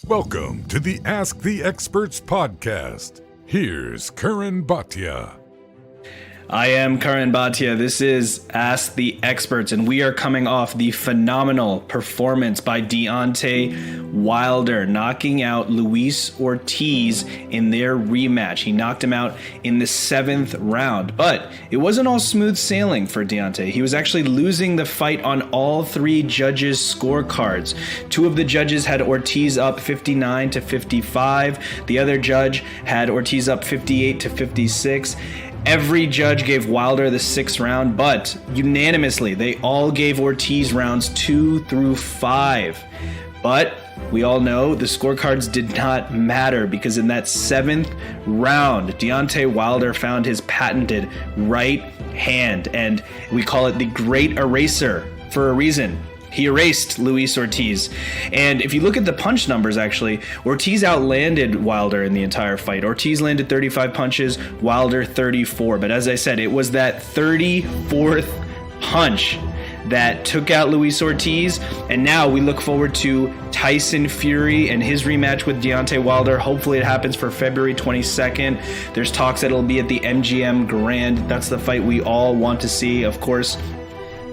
Welcome to the Ask the Experts podcast. Here's Curran Bhatia. I am Curran Bhatia. This is Ask the Experts, and we are coming off the phenomenal performance by Deontay Wilder, knocking out Luis Ortiz in their rematch. He knocked him out in the 7th round, but it wasn't all smooth sailing for Deontay. He was actually losing the fight on all 3 judges' scorecards. 2 of the judges had Ortiz up 59-55. The other judge had Ortiz up 58-56. Every judge gave Wilder the 6th round, but unanimously, they all gave Ortiz rounds 2 through 5. But we all know the scorecards did not matter because in that 7th round, Deontay Wilder found his patented right hand, and we call it the Great Eraser for a reason. He erased Luis Ortiz. And if you look at the punch numbers, actually, Ortiz outlanded Wilder in the entire fight. Ortiz landed 35 punches, Wilder 34. But as I said, it was that 34th punch that took out Luis Ortiz. And now we look forward to Tyson Fury and his rematch with Deontay Wilder. Hopefully it happens for February 22nd. There's talks that it'll be at the MGM Grand. That's the fight we all want to see, of course.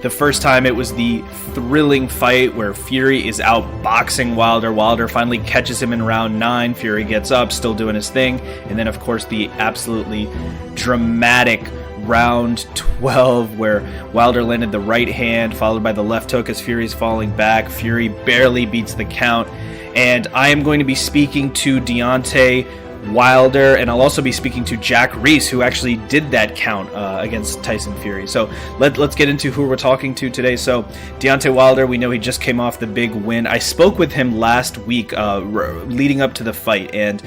The first time it was the thrilling fight where Fury is outboxing Wilder. Wilder finally catches him in round 9. Fury gets up, still doing his thing. And then, of course, the absolutely dramatic round 12 where Wilder landed the right hand, followed by the left hook as Fury's falling back. Fury barely beats the count. And I am going to be speaking to Deontay Wilder, and I'll also be speaking to Jack Reiss, who actually did that count against Tyson Fury. So let's get into who we're talking to today. So Deontay Wilder, we know he just came off the big win. I spoke with him last week leading up to the fight, and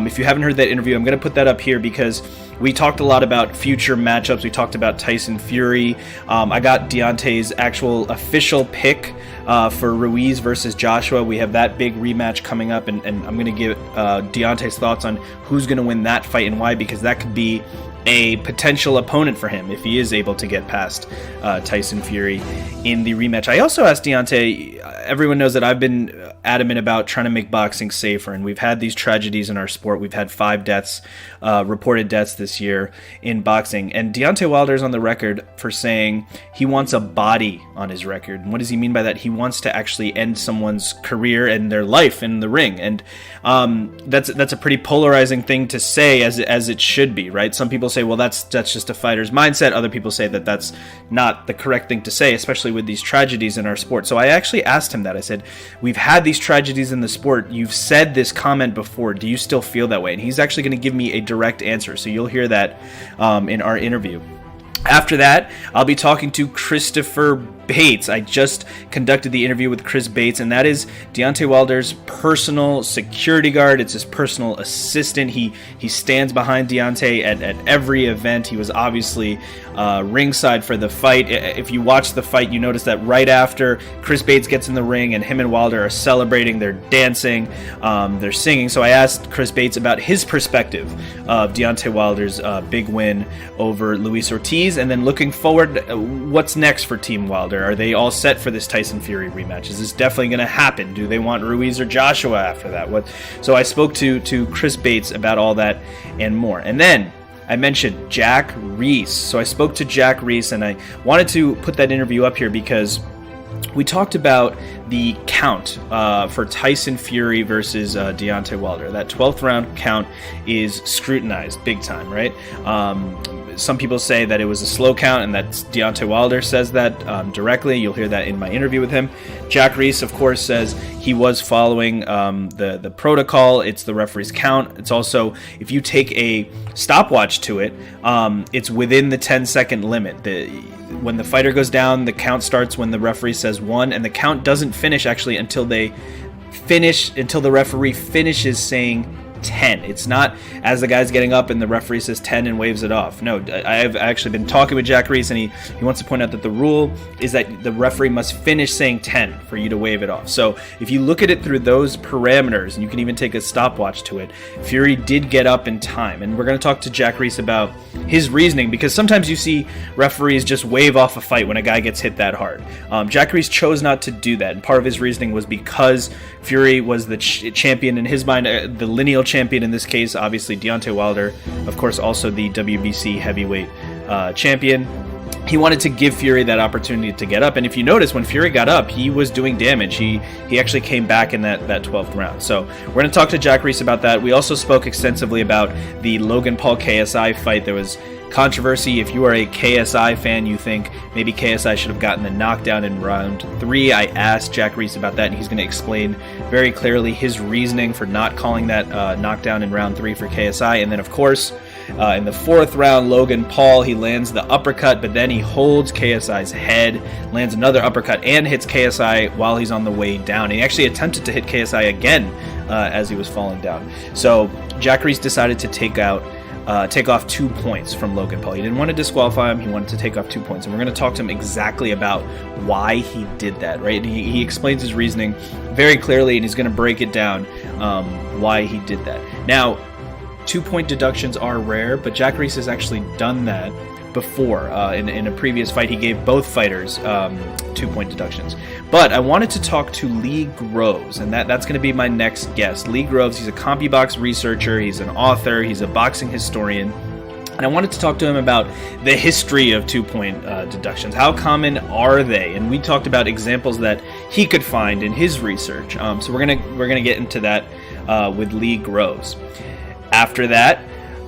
if you haven't heard that interview, I'm going to put that up here because we talked a lot about future matchups. We talked about Tyson Fury. I got Deontay's actual official pick for Ruiz versus Joshua. We have that big rematch coming up, and I'm going to give Deontay's thoughts on who's going to win that fight and why, because that could be a potential opponent for him if he is able to get past Tyson Fury in the rematch. I also asked Deontay, everyone knows that I've been adamant about trying to make boxing safer, and we've had these tragedies in our sport. We've had 5 deaths, reported deaths this year in boxing, and Deontay Wilder is on the record for saying he wants a body on his record. And what does he mean by that? He wants to actually end someone's career and their life in the ring, and that's a pretty polarizing thing to say, as it should be, right? Some people say, well, that's just a fighter's mindset. Other people say that that's not the correct thing to say, especially with these tragedies in our sport. So I actually asked him that. I said, we've had these tragedies in the sport. You've said this comment before. Do you still feel that way? And he's actually going to give me a direct answer. So you'll hear that in our interview. After that, I'll be talking to Christopher Bates. I just conducted the interview with Chris Bates, and that is Deontay Wilder's personal security guard. It's his personal assistant. He stands behind Deontay at every event. He was obviously ringside for the fight. If you watch the fight, you notice that right after Chris Bates gets in the ring and him and Wilder are celebrating, they're dancing, they're singing. So I asked Chris Bates about his perspective of Deontay Wilder's big win over Luis Ortiz, and then looking forward, what's next for Team Wilder? Are they all set for this Tyson Fury rematch? Is this definitely going to happen? Do they want Ruiz or Joshua after that? So I spoke to Chris Bates about all that and more. And then I mentioned Jack Reiss. So I spoke to Jack Reiss, and I wanted to put that interview up here because we talked about the count for Tyson Fury versus Deontay Wilder. That 12th round count is scrutinized big time, right? Some people say that it was a slow count, and that Deontay Wilder says that directly. You'll hear that in my interview with him. Jack Reiss, of course, says he was following the protocol. It's the referee's count. It's also, if you take a stopwatch to it, it's within the 10-second limit. When the fighter goes down, the count starts when the referee says 1, and the count doesn't finish actually until the referee finishes saying 10. It's not as the guy's getting up and the referee says 10 and waves it off. No, I've actually been talking with Jack Reiss, and he wants to point out that the rule is that the referee must finish saying 10 for you to wave it off. So if you look at it through those parameters, and you can even take a stopwatch to it, Fury did get up in time. And we're going to talk to Jack Reiss about his reasoning, because sometimes you see referees just wave off a fight when a guy gets hit that hard. Jack Reiss chose not to do that, and part of his reasoning was because Fury was the champion in his mind, the lineal champion in this case, obviously Deontay Wilder, of course also the WBC heavyweight champion. He wanted to give Fury that opportunity to get up, and if you notice, when Fury got up, he was doing damage. He actually came back in that 12th round. So we're going to talk to Jack Reiss about that. We also spoke extensively about the Logan Paul KSI fight. There was controversy. If you are a KSI fan, you think maybe KSI should have gotten the knockdown in round 3. I asked Jack Reiss about that, and he's going to explain very clearly his reasoning for not calling that knockdown in round 3 for KSI. And then, of course, in the 4th round, Logan Paul, he lands the uppercut, but then he holds KSI's head, lands another uppercut, and hits KSI while he's on the way down. He actually attempted to hit KSI again as he was falling down. So Jack Reiss decided to take off 2 points from Logan Paul. He didn't want to disqualify him. He wanted to take off 2 points. And we're going to talk to him exactly about why he did that, right? He explains his reasoning very clearly, and he's going to break it down why he did that. Now, 2-point deductions are rare, but Jack Reiss has actually done that before. In a previous fight, he gave both fighters 2-point deductions. But I wanted to talk to Lee Groves, and that's going to be my next guest. Lee Groves, he's a CompuBox researcher, he's an author, he's a boxing historian, and I wanted to talk to him about the history of 2-point deductions. How common are they? And we talked about examples that he could find in his research. So we're gonna get into that with Lee Groves. After that,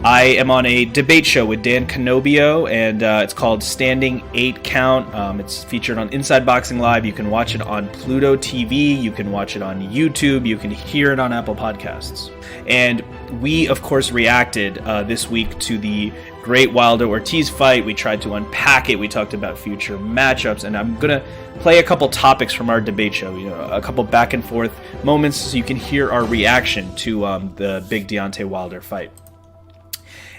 I am on a debate show with Dan Canobbio, and it's called Standing 8 Count. It's featured on Inside Boxing Live. You can watch it on Pluto TV. You can watch it on YouTube. You can hear it on Apple Podcasts. And we, of course, reacted this week to the great Wilder-Ortiz fight. We tried to unpack it. We talked about future matchups, and I'm going to play a couple topics from our debate show, a couple back and forth moments so you can hear our reaction to the big Deontay Wilder fight.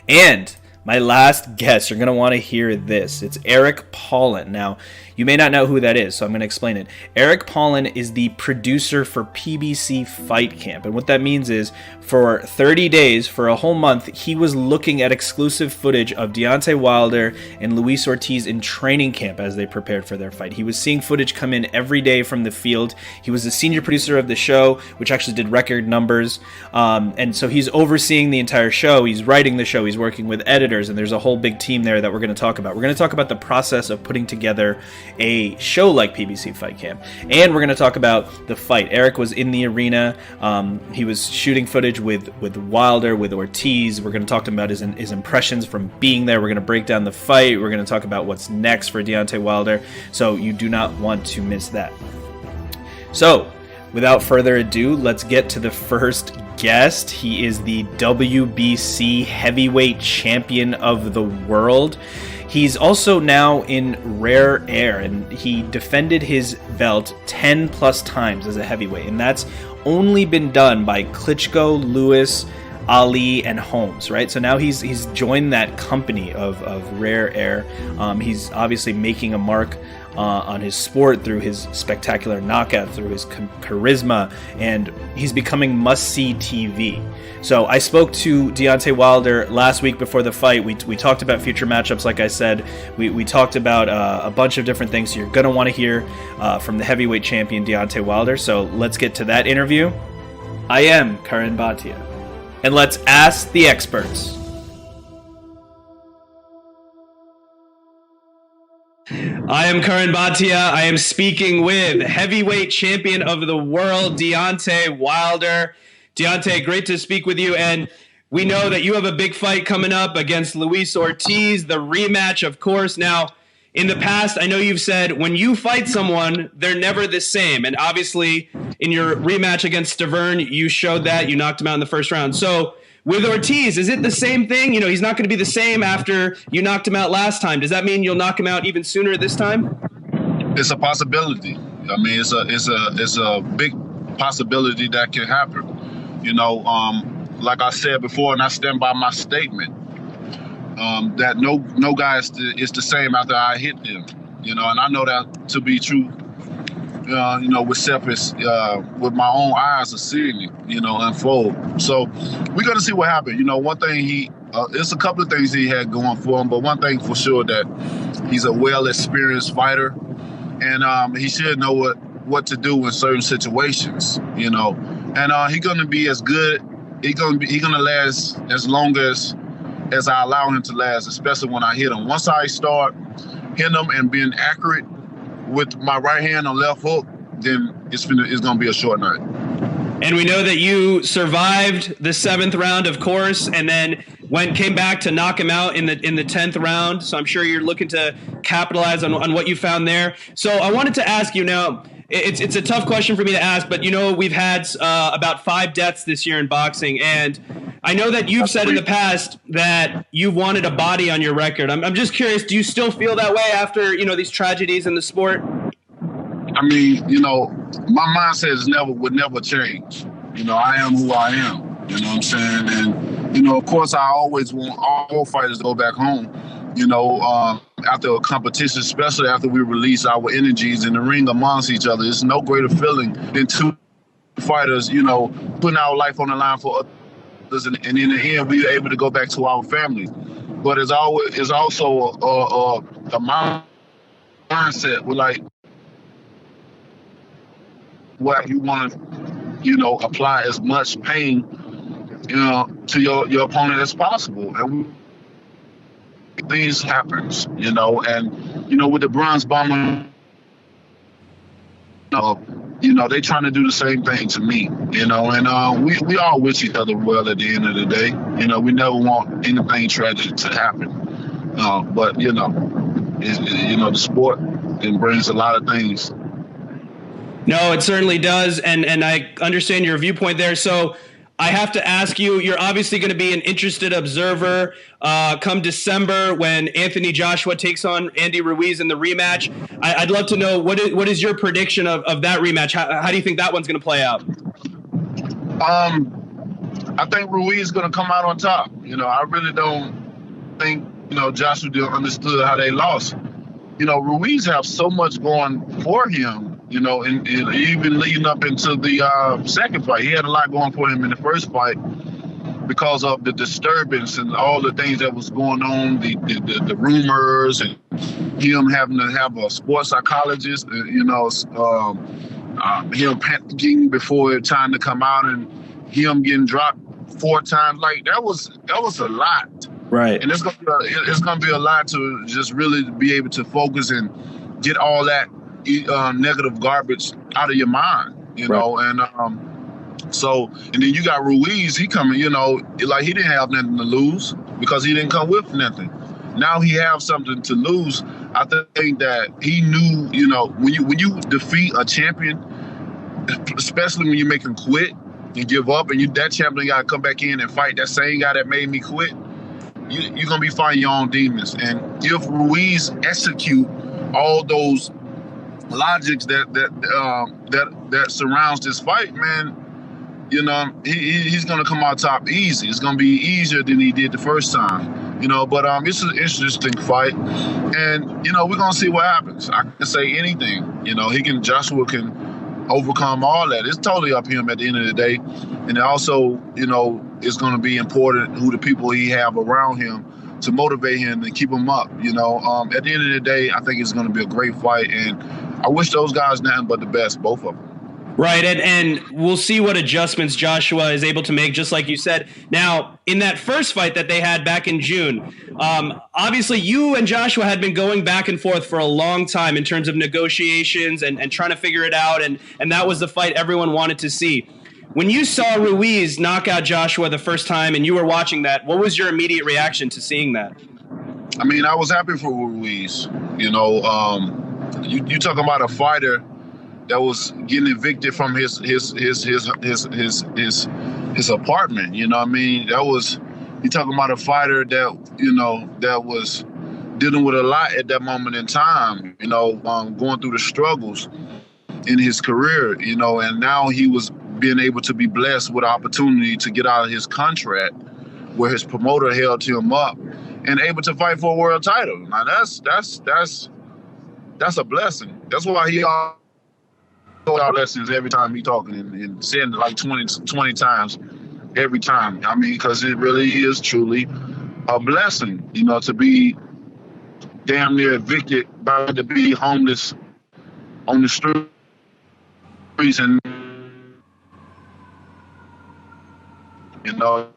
And my last guest, you're going to want to hear this. It's Eric Paulen. Now, you may not know who that is, so I'm going to explain it. Eric Paulen is the producer for PBC Fight Camp. And what that means is for 30 days, for a whole month, he was looking at exclusive footage of Deontay Wilder and Luis Ortiz in training camp as they prepared for their fight. He was seeing footage come in every day from the field. He was the senior producer of the show, which actually did record numbers. And so he's overseeing the entire show. He's writing the show. He's working with editors, and there's a whole big team there that we're going to talk about. We're going to talk about the process of putting together a show like PBC Fight Camp, and we're going to talk about the fight. Eric was in the arena. He was shooting footage with Wilder, with Ortiz. We're going to talk to him about his impressions from being there. We're going to break down the fight. We're going to talk about what's next for Deontay Wilder, so you do not want to miss that. So, without further ado, let's get to the first guest. He is the WBC heavyweight champion of the world. He's also now in rare air, and he defended his belt 10 plus times as a heavyweight, and that's only been done by Klitschko, Lewis, Ali, and Holmes, right? So now he's joined that company of rare air. He's obviously making a mark on his sport through his spectacular knockout, through his charisma, and he's becoming must-see TV. So I spoke to Deontay Wilder last week before the fight. We talked about future matchups, like I said. We talked about a bunch of different things. You're going to want to hear from the heavyweight champion Deontay Wilder. So let's get to that interview. I am Curran Bhatia, and let's ask the experts. I am Curran Bhatia. I am speaking with heavyweight champion of the world, Deontay Wilder. Deontay, great to speak with you. And we know that you have a big fight coming up against Luis Ortiz, the rematch, of course. Now, in the past, I know you've said when you fight someone, they're never the same. And obviously, in your rematch against Stavern, you showed that. You knocked him out in the first round. So, with Ortiz, is it the same thing? He's not going to be the same after you knocked him out last time. Does that mean you'll knock him out even sooner this time? It's a possibility. I mean, it's a big possibility that can happen. like I said before, and I stand by my statement, that no guy is the same after I hit them. And I know that to be true. With selfish, with my own eyes of seeing it, unfold. So we're gonna see what happens. One thing it's a couple of things he had going for him, but one thing for sure that he's a well-experienced fighter, and he should know what to do in certain situations. And he's gonna be as good. He's gonna last as long as I allow him to last, especially when I hit him. Once I start hitting him and being accurate with my right hand and left hook, then it's gonna be a short night. And we know that you survived the 7th round, of course, and then came back to knock him out in the 10th round. So I'm sure you're looking to capitalize on what you found there. So I wanted to ask you now. It's a tough question for me to ask, but we've had about 5 deaths this year in boxing, and I know that you've said in the past that you've wanted a body on your record. I'm just curious, do you still feel that way after these tragedies in the sport? I mean, my mindset would never change. I am who I am. You know what I'm saying? And of course, I always want all fighters to go back home. After a competition, especially after we release our energies in the ring amongst each other, it's no greater feeling than two fighters, putting our life on the line for others, and in the end, we are able to go back to our families. But it's also a mindset with like what you want to, apply as much pain, to your opponent as possible, and things happens, and with the bronze bomber, they trying to do the same thing to me, and we all wish each other well at the end of the day. We never want anything tragic to happen, but the sport, it brings a lot of things. No, it certainly does, and I understand your viewpoint there. So I have to ask you, you're obviously going to be an interested observer come December when Anthony Joshua takes on Andy Ruiz in the rematch. I'd love to know what is your prediction of that rematch? How do you think that one's going to play out? I think Ruiz is going to come out on top. I really don't think, Joshua understood how they lost. Ruiz have so much going for him. And even leading up into the second fight, he had a lot going for him in the first fight because of the disturbance and all the things that was going on, the rumors, and him having to have a sports psychologist, him panicking before time to come out, and him getting dropped 4 times. Like that was a lot, right? And it's gonna be a lot to just really be able to focus and get all that negative garbage out of your mind, and and then you got Ruiz, he coming, like he didn't have nothing to lose because he didn't come with nothing. Now he have something to lose. I think that he knew, when you defeat a champion, especially when you make him quit and give up, and that champion got to come back in and fight that same guy that made me quit, you're gonna be fighting your own demons. And if Ruiz execute all those logics that surrounds this fight, man, he's gonna come out top easy. It's gonna be easier than he did the first time, But it's an interesting fight, and we're gonna see what happens. I can say anything, Joshua can overcome all that. It's totally up to him at the end of the day, and also, it's gonna be important who the people he have around him to motivate him and keep him up. At the end of the day, I think it's gonna be a great fight, and I wish those guys nothing but the best, both of them. Right, and we'll see what adjustments Joshua is able to make, just like you said. Now, in that first fight that they had back in June, obviously you and Joshua had been going back and forth for a long time in terms of negotiations and trying to figure it out, and that was the fight everyone wanted to see. When you saw Ruiz knock out Joshua the first time and you were watching that, what was your immediate reaction to seeing that? I mean, I was happy for Ruiz. You talking about a fighter that was getting evicted from his apartment. You talking about a fighter that that was dealing with a lot at that moment in time. Going through the struggles in his career. And now he was being able to be blessed with opportunity to get out of his contract where his promoter held him up and able to fight for a world title. Now that's a blessing. That's why he all blessings every time he talking and saying it like 20 times every time. I mean, because it really is truly a blessing, you know, to be damn near evicted, about to be homeless on the streets, and you know.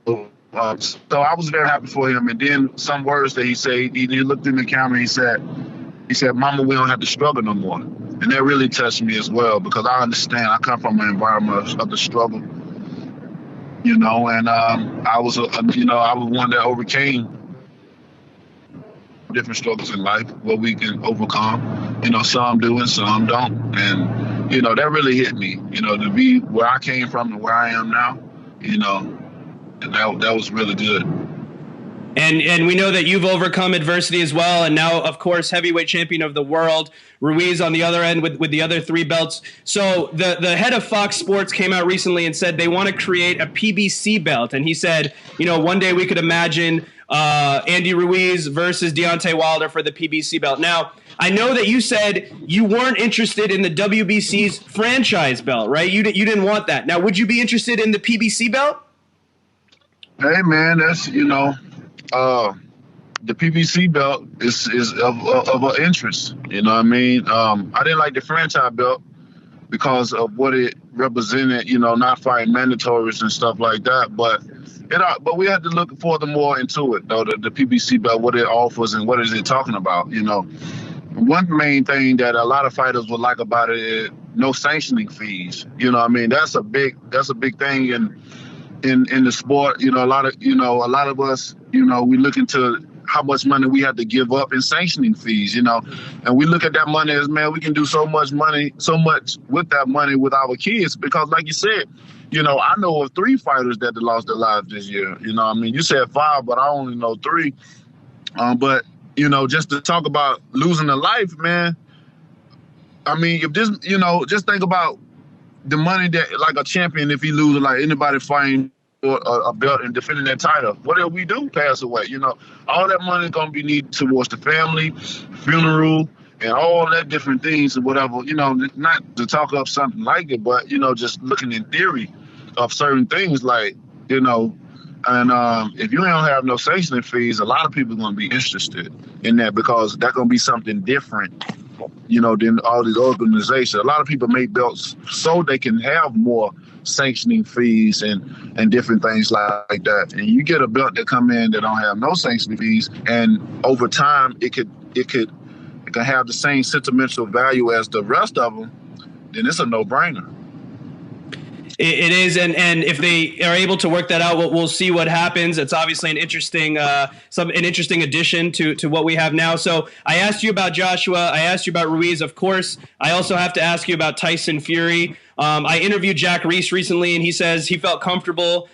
So I was very happy for him. And then some words that he said, he looked in the camera. He said, "Mama, we don't have to struggle no more." And that really touched me as well, because I understand. I come from an environment of the struggle, you know, and I was one that overcame different struggles in life, what we can overcome. You know, some do and some don't. And, you know, that really hit me, you know, to be where I came from and where I am now, you know, and that was really good. And we know that you've overcome adversity as well, and now, of course, heavyweight champion of the world. Ruiz on the other end with the other 3 belts. So the head of Fox Sports came out recently and said they want to create a PBC belt. And he said, you know, one day we could imagine Andy Ruiz versus Deontay Wilder for the PBC belt. Now, I know that you said you weren't interested in the WBC's franchise belt, right? You didn't want that. Now, would you be interested in the PBC belt? Hey, man, that's, you know, the PBC belt is of an interest. You know what I mean? I didn't like the franchise belt because of what it represented, you know, not fighting mandatories and stuff like that. But we had to look further more into it, though, the PBC belt, what it offers and what is it talking about, you know. One main thing that a lot of fighters would like about it is no sanctioning fees. You know what I mean? That's a big thing in the sport. You know, a lot of us, you know, we look into how much money we have to give up in sanctioning fees, you know, and we look at that money as, man, we can do so much with that money with our kids, because like you said, you know, I know of 3 fighters that lost their lives this year. You know, I mean, you said 5, but I only know 3. But, you know, just to talk about losing a life, man, I mean, if this, you know, just think about the money that, like a champion, if he loses, like anybody fighting for a belt and defending that title, what if we do pass away? You know, all that money is going to be needed towards the family, funeral, and all that different things and whatever, you know, not to talk up something like it, but, you know, just looking in theory of certain things, like, you know, and if you don't have no sanctioning fees, a lot of people are going to be interested in that, because that's going to be something different, you know, than all these organizations. A lot of people make belts so they can have more sanctioning fees and different things like that. And you get a belt that come in that don't have no sanctioning fees, and over time it can have the same sentimental value as the rest of them, then it's a no-brainer. It is, and if they are able to work that out, we'll see what happens. It's obviously an interesting addition to what we have now. So I asked you about Joshua. I asked you about Ruiz, of course. I also have to ask you about Tyson Fury. I interviewed Jack Reiss recently, and he says he felt comfortable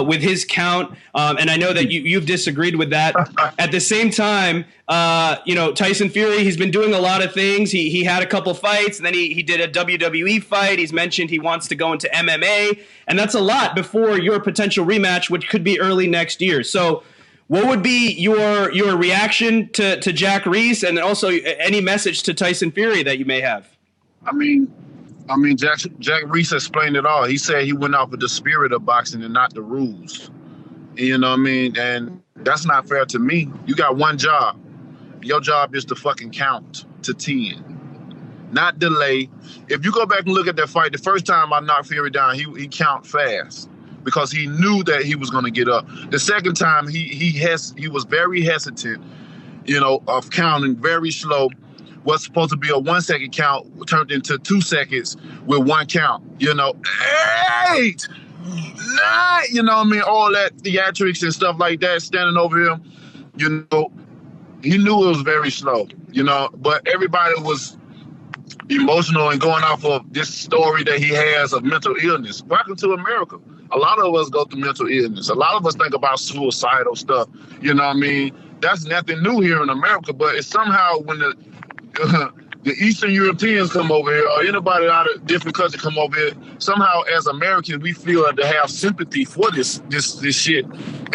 with his count, and I know that you've disagreed with that. At the same time, you know, Tyson Fury, he's been doing a lot of things. He had a couple fights, and then he did a WWE fight. He's mentioned he wants to go into MMA, and that's a lot before your potential rematch, which could be early next year. So what would be your reaction to Jack Reiss, and also any message to Tyson Fury that you may have? I mean, Jack Reiss explained it all. He said he went off with the spirit of boxing and not the rules. You know what I mean? And that's not fair to me. You got one job. Your job is to fucking count to 10, not delay. If you go back and look at that fight, the first time I knocked Fury down, he count fast because he knew that he was going to get up. The second time, he was very hesitant, you know, of counting very slow. What's supposed to be a 1 second count turned into 2 seconds with 1 count. You know, 8, 9, you know what I mean? All that theatrics and stuff like that, standing over him, you know, he knew it was very slow, you know, but everybody was emotional and going off of this story that he has of mental illness. Welcome to America. A lot of us go through mental illness. A lot of us think about suicidal stuff, you know what I mean? That's nothing new here in America, but it's somehow when the Eastern Europeans come over here, or anybody out of different countries come over here, somehow as Americans, we feel to have sympathy for this shit.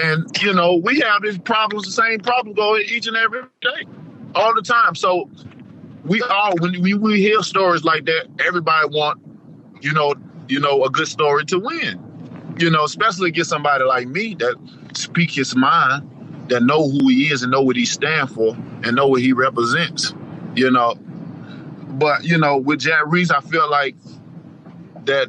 And, you know, we have these problems, the same problems go each and every day, all the time. So when we hear stories like that, everybody want, you know, a good story to win. You know, especially get somebody like me that speak his mind, that know who he is and know what he stands for and know what he represents, you know. But, you know, with Jack Reiss, I feel like that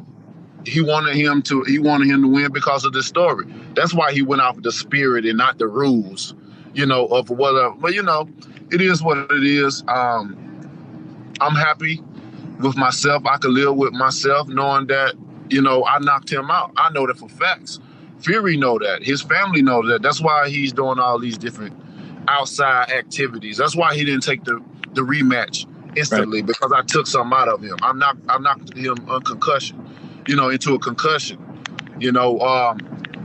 he wanted him to win because of the story. That's why he went off the spirit and not the rules, you know, of whatever. But, you know, it is what it is. I'm happy with myself. I can live with myself knowing that, you know, I knocked him out. I know that for facts. Fury know that. His family knows that. That's why he's doing all these different outside activities. That's why he didn't take the rematch instantly, right? Because I took something out of him. I knocked him on concussion, you know, into a concussion. You know,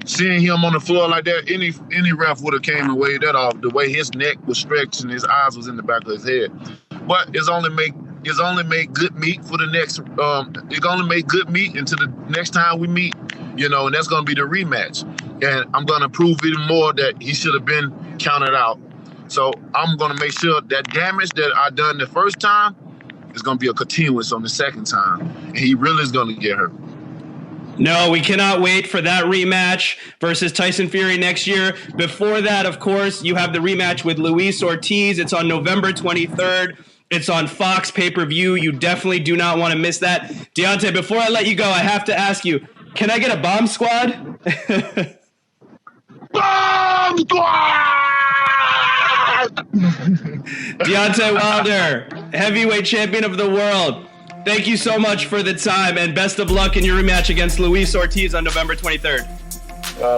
seeing him on the floor like that, any ref would have came and waved that off. The way his neck was stretched and his eyes was in the back of his head. But it's only make good meat for the next. It's gonna make good meat until the next time we meet, you know, and that's gonna be the rematch. And I'm gonna prove even more that he should have been counted out. So I'm gonna make sure that damage that I done the first time is gonna be a continuous on the second time, and he really is gonna get hurt. No, we cannot wait for that rematch versus Tyson Fury next year. Before that, of course, you have the rematch with Luis Ortiz. It's on November 23rd. It's on Fox pay-per-view. You definitely do not want to miss that. Deontay, before I let you go, I have to ask you, can I get a bomb squad? Bomb squad! Deontay Wilder, heavyweight champion of the world. Thank you so much for the time, and best of luck in your rematch against Luis Ortiz on November 23rd.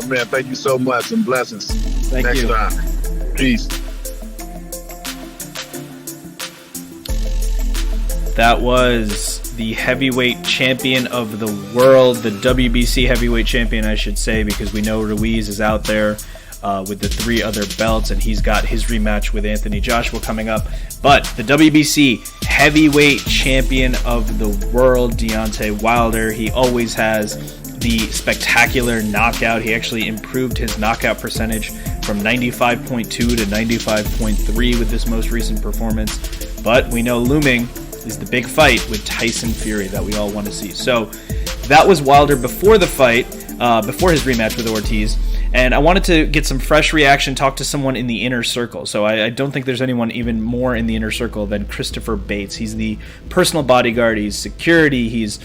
Man, thank you so much, and blessings. Thank you. Next time. Peace. That was the heavyweight champion of the world, the WBC heavyweight champion, I should say, because we know Ruiz is out there with the 3 other belts, and he's got his rematch with Anthony Joshua coming up. But the WBC heavyweight champion of the world, Deontay Wilder, he always has the spectacular knockout. He actually improved his knockout percentage from 95.2 to 95.3 with this most recent performance. But we know looming is the big fight with Tyson Fury that we all want to see. So that was Wilder before the fight, before his rematch with Ortiz. And I wanted to get some fresh reaction, talk to someone in the inner circle. So I don't think there's anyone even more in the inner circle than Christopher Bates. He's the personal bodyguard. He's security. He's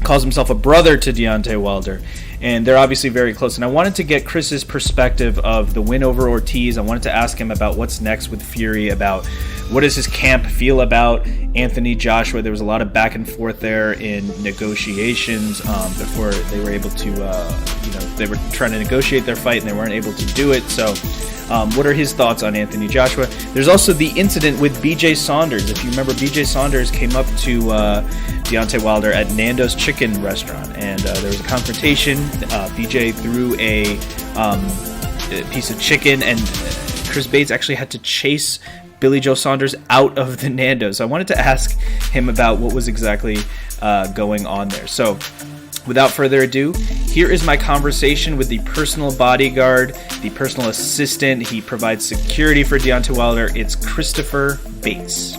calls himself a brother to Deontay Wilder. And they're obviously very close. And I wanted to get Chris's perspective of the win over Ortiz. I wanted to ask him about what's next with Fury, about what does his camp feel about Anthony Joshua. There was a lot of back and forth there in negotiations before they were able to, they were trying to negotiate their fight and they weren't able to do it. So what are his thoughts on Anthony Joshua? There's also the incident with BJ Saunders. If you remember, BJ Saunders came up to Deontay Wilder at Nando's Chicken restaurant, and there was a confrontation. BJ threw a piece of chicken, and Chris Bates actually had to chase Billy Joe Saunders out of the Nando's. So I wanted to ask him about what was exactly going on there. So without further ado, here is my conversation with the personal bodyguard, the personal assistant. He provides security for Deontay Wilder. It's Christopher Bates.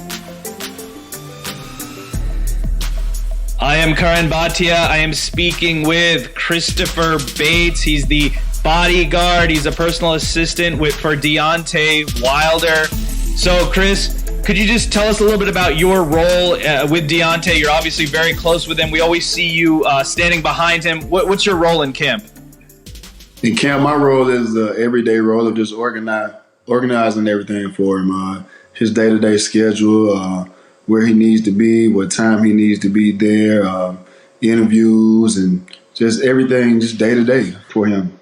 I am Curran Bhatia. I am speaking with Christopher Bates. He's the bodyguard. He's a personal assistant for Deontay Wilder. So, Chris, could you just tell us a little bit about your role with Deontay? You're obviously very close with him. We always see you standing behind him. What's your role in camp? In camp, my role is the everyday role of just organizing everything for him. His day-to-day schedule, where he needs to be, what time he needs to be there, interviews, and just everything just day-to-day for him,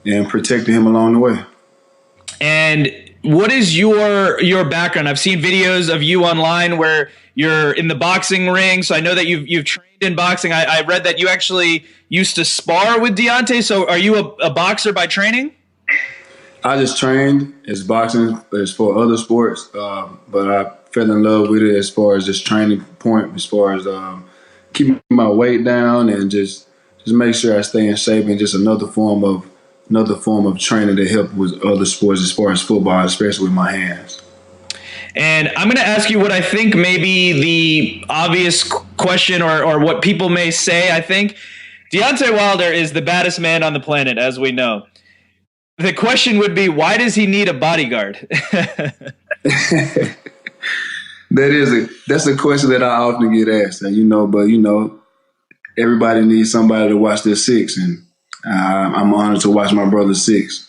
and protecting him along the way. And what is your background? I've seen videos of you online where you're in the boxing ring, so I know that you've trained in boxing. I read that you actually used to spar with Deontay, so are you a boxer by training? I just trained as boxing as for other sports, but I fell in love with it as far as this training point, as far as keeping my weight down and just make sure I stay in shape, and just another form of training to help with other sports as far as football, especially with my hands. And I'm going to ask you what I think may be the obvious question, or what people may say. I think Deontay Wilder is the baddest man on the planet, as we know. The question would be, why does he need a bodyguard? That's a question that I often get asked, but everybody needs somebody to watch their six, and I'm honored to watch my brother six.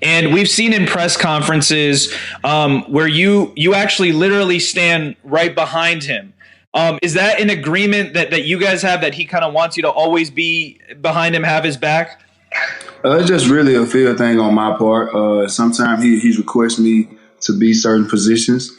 And we've seen in press conferences where you actually literally stand right behind him. Is that an agreement that you guys have, that he kind of wants you to always be behind him, have his back? It's just really a feel thing on my part. Sometimes he's requesting me to be certain positions,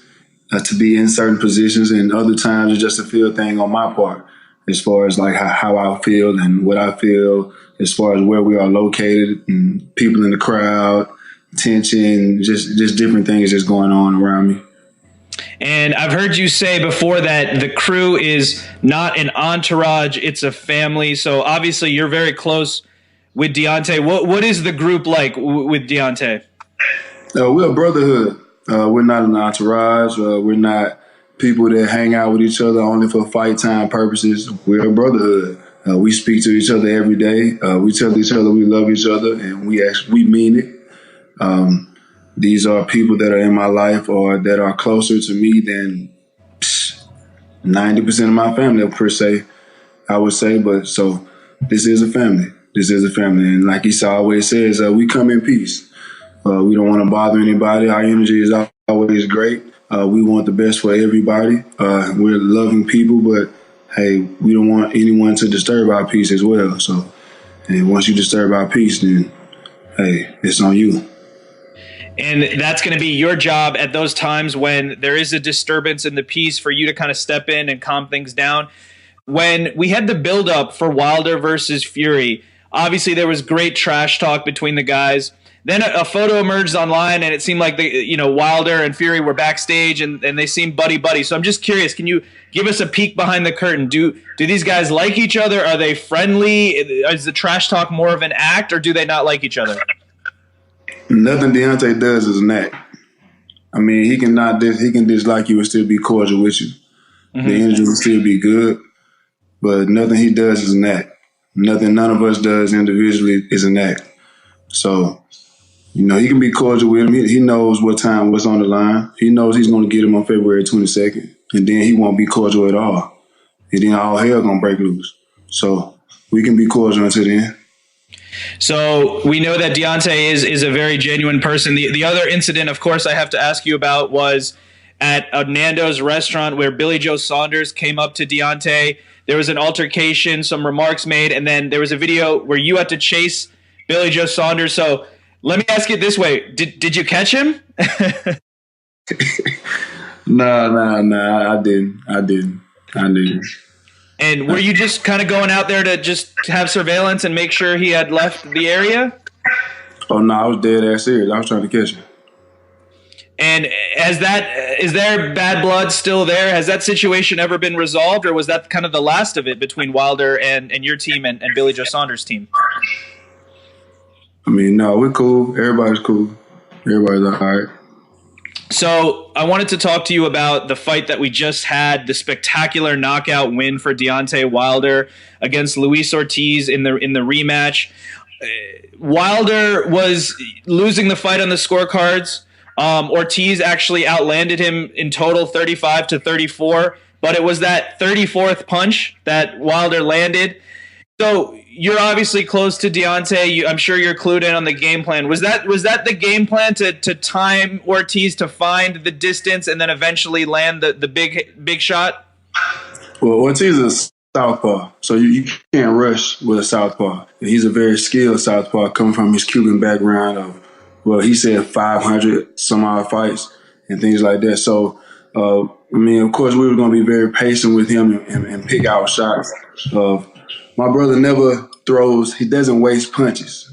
to be in certain positions, and other times it's just a feel thing on my part, as far as like how I feel and what I feel, as far as where we are located and people in the crowd, tension, just different things that's going on around me. And I've heard you say before that the crew is not an entourage, it's a family. So obviously you're very close with Deontay. What is the group like with Deontay? We're a brotherhood. We're not an entourage. We're not people that hang out with each other only for fight time purposes. We're a brotherhood. We speak to each other every day. We tell each other we love each other, and we mean it. These are people that are in my life or that are closer to me than 90% of my family, per se, I would say. But so this is a family. This is a family. And like Issa always says, we come in peace. We don't want to bother anybody. Our energy is always great. We want the best for everybody. We're loving people, but hey, we don't want anyone to disturb our peace as well. So, and once you disturb our peace, then hey, it's on you. And that's going to be your job at those times when there is a disturbance in the peace, for you to kind of step in and calm things down. When we had the build-up for Wilder versus Fury, obviously there was great trash talk between the guys. Then a photo emerged online, and it seemed like Wilder and Fury were backstage, and they seemed buddy-buddy. So I'm just curious, can you give us a peek behind the curtain? Do these guys like each other? Are they friendly? Is the trash talk more of an act, or do they not like each other? Nothing Deontay does is an act. I mean, he can dislike you and still be cordial with you. Mm-hmm. The energy will still be good, but nothing he does is an act. Nothing none of us does individually is an act. So, he can be cordial with him. He knows what's on the line. He knows he's going to get him on February 22nd, and then he won't be cordial at all. And then all hell going to break loose. So we can be cordial until then. So we know that Deontay is a very genuine person. The other incident, of course, I have to ask you about was at a Nando's restaurant where Billy Joe Saunders came up to Deontay. There was an altercation, some remarks made, and then there was a video where you had to chase Billy Joe Saunders. So let me ask it this way. Did you catch him? No, I didn't. And were you just kind of going out there to just have surveillance and make sure he had left the area? Oh, no, I was dead ass serious. I was trying to catch him. And is there bad blood still there? Has that situation ever been resolved, or was that kind of the last of it between Wilder and your team and Billy Joe Saunders' team? I mean, no, we're cool. Everybody's cool. Everybody's all right. So I wanted to talk to you about the fight that we just had, the spectacular knockout win for Deontay Wilder against Luis Ortiz in the rematch. Wilder was losing the fight on the scorecards. Ortiz actually outlanded him in total 35-34, but it was that 34th punch that Wilder landed. So you're obviously close to Deontay. I'm sure you're clued in on the game plan. Was that the game plan to time Ortiz to find the distance and then eventually land the big shot? Well, Ortiz is a southpaw, so you can't rush with a southpaw. He's a very skilled southpaw coming from his Cuban background of, well, he said 500 some odd fights and things like that. So, of course, we were going to be very patient with him and pick our shots. My brother never throws. He doesn't waste punches.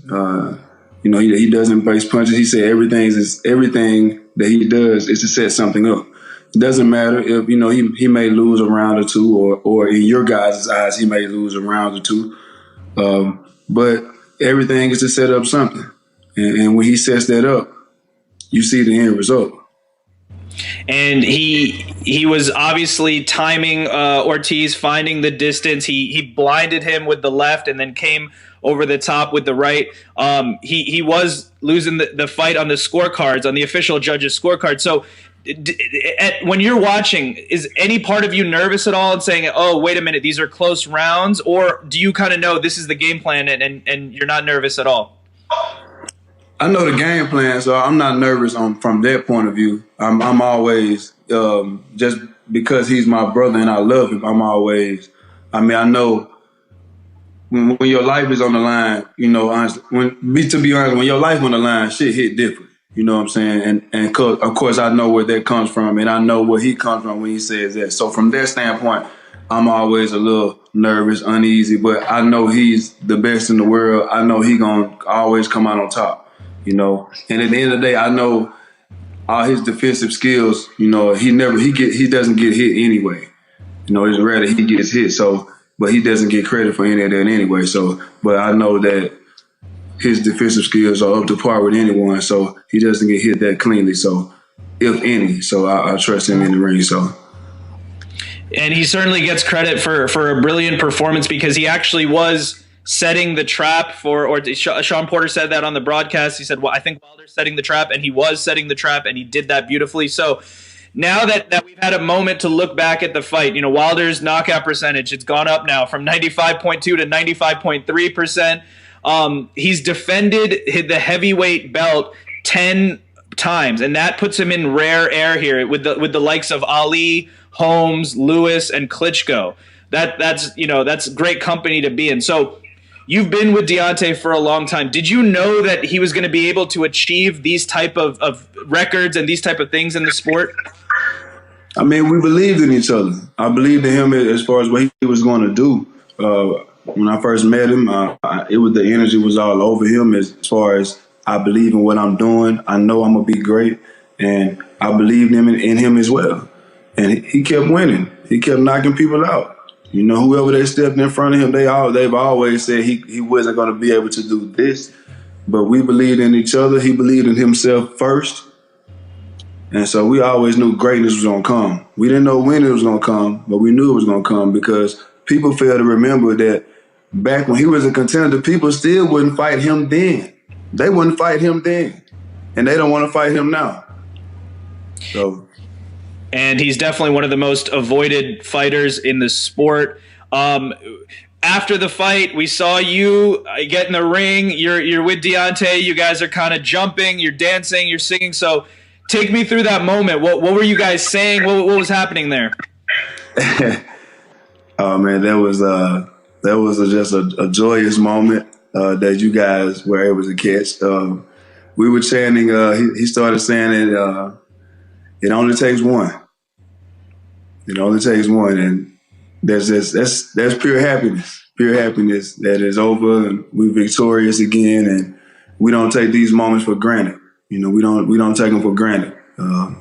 He doesn't waste punches. He said everything that he does is to set something up. It doesn't matter if, he may lose a round or two, or in your guys' eyes, he may lose a round or two. But everything is to set up something. And when he sets that up, you see the end result. And he was obviously timing Ortiz, finding the distance. He blinded him with the left and then came over the top with the right. He was losing the fight on the scorecards, on the official judges' scorecard. So when you're watching, is any part of you nervous at all and saying, oh, wait a minute, these are close rounds? Or do you kind of know this is the game plan and you're not nervous at all? I know the game plan, so I'm not nervous from that point of view. I'm always, just because he's my brother and I love him, I know when your life is on the line, honestly, to be honest, when your life on the line, shit hit different. You know what I'm saying? And of course, I know where that comes from, and I know where he comes from when he says that. So from that standpoint, I'm always a little nervous, uneasy, but I know he's the best in the world. I know he gonna always come out on top, And at the end of the day, I know all his defensive skills. He doesn't get hit anyway. It's rare that he gets hit. But he doesn't get credit for any of that anyway. But I know that his defensive skills are up to par with anyone, so he doesn't get hit that cleanly. So, if any, I trust him in the ring. And he certainly gets credit for a brilliant performance because he actually was setting the trap or Sean Porter said that on the broadcast. He said, well, I think Wilder's setting the trap, and he was setting the trap, and he did that beautifully. So now that we've had a moment to look back at the fight, Wilder's knockout percentage, it's gone up now from 95.2 to 95.3%. He's defended the heavyweight belt 10 times, and that puts him in rare air here with the likes of Ali, Holmes, Lewis, and Klitschko. That's great company to be in. So you've been with Deontay for a long time. Did you know that he was going to be able to achieve these type of records and these type of things in the sport? I mean, we believed in each other. I believed in him as far as what he was going to do. When I first met him, the energy was all over him as far as I believe in what I'm doing. I know I'm going to be great, and I believed in him as well. And he kept winning. He kept knocking people out. Whoever they stepped in front of him, they've always said he wasn't going to be able to do this. But we believed in each other. He believed in himself first. And so we always knew greatness was going to come. We didn't know when it was going to come, but we knew it was going to come because people fail to remember that back when he was a contender, people still wouldn't fight him then. They wouldn't fight him then. And they don't want to fight him now. And he's definitely one of the most avoided fighters in the sport. After the fight, we saw you get in the ring. You're with Deontay. You guys are kind of jumping. You're dancing. You're singing. So take me through that moment. What were you guys saying? What was happening there? Oh man, that was just a joyous moment that you guys were able to catch. We were chanting. He started saying it. It only takes one. It only takes one, and that's pure happiness. Pure happiness that is over, and we're victorious again. And we don't take these moments for granted. We don't take them for granted. And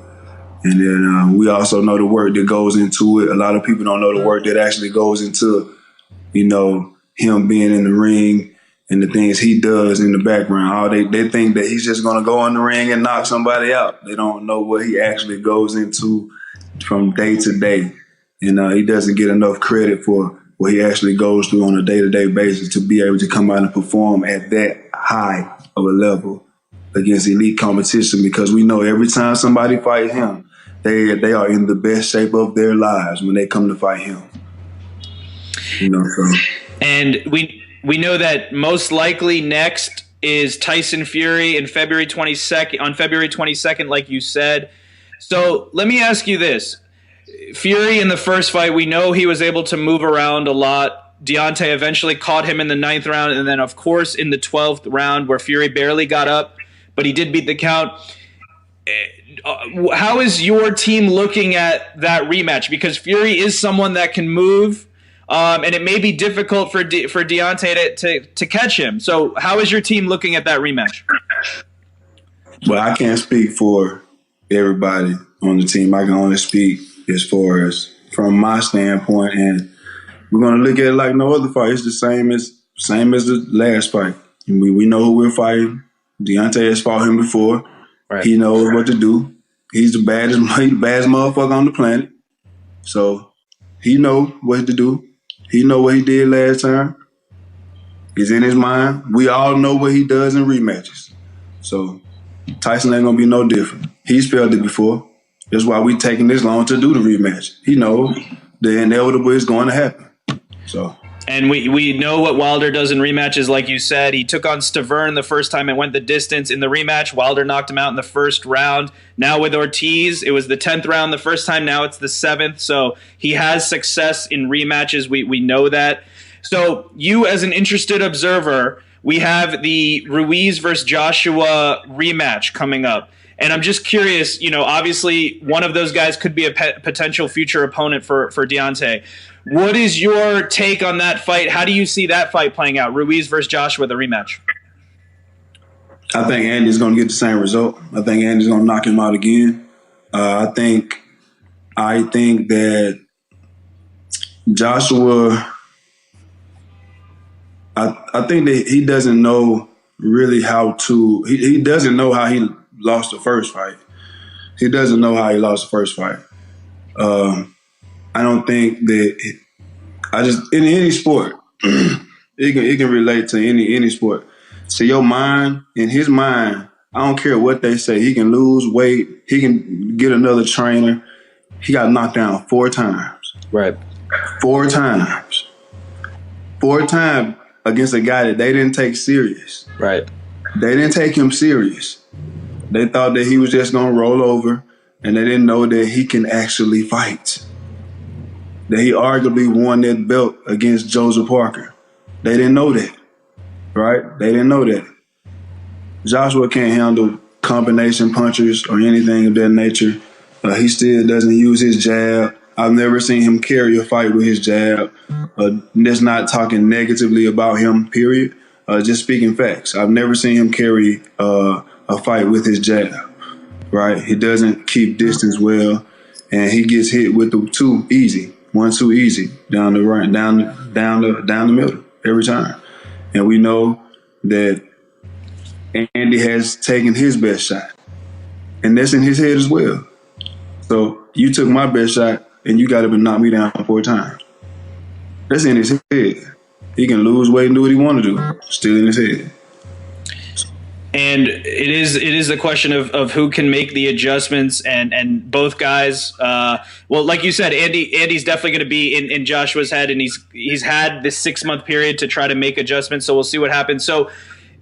then we also know the work that goes into it. A lot of people don't know the work that actually goes into, him being in the ring and the things he does in the background. They think that he's just going to go in the ring and knock somebody out. They don't know what he actually goes into from day to day. And he doesn't get enough credit for what he actually goes through on a day-to-day basis to be able to come out and perform at that high of a level against elite competition, because we know every time somebody fights him, they are in the best shape of their lives when they come to fight him. And we know that most likely next is Tyson Fury on February 22nd, like you said. So let me ask you this. Fury in the first fight, we know he was able to move around a lot. Deontay eventually caught him in the 9th round, and then, of course, in the 12th round where Fury barely got up, but he did beat the count. How is your team looking at that rematch? Because Fury is someone that can move, and it may be difficult for Deontay to catch him. So how is your team looking at that rematch? Well, I can't speak for everybody on the team. I can only speak as far as from my standpoint, and we're gonna look at it like no other fight. It's the same as the last fight. We know who we're fighting. Deontay has fought him before. Right. He knows what to do. He's the baddest motherfucker on the planet. So he know what to do. He know what he did last time. It's in his mind. We all know what he does in rematches. So Tyson ain't gonna be no different. He's failed it before. That's why we taking this long to do the rematch. He knows the inevitable is going to happen. So. And we know what Wilder does in rematches, like you said. He took on Stavern the first time and went the distance. In the rematch, Wilder knocked him out in the first round. Now with Ortiz, it was the 10th round the first time. Now it's the 7th. So he has success in rematches. We know that. So you, as an interested observer, we have the Ruiz versus Joshua rematch coming up. And I'm just curious, obviously one of those guys could be a potential future opponent for Deontay. What is your take on that fight? How do you see that fight playing out? Ruiz versus Joshua, the rematch. I think Andy's going to get the same result. I think Andy's going to knock him out again. I think that Joshua, I think that he doesn't know really how to, he doesn't know how he lost the first fight. He doesn't know how he lost the first fight. I don't think that in any sport, it can relate to any sport. So your mind, in his mind, I don't care what they say. He can lose weight. He can get another trainer. He got knocked down 4 times. Right. 4 times. 4 times against a guy that they didn't take serious. Right. They didn't take him serious. They thought that he was just going to roll over, and they didn't know that he can actually fight. That he arguably won that belt against Joseph Parker. They didn't know that, right? They didn't know that. Joshua can't handle combination punchers or anything of that nature. He still doesn't use his jab. I've never seen him carry a fight with his jab. That's not talking negatively about him, period. Just speaking facts. I've never seen him carry a fight with his jab, right? He doesn't keep distance well, and he gets hit with the 2 easy. 1-2 easy down the right, down the middle every time. And we know that Andy has taken his best shot, and that's in his head as well. So you took my best shot, and you got up and knock me down 4 times. That's in his head. He can lose weight and do what he want to do. Still in his head. And it is the question of who can make the adjustments, and both guys. Well, like you said, Andy's definitely going to be in Joshua's head, and he's had this 6-month period to try to make adjustments. So we'll see what happens. So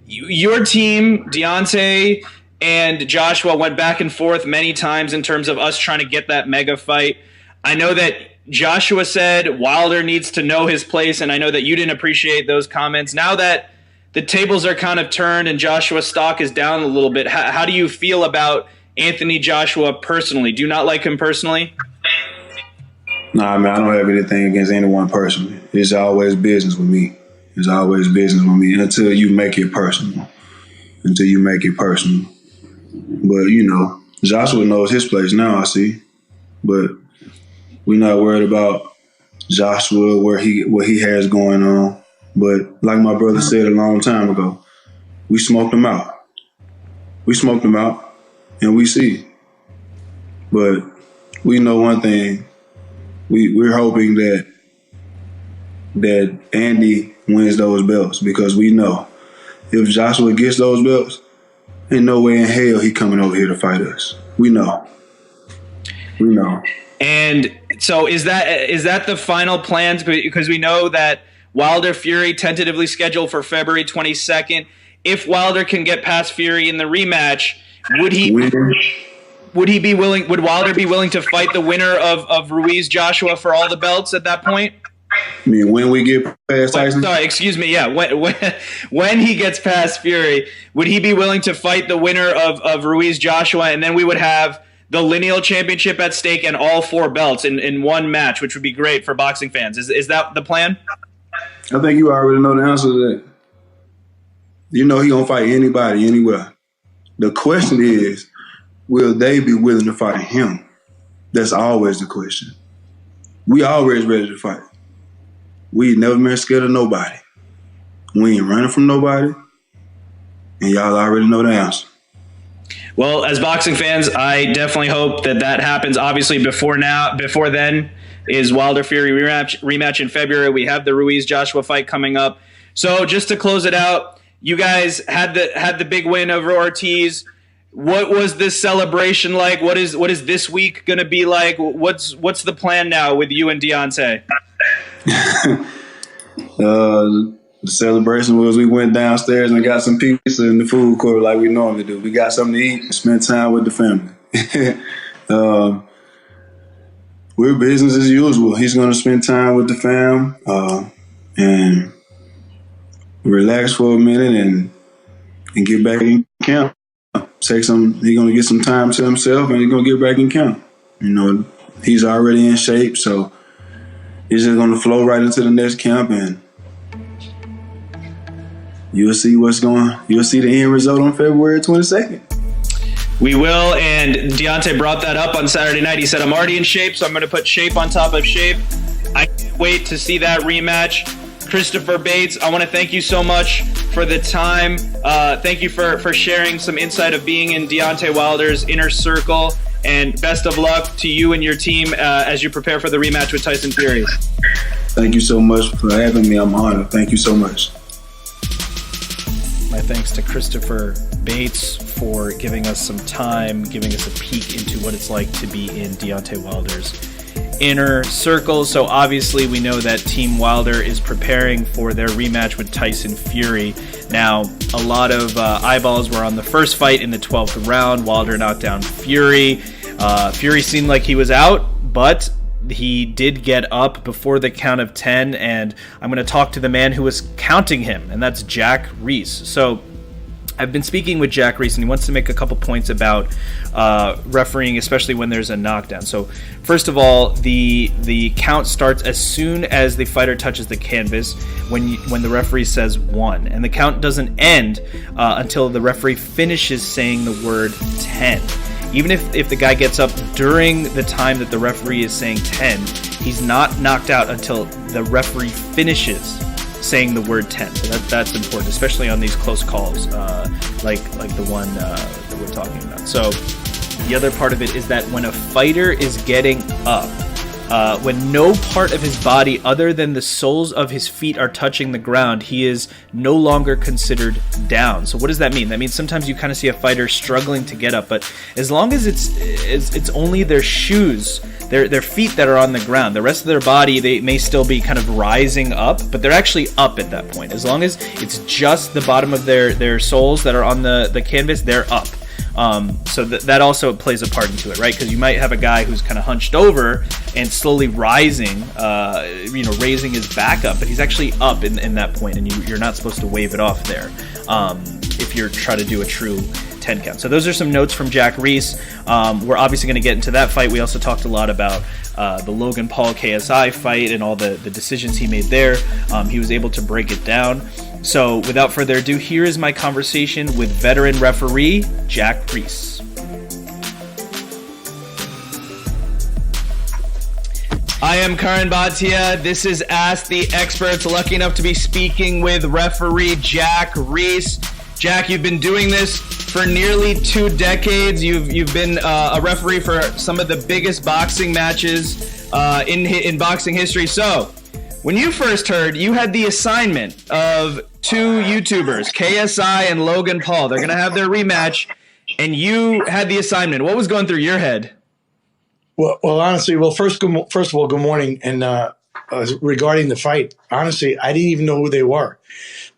your team, Deontay and Joshua, went back and forth many times in terms of us trying to get that mega fight. I know that Joshua said Wilder needs to know his place, and I know that you didn't appreciate those comments. Now that the tables are kind of turned and Joshua's stock is down a little bit, how do you feel about Anthony Joshua personally? Do you not like him personally? Nah, man, I don't have anything against anyone personally. It's always business with me. It's always business with me until you make it personal. But, Joshua knows his place now, I see. But we're not worried about Joshua, what he has going on. But like my brother said a long time ago, we smoked him out. And we see. But we know one thing. We're hoping that Andy wins those belts, because we know if Joshua gets those belts, ain't no way in hell he coming over here to fight us. We know. And so is that the final plans? Because we know that Wilder Fury tentatively scheduled for February 22nd. If Wilder can get past Fury in the rematch, would Wilder be willing to fight the winner of Ruiz Joshua for all the belts at that point? I mean, when we get past Tyson? Sorry, excuse me. Yeah, when he gets past Fury, would he be willing to fight the winner of Ruiz Joshua, and then we would have the lineal championship at stake and all 4 belts in one match, which would be great for boxing fans. Is that the plan? I think you already know the answer to that. You know he gonna fight anybody, anywhere. The question is, will they be willing to fight him? That's always the question. We always ready to fight. We never been scared of nobody. We ain't running from nobody. And y'all already know the answer. Well, as boxing fans, I definitely hope that happens. Obviously, before then is Wilder Fury rematch in February. We have the Ruiz Joshua fight coming up. So just to close it out, you guys had the big win over Ortiz. What was this celebration like? What is this week going to be like? What's the plan now with you and Deontay? The celebration was we went downstairs and got some pizza in the food court like we normally do. We got something to eat and spend time with the family. We're business as usual. He's going to spend time with the fam and relax for a minute and get back in camp. He's going to get some time to himself and he's going to get back in camp. You know, he's already in shape, so he's just going to flow right into the next camp and you'll see the end result on February 22nd. We will, and Deontay brought that up on Saturday night. He said, I'm already in shape, so I'm going to put shape on top of shape. I can't wait to see that rematch. Christopher Bates, I want to thank you so much for the time. Thank you for sharing some insight of being in Deontay Wilder's inner circle, and best of luck to you and your team as you prepare for the rematch with Tyson Fury. Thank you so much for having me. I'm honored. Thank you so much. My thanks to Christopher Bates for giving us some time, giving us a peek into what it's like to be in Deontay Wilder's inner circle. So obviously we know that Team Wilder is preparing for their rematch with Tyson Fury. Now, a lot of eyeballs were on the first fight in the 12th round. Wilder knocked down Fury. Fury seemed like he was out, but he did get up before the count of 10, and I'm going to talk to the man who was counting him, and that's Jack Reiss. So I've been speaking with Jack Reiss, and he wants to make a couple points about refereeing, especially when there's a knockdown. So first of all, the count starts as soon as the fighter touches the canvas when the referee says 1, and the count doesn't end until the referee finishes saying the word 10. Even if the guy gets up during the time that the referee is saying 10, he's not knocked out until the referee finishes saying the word 10. So that's important, especially on these close calls, like the one that we're talking about. So the other part of it is that when a fighter is getting up, when no part of his body other than the soles of his feet are touching the ground, he is no longer considered down. So what does that mean? That means sometimes you kind of see a fighter struggling to get up, but as long as it's only their shoes, their feet that are on the ground, the rest of their body, they may still be kind of rising up, but they're actually up at that point. As long as it's just the bottom of their soles that are on the canvas, they're up. So that also plays a part into it, right? Because you might have a guy who's kind of hunched over and slowly rising, raising his back up, but he's actually up in that point, and you're not supposed to wave it off there if you're trying to do a true 10 count. So those are some notes from Jack Reiss. We're obviously going to get into that fight. We also talked a lot about the Logan Paul KSI fight and all the decisions he made there. He was able to break it down. So without further ado, here is my conversation with veteran referee Jack Reiss. I am Curran Bhatia. This is Ask the Experts. Lucky enough to be speaking with referee Jack Reiss. Jack, you've been doing this for nearly 2 decades. You've been a referee for some of the biggest boxing matches in boxing history. So, when you first heard, you had the assignment of 2 YouTubers, KSI and Logan Paul. They're going to have their rematch, and you had the assignment. What was going through your head? Well, honestly, first of all, good morning. And regarding the fight, honestly, I didn't even know who they were.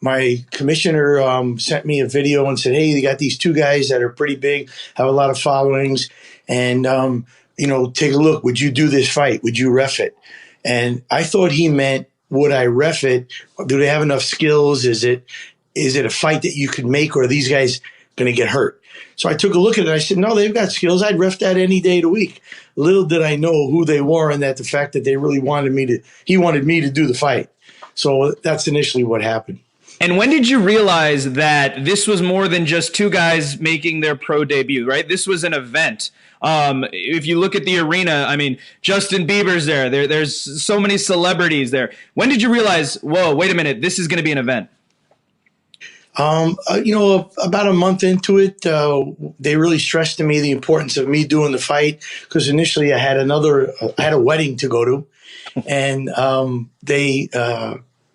My commissioner sent me a video and said, hey, they got these 2 guys that are pretty big, have a lot of followings, and, take a look. Would you do this fight? Would you ref it? And I thought he meant, would I ref it? Do they have enough skills? Is it a fight that you could make, or are these guys going to get hurt? So I took a look at it. I said, no, they've got skills. I'd ref that any day of the week. Little did I know who they were, and that the fact that they really he wanted me to do the fight. So that's initially what happened. And when did you realize that this was more than just two guys making their pro debut, right? This was an event. If you look at the arena, I mean, Justin Bieber's there. There's so many celebrities there. When did you realize, whoa, wait a minute, this is going to be an event? About a month into it, they really stressed to me the importance of me doing the fight, because initially I had a wedding to go to, and they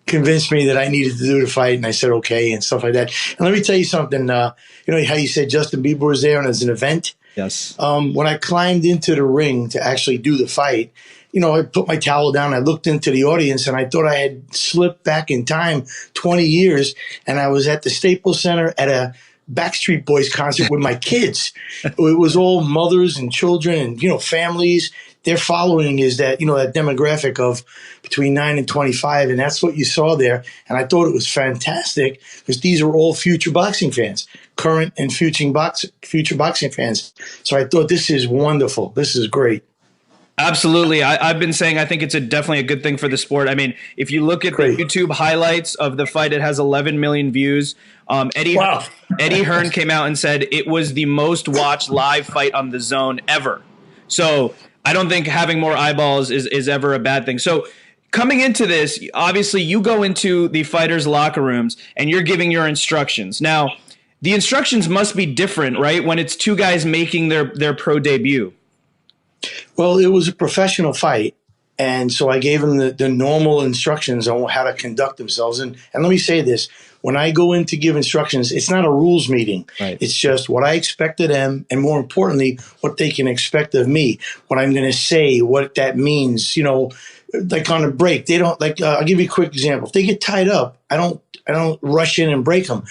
convinced me that I needed to do the fight, and I said okay and stuff like that. And let me tell you something. How you said Justin Bieber was there and it's an event. Yes. When I climbed into the ring to actually do the fight, I put my towel down, I looked into the audience, and I thought I had slipped back in time 20 years, and I was at the Staples Center at a Backstreet Boys concert with my kids. It was all mothers and children and, families. Their following is that, that demographic of between 9 and 25, and that's what you saw there. And I thought it was fantastic because these are all future boxing fans, current and future boxing fans. So I thought, this is wonderful. This is great. Absolutely. I've been saying I think it's definitely a good thing for the sport. I mean, if you look at the YouTube highlights of the fight, it has 11 million views. Eddie Hearn came out and said it was the most watched live fight on the Zone ever. So I don't think having more eyeballs is ever a bad thing. So coming into this, obviously you go into the fighters' locker rooms and you're giving your instructions. Now, the instructions must be different, right, when it's two guys making their pro debut. Well, it was a professional fight, and so I gave them the normal instructions on how to conduct themselves. And let me say this. When I go in to give instructions, it's not a rules meeting. Right. It's just what I expect of them, and more importantly, what they can expect of me, what I'm going to say, what that means. Like on a break, they don't I'll give you a quick example. If they get tied up, I don't rush in and break them.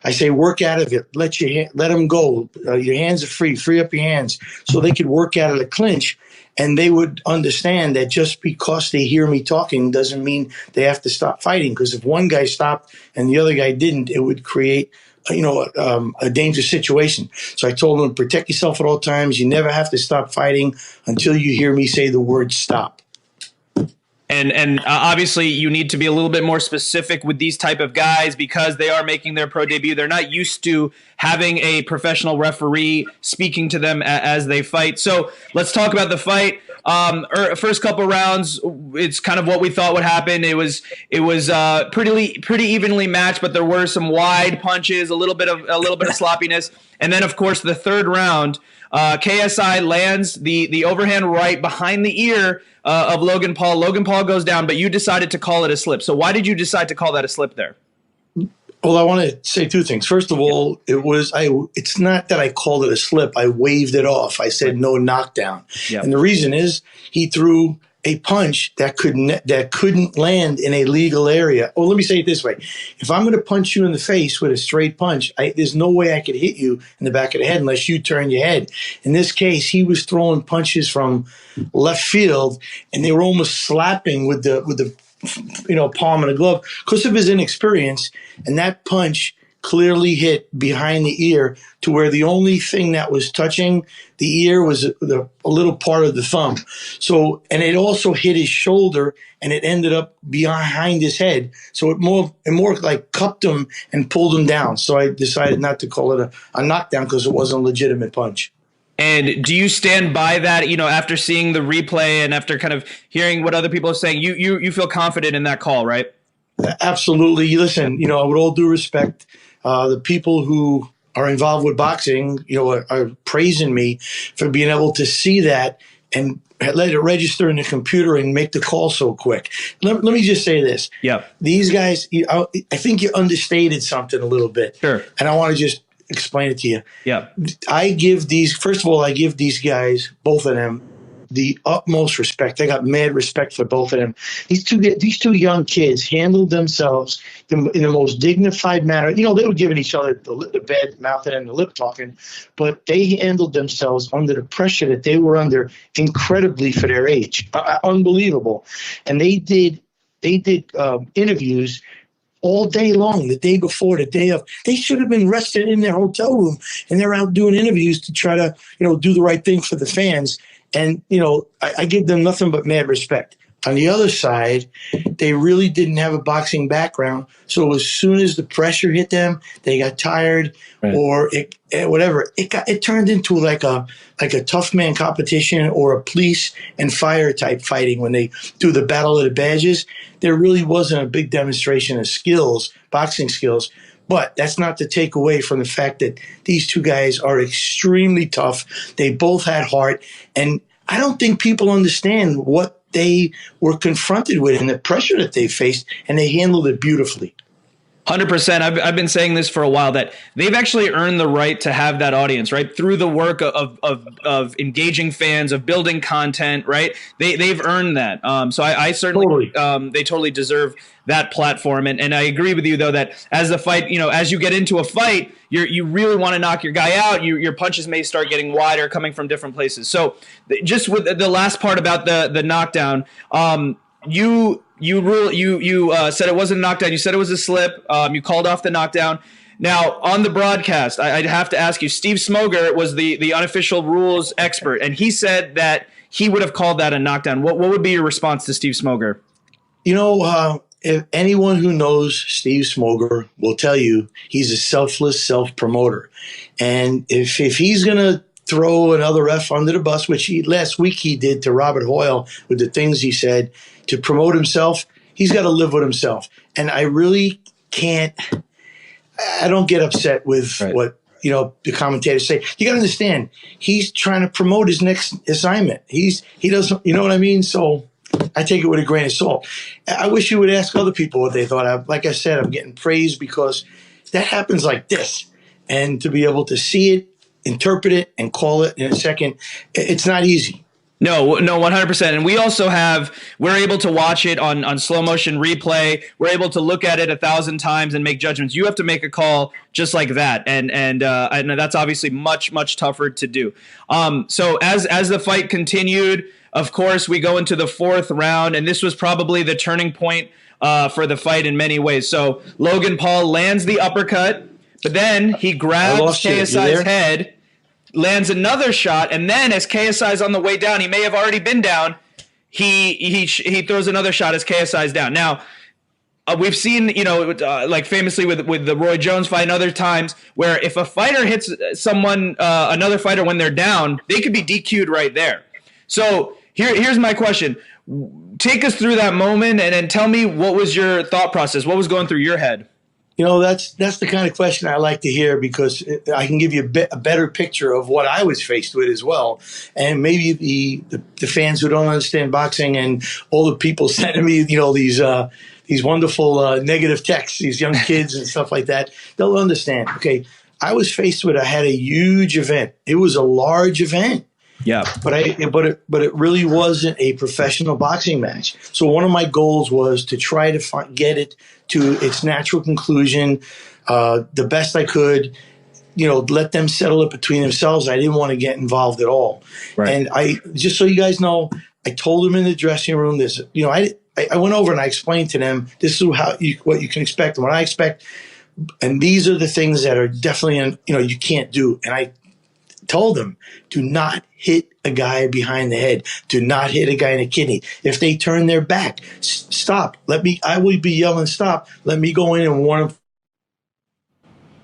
I say, work out of it. Let them go. Your hands are free. Free up your hands so they could work out of the clinch. And they would understand that just because they hear me talking doesn't mean they have to stop fighting. Because if one guy stopped and the other guy didn't, it would create, a dangerous situation. So I told them to protect yourself at all times. You never have to stop fighting until you hear me say the word stop. And obviously you need to be a little bit more specific with these type of guys because they are making their pro debut. They're not used to having a professional referee speaking to them as they fight. So let's talk about the fight. First couple rounds, it's kind of what we thought would happen. It was pretty evenly matched, but there were some wide punches, a little bit of sloppiness, and then of course the third round, KSI lands the overhand right behind the ear of Logan Paul. Logan Paul goes down, but you decided to call it a slip. So why did you decide to call that a slip there? Well, I want to say two things. First of all, it's not that I called it a slip. I waved it off. I said no knockdown. Yep. And the reason is he threw a punch that couldn't land in a legal area. Well, let me say it this way. If I'm going to punch you in the face with a straight punch, there's no way I could hit you in the back of the head unless you turn your head. In this case, he was throwing punches from left field, and they were almost slapping with the palm of the glove because of his inexperience. And that punch clearly hit behind the ear to where the only thing that was touching the ear was a little part of the thumb. So, and it also hit his shoulder, and it ended up behind his head. So it more like cupped him and pulled him down. So I decided not to call it a knockdown because it wasn't a legitimate punch. And do you stand by that, after seeing the replay and after kind of hearing what other people are saying, you feel confident in that call, right? Absolutely. Listen, with all due respect, the people who are involved with boxing, are praising me for being able to see that and let it register in the computer and make the call so quick. Let me just say this. Yeah. These guys, I think you understated something a little bit. Sure. And I want to just explain it to you. Yeah. First of all, I give these guys, both of them, the utmost respect. I got mad respect for both of them. These two young kids handled themselves in the most dignified manner. They were giving each other the bad mouthing and the lip talking, but they handled themselves under the pressure that they were under incredibly for their age. Unbelievable. And they did interviews all day long, the day before, the day of. They should have been rested in their hotel room, and they're out doing interviews to try to, do the right thing for the fans. And, I give them nothing but mad respect. On the other side, they really didn't have a boxing background. So as soon as the pressure hit them, they got tired, Right. or it turned into like a tough man competition or a police and fire type fighting when they do the battle of the badges. There really wasn't a big demonstration of skills, boxing skills. But that's not to take away from the fact that these two guys are extremely tough. They both had heart. And I don't think people understand what they were confronted with and the pressure that they faced, and they handled it beautifully. 100%. I've been saying this for a while, that they've actually earned the right to have that audience, right? Through the work of engaging fans, of building content, right? They've earned that. So I certainly, they totally deserve that platform. And I agree with you, though, that as the fight, as you get into a fight, you really want to knock your guy out. Your punches may start getting wider, coming from different places. So just with the last part about the knockdown, you said it wasn't a knockdown. You said it was a slip. You called off the knockdown. Now, on the broadcast, I'd have to ask you, Steve Smoger was the unofficial rules expert, and he said that he would have called that a knockdown. What would be your response to Steve Smoger? If anyone who knows Steve Smoger will tell you he's a selfless self-promoter. And if he's going to throw another ref under the bus, which last week he did to Robert Hoyle with the things he said to promote himself, he's got to live with himself. And I really I don't get upset with what the commentators say. You got to understand, he's trying to promote his next assignment. He doesn't, you know what I mean? So I take it with a grain of salt. I wish you would ask other people what they thought. Like I said, I'm getting praised because that happens like this. And to be able to see it, interpret it, and call it in a second, it's not easy. No, 100%. And we also we're able to watch it on slow motion replay. We're able to look at it 1,000 times and make judgments. You have to make a call just like that. And that's obviously much, much tougher to do. So as the fight continued, of course, we go into the fourth round, and this was probably the turning point for the fight in many ways. So Logan Paul lands the uppercut, but then he grabs KSI's head, lands another shot, and then as KSI is on the way down, he may have already been down, he throws another shot as KSI is down. Now, we've seen, like famously with the Roy Jones fight and other times, where if a fighter hits another fighter when they're down, they could be DQ'd right there. So here's my question. Take us through that moment and tell me, what was your thought process? What was going through your head? That's the kind of question I like to hear, because I can give you a better picture of what I was faced with as well. And maybe the fans who don't understand boxing and all the people sending me, these wonderful negative texts, these young kids and stuff like that, they'll understand. Okay, I was faced with, I had a huge event. It was a large event. Yeah, but it really wasn't a professional boxing match. So one of my goals was to try to get it to its natural conclusion, the best I could. Let them settle it between themselves. I didn't want to get involved at all. Right. And I, just so you guys know, I told them in the dressing room this. I went over and I explained to them, this is what you can expect and what I expect, and these are the things that are definitely you can't do. And I told them, do not hit a guy behind the head. Do not hit a guy in the kidney. If they turn their back, stop. I will be yelling, stop. Let me go in and warn them.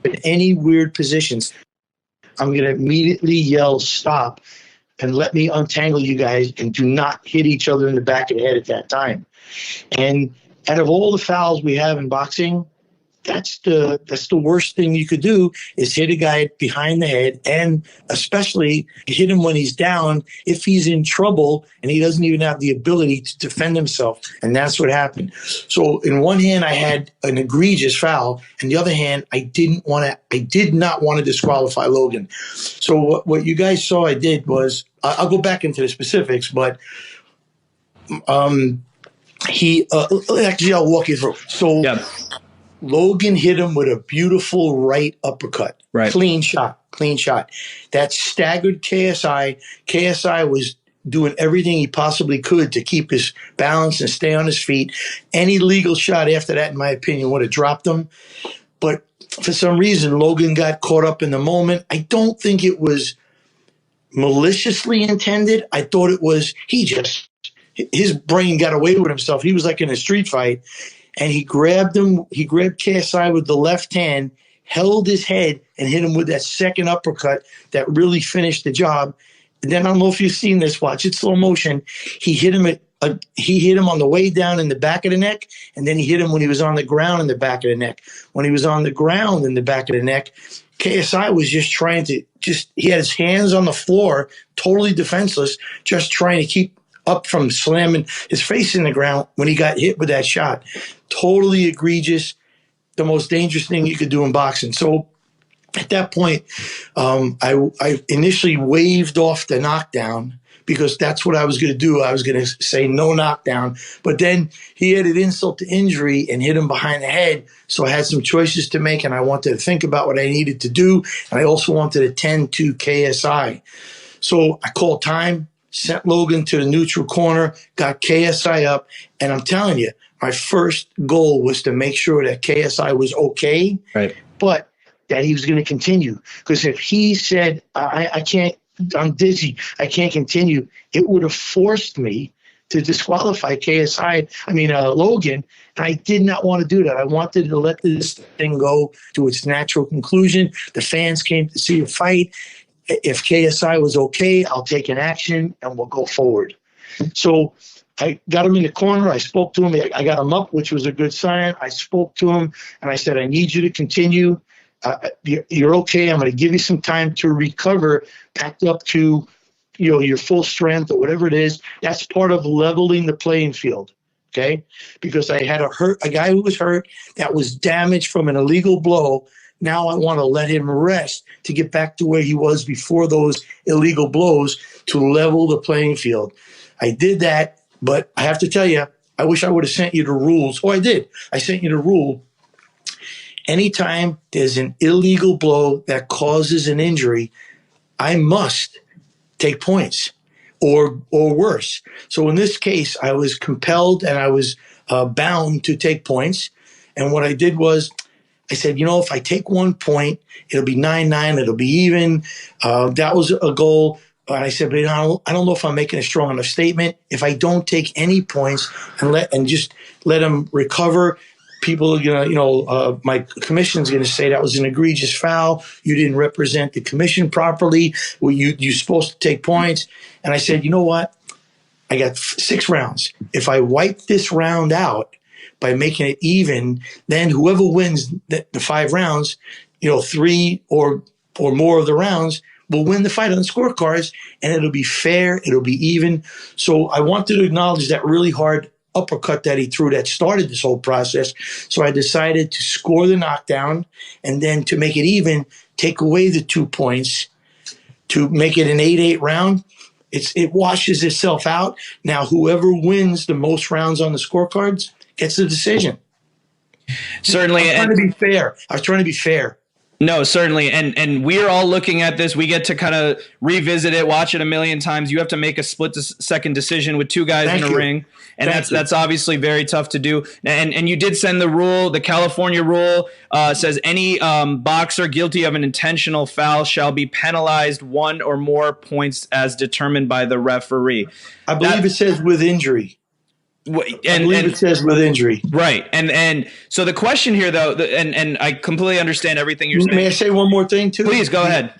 In any weird positions, I'm going to immediately yell, stop, and let me untangle you guys, and do not hit each other in the back of the head at that time. And out of all the fouls we have in boxing, that's the worst thing you could do, is hit a guy behind the head, and especially hit him when he's down if he's in trouble and he doesn't even have the ability to defend himself. And that's what happened. So in one hand, I had an egregious foul, and the other hand, I did not want to disqualify Logan. So what you guys saw I did was, I'll go back into the specifics, but actually I'll walk you through. So. Yeah. Logan hit him with a beautiful right uppercut. Right. Clean shot. That staggered KSI. KSI was doing everything he possibly could to keep his balance and stay on his feet. Any legal shot after that, in my opinion, would have dropped him. But for some reason, Logan got caught up in the moment. I don't think it was maliciously intended. I thought it was, he just his brain got away with himself. He was like in a street fight, and he grabbed KSI with the left hand, held his head, and hit him with that second uppercut that really finished the job. And then I don't know if you've seen this. Watch it slow motion. He hit him on the way down in the back of the neck, and then he hit him when he was on the ground in the back of the neck. When he was on the ground in the back of the neck, KSI was just trying to he had his hands on the floor, totally defenseless, just trying to keep up from slamming his face in the ground when he got hit with that shot. Totally egregious, the most dangerous thing you could do in boxing. So at that point, I initially waved off the knockdown because that's what I was going to do. I was going to say no knockdown. But then he added insult to injury and hit him behind the head. So I had some choices to make, and I wanted to think about what I needed to do. And I also wanted to tend to KSI. So I called time, sent Logan to the neutral corner, got KSI up. And I'm telling you, my first goal was to make sure that KSI was okay, right, but that he was going to continue. Because if he said, I can't, I'm dizzy, I can't continue, it would have forced me to disqualify Logan. And I did not want to do that. I wanted to let this thing go to its natural conclusion. The fans came to see a fight. If KSI was okay, I'll take an action and we'll go forward. So I got him in the corner. I spoke to him. I got him up, which was a good sign. I spoke to him and I said, I need you to continue. You're okay. I'm going to give you some time to recover back up to, your full strength or whatever it is. That's part of leveling the playing field. Okay. Because I had a guy who was hurt that was damaged from an illegal blow. Now I want to let him rest to get back to where he was before those illegal blows to level the playing field. I did that, but I have to tell you, I wish I would have sent you the rules. Oh, I did. I sent you the rule. Anytime there's an illegal blow that causes an injury, I must take points or worse. So in this case, I was compelled and I was bound to take points. And what I did was I said, if I take 1 point, it'll be 9-9, it'll be even. That was a goal. And I said, but I don't know if I'm making a strong enough statement. If I don't take any points and just let him recover, people are gonna, my commission's gonna say that was an egregious foul. You didn't represent the commission properly. Well, you're supposed to take points. And I said, you know what? I got 6 rounds. If I wipe this round out by making it even, then whoever wins the 5 rounds, 3 or more of the rounds will win the fight on the scorecards, and it'll be fair, it'll be even. So I wanted to acknowledge that really hard uppercut that he threw that started this whole process. So I decided to score the knockdown, and then to make it even, take away the 2 points to make it an 8-8 round. It washes itself out. Now whoever wins the most rounds on the scorecards gets the decision. Certainly. I was trying to be fair. No, certainly. And we're all looking at this. We get to kind of revisit it, watch it a million times. You have to make a second decision with 2 guys in a ring. And that's obviously very tough to do. And you did send the rule. The California rule says any boxer guilty of an intentional foul shall be penalized 1 or more points as determined by the referee. I believe it says with injury. I believe it says with injury. Right. And so the question here, though, and I completely understand everything you're saying. May I say one more thing, too? Please, go ahead.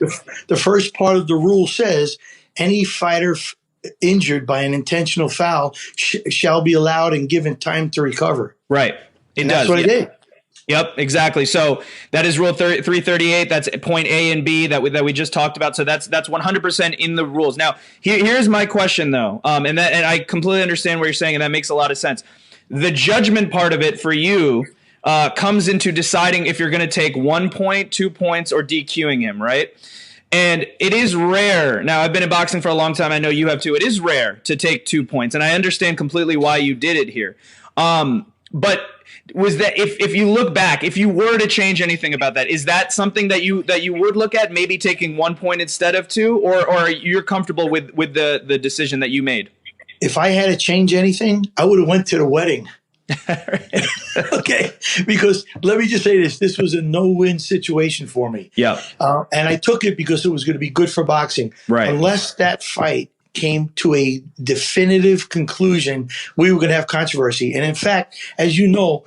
The first part of the rule says any fighter injured by an intentional foul shall be allowed and given time to recover. Right. That's what I did. Yep, exactly. So that is Rule 338. That's point A and B that we just talked about. So that's 100% in the rules. Now, here's my question, though, and I completely understand what you're saying, and that makes a lot of sense. The judgment part of it for you comes into deciding if you're going to take 1 point, 2 points, or DQing him, right? And it is rare. Now, I've been in boxing for a long time. I know you have too. It is rare to take 2 points, and I understand completely why you did it here. But was that if you look back, if you were to change anything about that, is that something that you would look at, maybe taking 1 point instead of 2, or you're comfortable with the decision that you made? If I had to change anything, I would have went to the wedding. Okay, because let me just say this was a no-win situation for me. Yeah. And I took it because it was going to be good for boxing. Right. Unless that fight came to a definitive conclusion, we were going to have controversy. And in fact, as you know,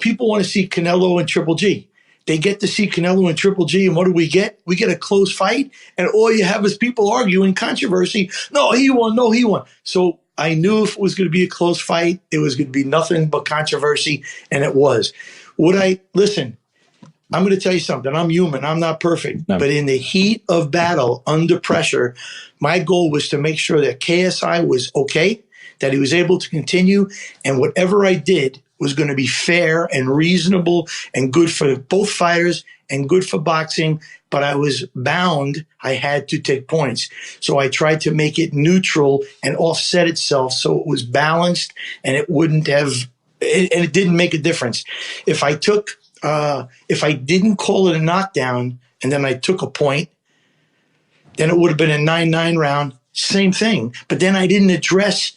people want to see Canelo and Triple G. They get to see Canelo and Triple G, and what do we get? We get a close fight, and all you have is people arguing, controversy. No, he won. No, he won. So I knew if it was going to be a close fight, it was going to be nothing but controversy, and it was. Listen, I'm going to tell you something. I'm human. I'm not perfect. No. But in the heat of battle, under pressure, my goal was to make sure that KSI was okay, that he was able to continue, and whatever I did was going to be fair and reasonable and good for both fighters and good for boxing. But I was bound. I had to take points. So I tried to make it neutral and offset itself so it was balanced and it wouldn't have, and it didn't make a difference. If I didn't call it a knockdown and then I took a point, then it would have been a 9-9 round. Same thing. But then I didn't address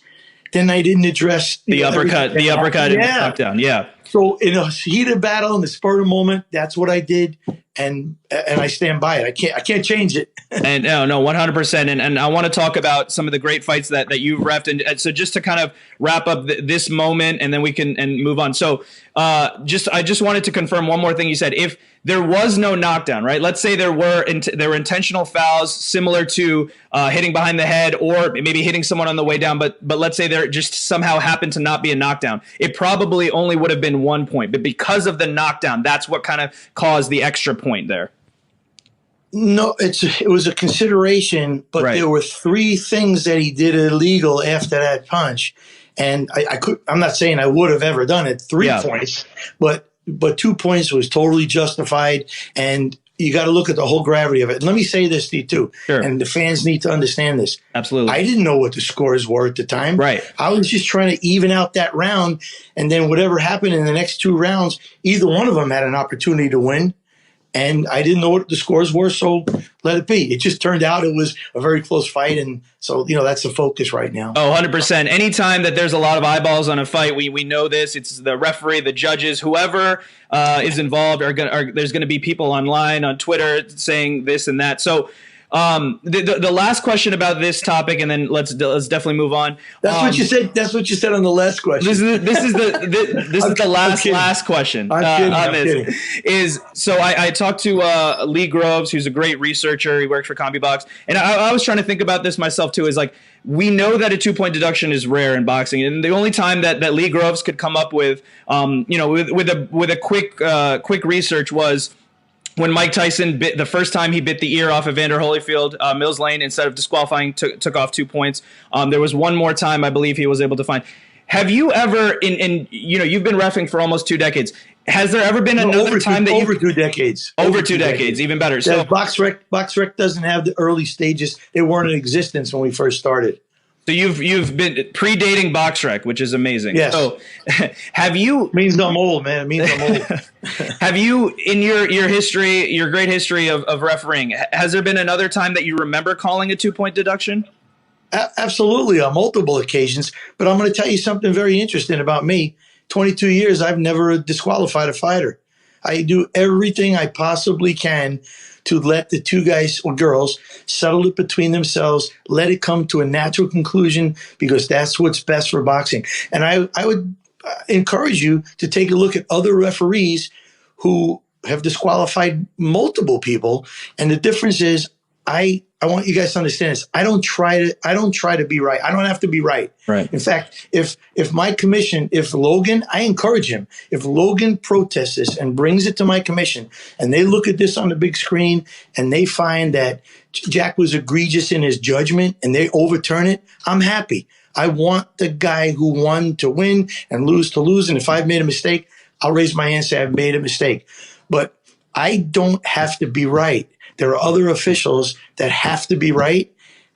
the uppercut, and knockdown. Yeah. So in a heated battle, in the spur of the moment, that's what I did, and I stand by it. I can't change it. And no, 100%. And I want to talk about some of the great fights that you've reffed. And so just to kind of wrap up this moment, and then we can move on. So I just wanted to confirm one more thing you said. If there was no knockdown, right? Let's say there were intentional fouls similar to hitting behind the head or maybe hitting someone on the way down, but let's say there just somehow happened to not be a knockdown. It probably only would have been 1 point, but because of the knockdown, that's what kind of caused the extra point there. No, it was a consideration, but There were 3 things that he did illegal after that punch, and I'm not saying I would have ever done it. 3 points, but 2 points was totally justified, and you got to look at the whole gravity of it. And let me say this to you too, and the fans need to understand this. Absolutely. I didn't know what the scores were at the time. Right. I was just trying to even out that round, and then whatever happened in the next 2 rounds, either one of them had an opportunity to win. And I didn't know what the scores were, so let it be. It just turned out it was a very close fight, and so, that's the focus right now. Oh, 100%. Anytime that there's a lot of eyeballs on a fight, we know this. It's the referee, the judges, whoever is involved. There's going to be people online, on Twitter, saying this and that. So the last question about this topic, and then let's definitely move on. That's what you said. That's what you said on the last question. This is the last question. I'm kidding. So I talked to Lee Groves, who's a great researcher. He works for CompuBox, and I was trying to think about this myself too. Is like, we know that a 2-point deduction is rare in boxing, and the only time that Lee Groves could come up with, with a quick research was when Mike Tyson the first time he bit the ear off of Vander Holyfield, Mills Lane, instead of disqualifying, took off 2 points. There was one more time I believe he was able to find. Have you ever, you've been reffing for almost 2 decades. Has there ever been another time that over 2 decades? Over 2 decades, even better. So BoxRec doesn't have the early stages. They weren't in existence when we first started. So you've been predating BoxRec, which is amazing. Yes. So have you? Means I'm old, man. It means I'm old. Have you, in your history, your great history of refereeing, has there been another time that you remember calling a 2-point deduction? Absolutely, on multiple occasions. But I'm going to tell you something very interesting about me. 22 years, I've never disqualified a fighter. I do everything I possibly can to let the 2 guys or girls settle it between themselves, let it come to a natural conclusion, because that's what's best for boxing. And I would encourage you to take a look at other referees who have disqualified multiple people. And the difference is, I want you guys to understand this. I don't try to be right. I don't have to be right. Right. In fact, if my commission, Logan, I encourage him. If Logan protests this and brings it to my commission, and they look at this on the big screen and they find that Jack was egregious in his judgment and they overturn it, I'm happy. I want the guy who won to win and lose to lose. And if I've made a mistake, I'll raise my hand and say I've made a mistake. But I don't have to be right. There are other officials that have to be right.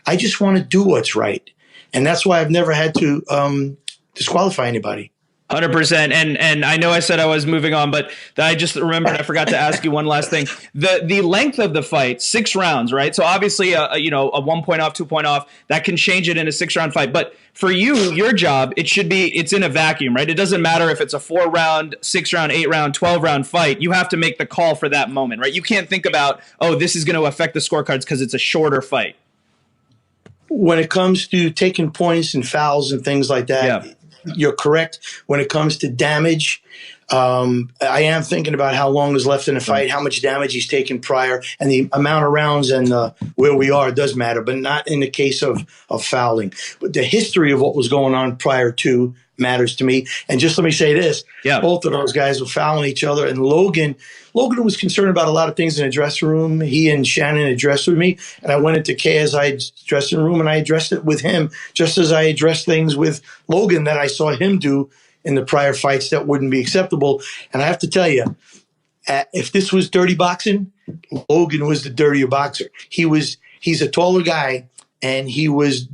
I just want to do what's right. And that's why I've never had to disqualify anybody. 100%. And I know I said I was moving on, but I just remembered I forgot to ask you one last thing. The length of the fight, 6 rounds, right? So obviously, a 1 point off, 2 point off, that can change it in a 6-round fight. But for you, your job, it's in a vacuum, right? It doesn't matter if it's a 4-round, 6-round, 8-round, 12-round fight. You have to make the call for that moment, right? You can't think about, this is going to affect the scorecards because it's a shorter fight. when it comes to taking points and fouls and things like that, you're correct. When it comes to damage, I am thinking about how long is left in the fight, how much damage he's taken prior, and the amount of rounds and where we are does matter, but not in the case of fouling. But the history of what was going on prior to matters to me. And just let me say this. Both of those guys were fouling each other. And Logan was concerned about a lot of things in the dressing room. He and Shannon addressed with me. And I went into KSI's dressing room and I addressed it with him, just as I addressed things with Logan that I saw him do in the prior fights that wouldn't be acceptable. And I have to tell you, if this was dirty boxing, Logan was the dirtier boxer. He's a taller guy, and he was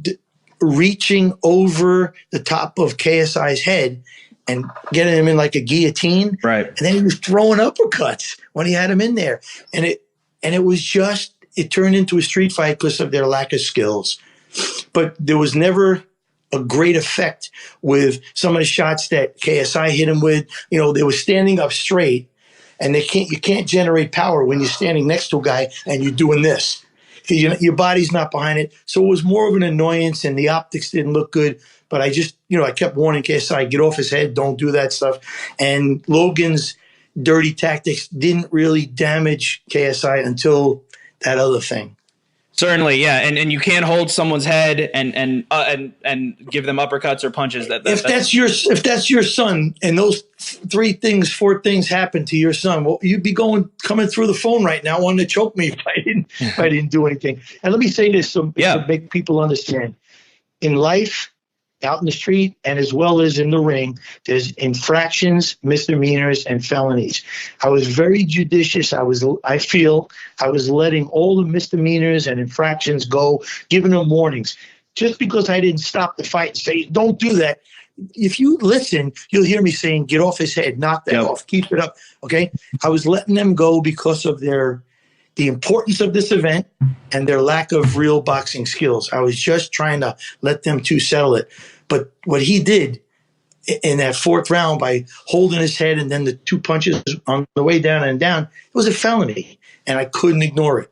reaching over the top of KSI's head and getting him in like a guillotine. Right. And then he was throwing uppercuts when he had him in there. And it turned into a street fight because of their lack of skills. But there was never a great effect with some of the shots that KSI hit him with. You know, they were standing up straight, and you can't generate power when you're standing next to a guy and you're doing this. Your body's not behind it. So it was more of an annoyance, and the optics didn't look good. But I kept warning KSI, get off his head, don't do that stuff. And Logan's dirty tactics didn't really damage KSI until that other thing. Certainly, yeah, and you can't hold someone's head and give them uppercuts or punches. If that's your son, and those 4 things happen to your son, well, you'd be coming through the phone right now wanting to choke me if I didn't do anything. And let me say this to make people understand: in life, out in the street, and as well as in the ring, there's infractions, misdemeanors, and felonies. I was very judicious. I feel I was letting all the misdemeanors and infractions go, giving them warnings. Just because I didn't stop the fight and say, don't do that. If you listen, you'll hear me saying, get off his head, knock that off, keep it up. Okay. I was letting them go because of the importance of this event and their lack of real boxing skills. I was just trying to let them two settle it. But what he did in that 4th round by holding his head and then the 2 punches on the way down, it was a felony, and I couldn't ignore it.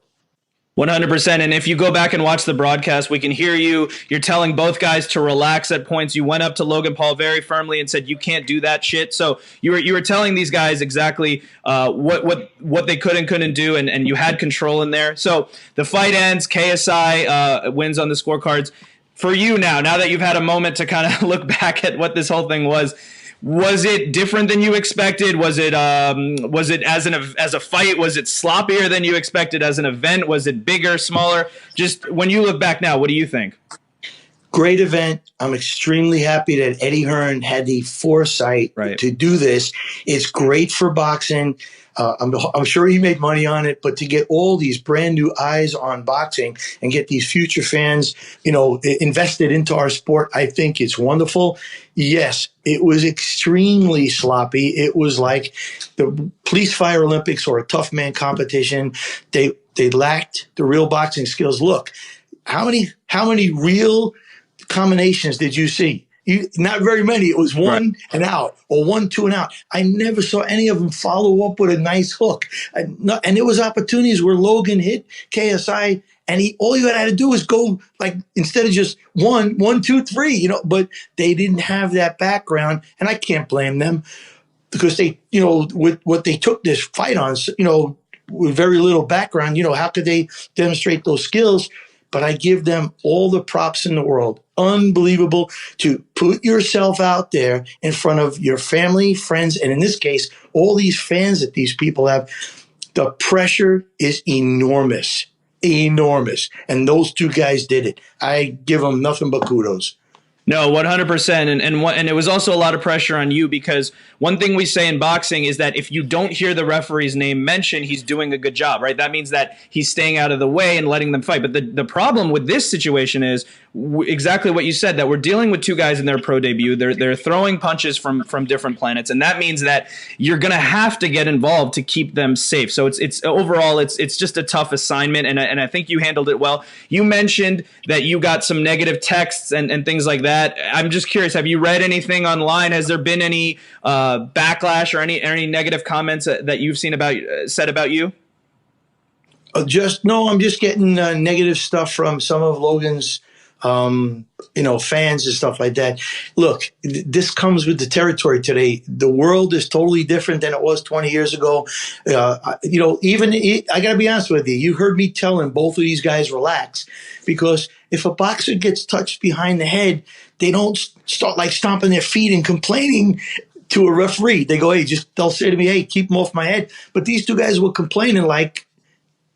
100%. And if you go back and watch the broadcast, we can hear you're telling both guys to relax at points. You went up to Logan Paul very firmly and said, you can't do that shit. So you were telling these guys exactly what they could and couldn't do, and you had control in there. So the fight ends. KSI wins on the scorecards. For you now that you've had a moment to kind of look back at what this whole thing was it different than you expected? Was it as a fight? Was it sloppier than you expected as an event? Was it bigger, smaller? Just when you look back now, what do you think? Great event. I'm extremely happy that Eddie Hearn had the foresight to do this. It's great for boxing. I'm sure he made money on it, but to get all these brand new eyes on boxing and get these future fans, invested into our sport, I think it's wonderful. Yes, it was extremely sloppy. It was like the police fire Olympics or a tough man competition. They lacked the real boxing skills. Look, how many real combinations did you see? Not very many. It was one and out, or 1, 2 and out. I never saw any of them follow up with a nice hook. And there was opportunities where Logan hit KSI, and all you had to do was go, like, instead of just 1, 2, 3, but they didn't have that background, and I can't blame them because they, with what they took this fight on, with very little background, how could they demonstrate those skills? But I give them all the props in the world. Unbelievable to put yourself out there in front of your family, friends, and in this case, all these fans that these people have. The pressure is enormous, enormous. And those 2 guys did it. I give them nothing but kudos. No, 100%. And it was also a lot of pressure on you because one thing we say in boxing is that if you don't hear the referee's name mentioned, he's doing a good job, right? That means that he's staying out of the way and letting them fight. But the problem with this situation is exactly what you said, that we're dealing with 2 guys in their pro debut. They're throwing punches from different planets. And that means that you're going to have to get involved to keep them safe. So it's overall, it's just a tough assignment. And I think you handled it well. You mentioned that you got some negative texts and things like that. I'm just curious, have you read anything online? Has there been any backlash or any negative comments that you've seen said about you? I'm just getting negative stuff from some of Logan's fans and stuff like that. Look, this comes with the territory today. The world is totally different than it was 20 years ago. I got to be honest with you. You heard me telling both of these guys relax, because if a boxer gets touched behind the head, they don't start like stomping their feet and complaining to a referee. They go, they'll say to me, hey, keep them off my head. But these two guys were complaining like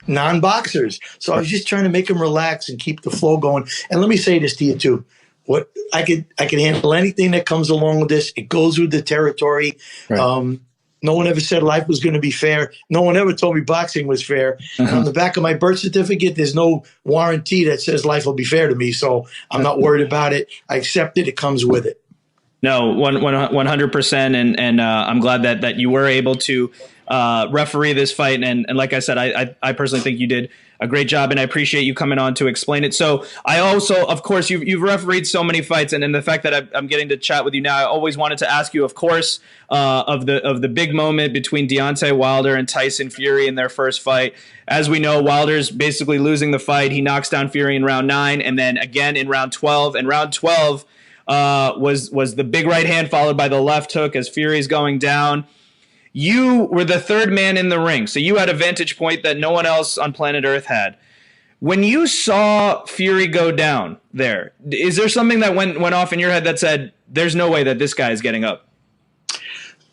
non-boxers. So I was just trying to make them relax and keep the flow going. And let me say this to you too. What I could handle anything that comes along with this. It goes with the territory. Right. No one ever said life was going to be fair. No one ever told me boxing was fair. And on the back of my birth certificate, there's no warranty that says life will be fair to me. So I'm not worried about it. I accept it. It comes with it. No, 100%. And I'm glad that you were able to referee this fight. And like I said, I personally think you did a great job, and I appreciate you coming on to explain it. So I also, of course, you've refereed so many fights, and the fact that I'm getting to chat with you now, I always wanted to ask you, of course, of the big moment between Deontay Wilder and Tyson Fury in their first fight. As we know, Wilder's basically losing the fight. He knocks down Fury in round 9, and then again in round 12. And round 12 was the big right hand followed by the left hook as Fury's going down. You were the third man in the ring, so you had a vantage point that no one else on planet Earth had. When you saw Fury go down there, is there something that went off in your head that said, there's no way that this guy is getting up?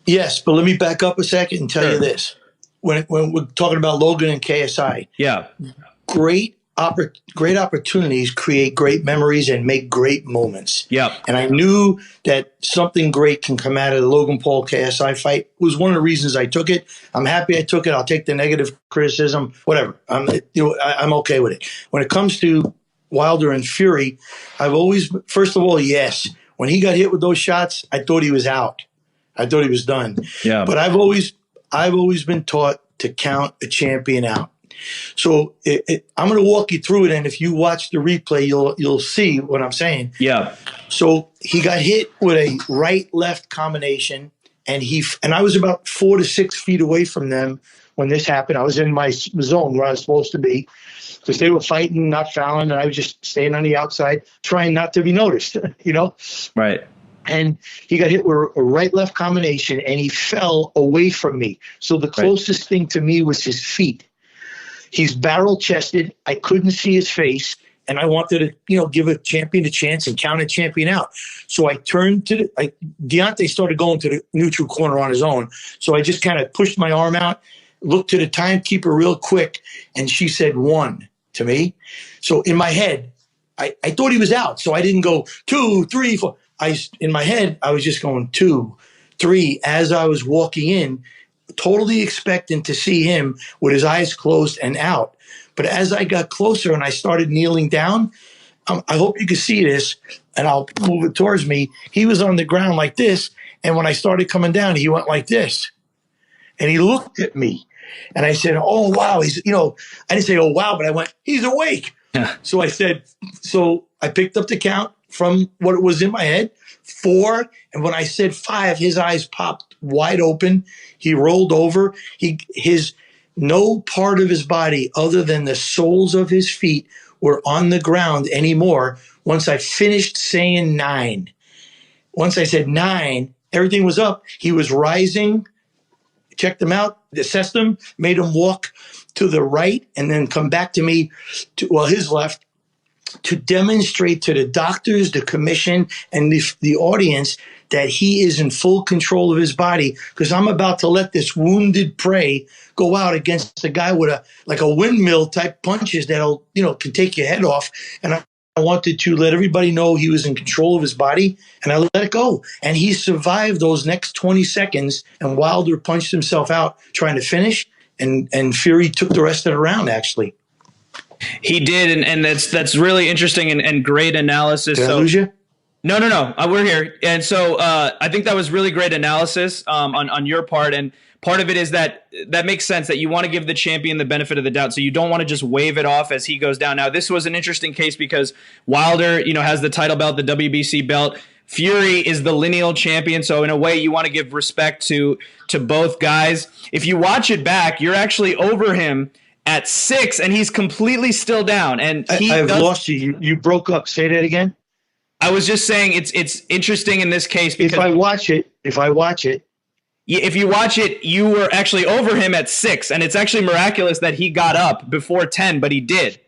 Yes, but let me back up a second and tell you this. When we're talking about Logan and KSI, great opportunities create great memories and make great moments. Yeah. And I knew that something great can come out of the Logan Paul KSI fight. It was one of the reasons I took it. I'm happy I took it. I'll take the negative criticism, whatever. I'm okay with it. When it comes to Wilder and Fury, I've always, first of all, yes, when he got hit with those shots, I thought he was out. I thought he was done. Yeah. But I've always been taught to count a champion out. So I'm going to walk you through it, and if you watch the replay, you'll see what I'm saying. Yeah. So he got hit with a right-left combination, and I was about 4 to 6 feet away from them when this happened. I was in my zone where I was supposed to be because they were fighting, not fouling, and I was just staying on the outside, trying not to be noticed. Right. And he got hit with a right-left combination, and he fell away from me. So the closest thing to me was his feet. He's barrel-chested. I couldn't see his face, and I wanted to, give a champion a chance and count a champion out. So I turned to Deontay started going to the neutral corner on his own. So I just kind of pushed my arm out, looked to the timekeeper real quick, and she said 1 to me. So in my head, I thought he was out. So I didn't go 2, 3, 4. In my head, I was just going 2, 3 as I was walking in, totally expecting to see him with his eyes closed and out. But as I got closer and I started kneeling down, I hope you can see this, and I'll move it towards me. He was on the ground like this, and when I started coming down, he went like this. And he looked at me, and I said, oh, wow. I didn't say, oh, wow, but I went, he's awake. Yeah. So I picked up the count from what it was in my head, 4, and when I said 5, his eyes popped wide open. He rolled over. No part of his body other than the soles of his feet were on the ground anymore once I finished saying 9. Once I said 9, everything was up. He was rising, checked him out, assessed him, made him walk to the right and then come back to me, his left, to demonstrate to the doctors, the commission, and the audience that he is in full control of his body, because I'm about to let this wounded prey go out against a guy with a windmill type punches that'll, can take your head off. And I wanted to let everybody know he was in control of his body, and I let it go. And he survived those next 20 seconds, and Wilder punched himself out trying to finish, and Fury took the rest of the round, actually. He did, and that's really interesting and great analysis. Did I lose you? No. We're here. And so I think that was really great analysis on your part. And part of it is that makes sense, that you want to give the champion the benefit of the doubt. So you don't want to just wave it off as he goes down. Now, this was an interesting case because Wilder, has the title belt, the WBC belt. Fury is the lineal champion. So in a way, you want to give respect to both guys. If you watch it back, you're actually over him at 6, and he's completely still down. And I've lost you. You broke up. Say that again. I was just saying it's interesting in this case because if I watch it, if you watch it, you were actually over him at 6, and it's actually miraculous that he got up before 10, but he did.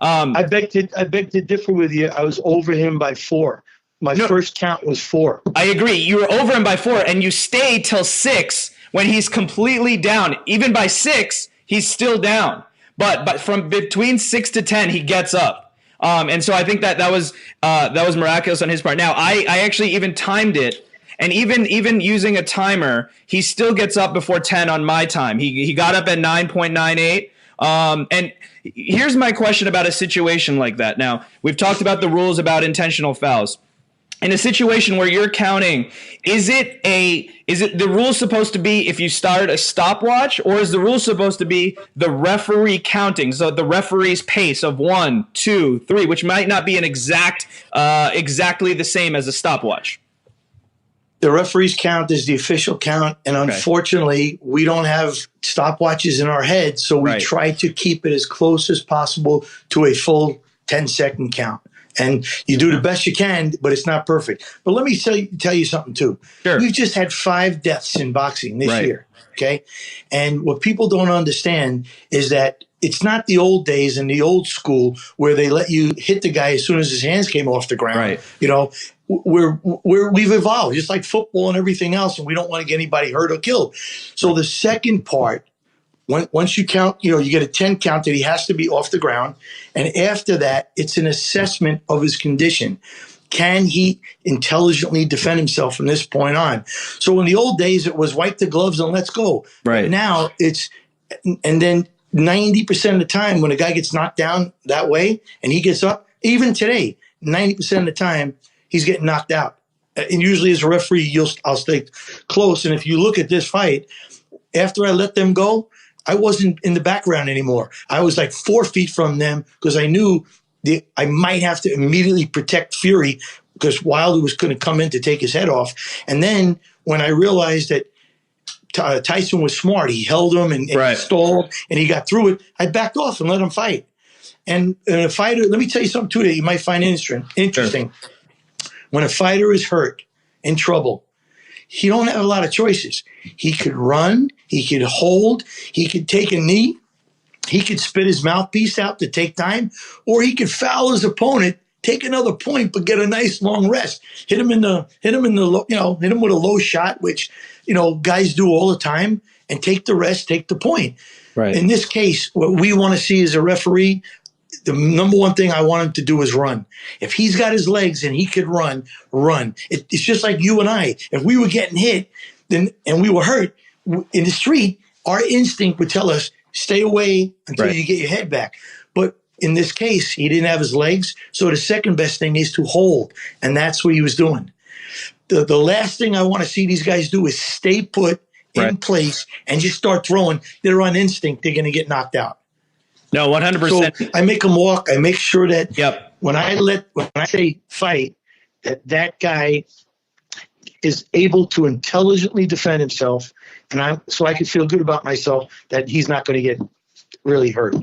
I beg to differ with you. I was over him by 4. My first count was 4. I agree. You were over him by 4, and you stayed till 6 when he's completely down. Even by 6, he's still down. But from between 6 to 10, he gets up. And so I think that was miraculous on his part. Now, I actually even timed it, and even using a timer, he still gets up before 10 on my time. He got up at 9.98. And here's my question about a situation like that. Now, we've talked about the rules about intentional fouls. In a situation where you're counting, is it the rule supposed to be if you start a stopwatch, or is the rule supposed to be the referee counting? So the referee's pace of 1, 2, 3, which might not be an exactly the same as a stopwatch. The referee's count is the official count, and unfortunately, we don't have stopwatches in our head, so we try to keep it as close as possible to a full 10-second count. And you do the best you can, but it's not perfect. But let me tell you something, too. Sure. We've just had 5 deaths in boxing this year, okay? And what people don't understand is that it's not the old days in the old school where they let you hit the guy as soon as his hands came off the ground. Right. You know, we've evolved, just like football and everything else, and we don't want to get anybody hurt or killed. So the second part, once you count, you get a 10 count that he has to be off the ground. And after that, it's an assessment of his condition. Can he intelligently defend himself from this point on? So in the old days, it was wipe the gloves and let's go. Right. But now and then 90% of the time when a guy gets knocked down that way and he gets up, even today, 90% of the time, he's getting knocked out. And usually as a referee, I'll stay close. And if you look at this fight, after I let them go, I wasn't in the background anymore. I was like 4 feet from them because I knew I might have to immediately protect Fury because Wilder was going to come in to take his head off. And then when I realized that Tyson was smart, he held him and stalled and he got through it, I backed off and let him fight. And a fighter, let me tell you something too that you might find interesting. Sure. When a fighter is hurt, in trouble, he don't have a lot of choices. He could run, he could hold, he could take a knee, he could spit his mouthpiece out to take time, or he could foul his opponent, take another point, but get a nice long rest. Hit him with a low shot, which guys do all the time, and take the rest, take the point. Right. In this case, what we want to see as a referee, the number one thing I want him to do is run. If he's got his legs and he could run. It's just like you and I. If we were getting hit and we were hurt in the street, our instinct would tell us, stay away until you get your head back. But in this case, he didn't have his legs. So the second best thing is to hold. And that's what he was doing. The last thing I want to see these guys do is stay put in place and just start throwing. They're on instinct. They're going to get knocked out. No, 100%. So I make them walk. I make sure that when I say fight, that guy is able to intelligently defend himself, and so I can feel good about myself that he's not going to get really hurt.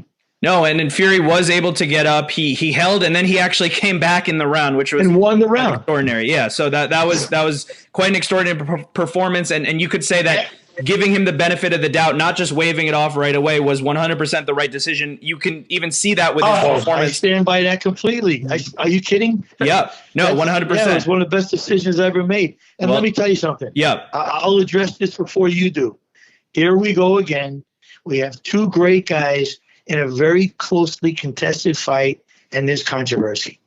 No, and then Fury was able to get up. He held, and then he actually came back in the round, which was and won the round. Extraordinary. Yeah, so that was quite an extraordinary performance, and you could say that. Giving him the benefit of the doubt, not just waving it off right away, was 100% the right decision. You can even see that with his performance. I stand by that completely. Are you kidding? Yeah. No, 100%. Yeah, it's one of the best decisions I ever made. And let me tell you something. Yeah. I'll address this before you do. Here we go again. We have 2 great guys in a very closely contested fight, and there's controversy.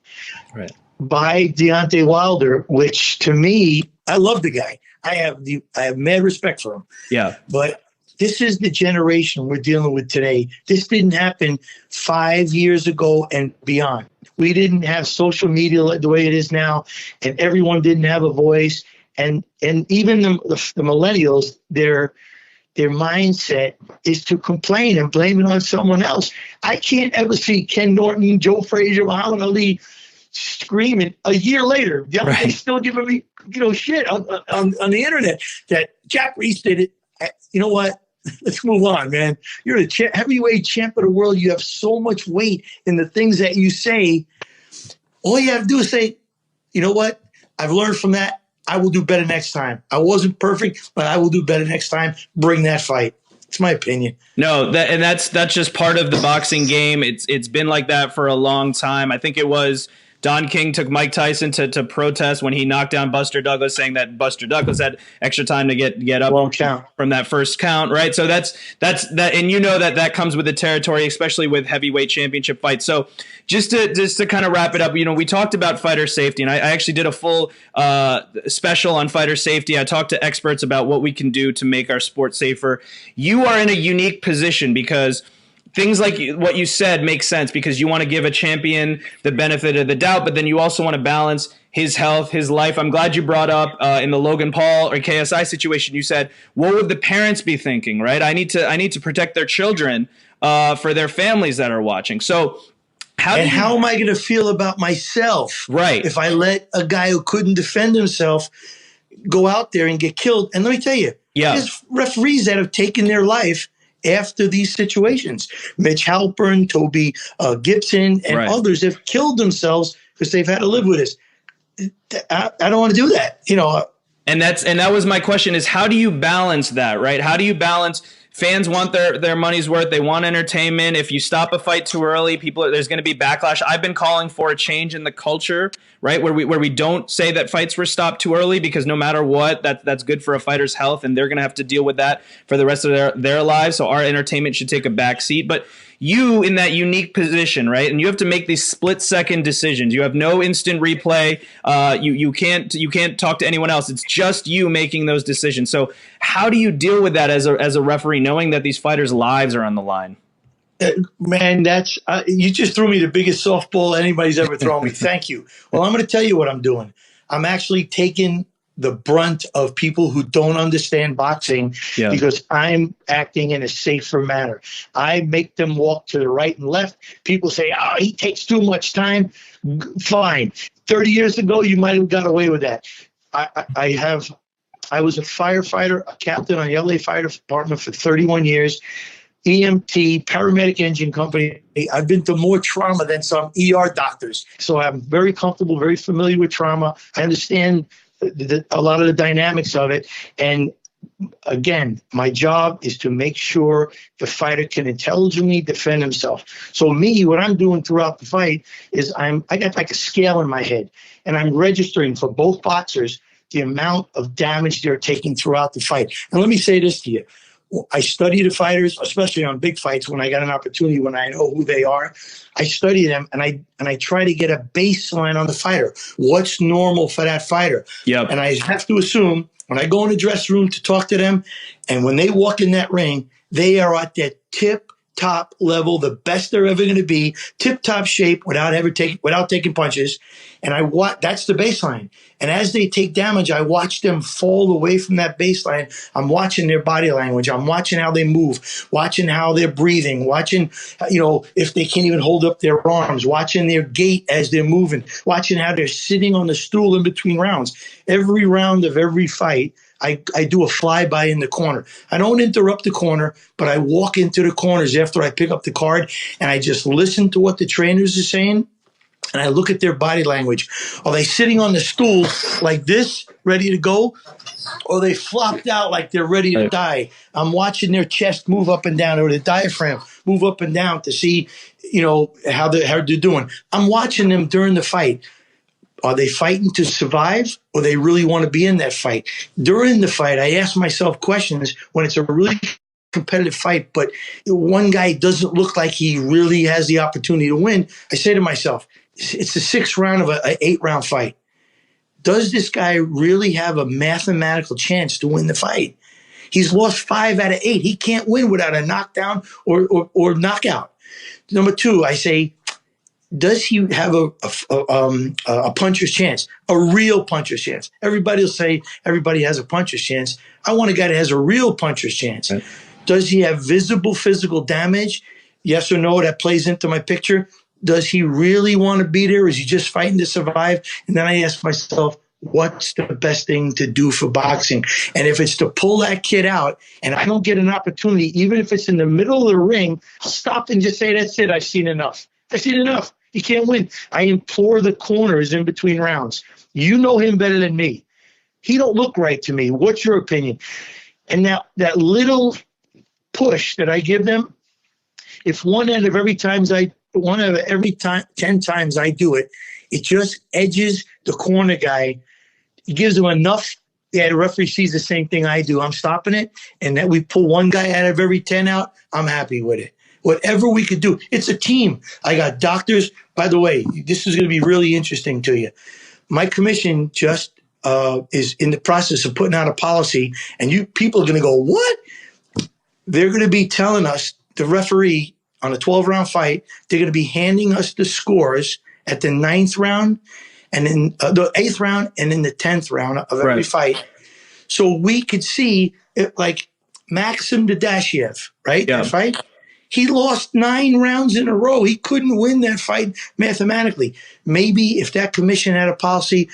Right. By Deontay Wilder, which to me, I love the guy. I have mad respect for him. Yeah. But this is the generation we're dealing with today. This didn't happen 5 years ago and beyond. We didn't have social media the way it is now, and everyone didn't have a voice. And even the millennials, their mindset is to complain and blame it on someone else. I can't ever see Ken Norton, Joe Frazier, Muhammad Ali screaming a year later. They're still giving me, shit on the internet that Jack Reiss did it. You know what? let's move on, man. You're a heavyweight champ of the world. You have so much weight in the things that you say. All you have to do is say, you know what? I've learned from that. I will do better next time. I wasn't perfect, but I will do better next time. Bring that fight. It's my opinion. No, that's just part of the boxing game. It's been like that for a long time. I think it was Don King took Mike Tyson to protest when he knocked down Buster Douglas, saying that Buster Douglas had extra time to get up from that first count, right? So that's that, and that comes with the territory, especially with heavyweight championship fights. So just to kind of wrap it up, we talked about fighter safety, and I actually did a full special on fighter safety. I talked to experts about what we can do to make our sport safer. You are in a unique position because things like what you said make sense, because you want to give a champion the benefit of the doubt, but then you also want to balance his health, his life. I'm glad you brought up in the Logan Paul or KSI situation, you said, what would the parents be thinking, right? I need to protect their children for their families that are watching. So how am I going to feel about myself, right, if I let a guy who couldn't defend himself go out there and get killed? And let me tell you, there's referees that have taken their life after these situations. Mitch Halpern, Toby Gibson, and others have killed themselves because they've had to live with this. I don't want to do that, And that was my question: is how do you balance that, right? How do you balance? Fans want their money's worth. They want entertainment. If you stop a fight too early, there's going to be backlash. I've been calling for a change in the culture, right, where we don't say that fights were stopped too early, because no matter what, that's good for a fighter's health, and they're going to have to deal with that for the rest of their lives. So our entertainment should take a back seat. But you in that unique position, right, and you have to make these split-second decisions. You have no instant replay. You can't talk to anyone else. It's just you making those decisions. So how do you deal with that as a referee, knowing that these fighters' lives are on the line? Man, that's you just threw me the biggest softball anybody's ever thrown me. Thank you. Well, I'm going to tell you what I'm doing. I'm actually taking the brunt of people who don't understand boxing because I'm acting in a safer manner. I make them walk to the right and left. People say, oh, he takes too much time. Fine. 30 years ago, you might have got away with that. I was a firefighter, a captain on the LA Fire Department for 31 years. EMT, paramedic engine company. I've been to more trauma than some ER doctors. So I'm very comfortable, very familiar with trauma. I understand a lot of the dynamics of it. And again, my job is to make sure the fighter can intelligently defend himself. So me, what I'm doing throughout the fight is I got like a scale in my head, and I'm registering for both boxers the amount of damage they're taking throughout the fight. And let me say this to you. I study the fighters, especially on big fights when I got an opportunity, when I know who they are. I study them, and I try to get a baseline on the fighter. What's normal for that fighter? Yep. And I have to assume when I go in the dressing room to talk to them, and when they walk in that ring, they are at their tip-top level, the best they're ever going to be, tip-top shape without taking punches. And that's the baseline. And as they take damage, I watch them fall away from that baseline. I'm watching their body language. I'm watching how they move, watching how they're breathing, watching, if they can't even hold up their arms, watching their gait as they're moving, watching how they're sitting on the stool in between rounds. Every round of every fight, I do a flyby in the corner. I don't interrupt the corner, but I walk into the corners after I pick up the card, and I just listen to what the trainers are saying, and I look at their body language. Are they sitting on the stool like this, ready to go? Or are they flopped out like they're ready to die? I'm watching their chest move up and down, or the diaphragm move up and down to see, how they're doing. I'm watching them during the fight. Are they fighting to survive, or they really want to be in that fight? During the fight, I ask myself questions when it's a really competitive fight, but one guy doesn't look like he really has the opportunity to win. I say to myself, it's the 6th round of an 8-round fight. Does this guy really have a mathematical chance to win the fight? He's lost 5 out of 8. He can't win without a knockdown or knockout. Number 2, I say, does he have a puncher's chance, a real puncher's chance? Everybody will say everybody has a puncher's chance. I want a guy that has a real puncher's chance. Right. Does he have visible physical damage? Yes or no, that plays into my picture. Does he really want to be there? Is he just fighting to survive? And then I ask myself, what's the best thing to do for boxing. And if it's to pull that kid out and I don't get an opportunity, even if it's in the middle of the ring, I'll stop and just say, that's it. I've seen enough. I've seen enough. You can't win. I implore the corners in between rounds. You know him better than me. He don't look right to me. What's your opinion? And now that little push that I give them, if one out of every 10 times I do it, it just edges the corner guy. It gives him enough. Yeah, the referee sees the same thing I do. I'm stopping it. And that we pull one guy out of every 10 out, I'm happy with it. Whatever we could do. It's a team. I got doctors. By the way, this is going to be really interesting to you. My commission just is in the process of putting out a policy, and you people are going to go, what? They're going to be telling us, the referee on a 12-round fight, they're going to be handing us the scores at the 9th round and in the 8th round and in the 10th round of every fight. So we could see it, like Maxim Dadashiev, right? Yeah. That fight. He lost 9 rounds in a row. He couldn't win that fight mathematically. Maybe if that commission had a policy,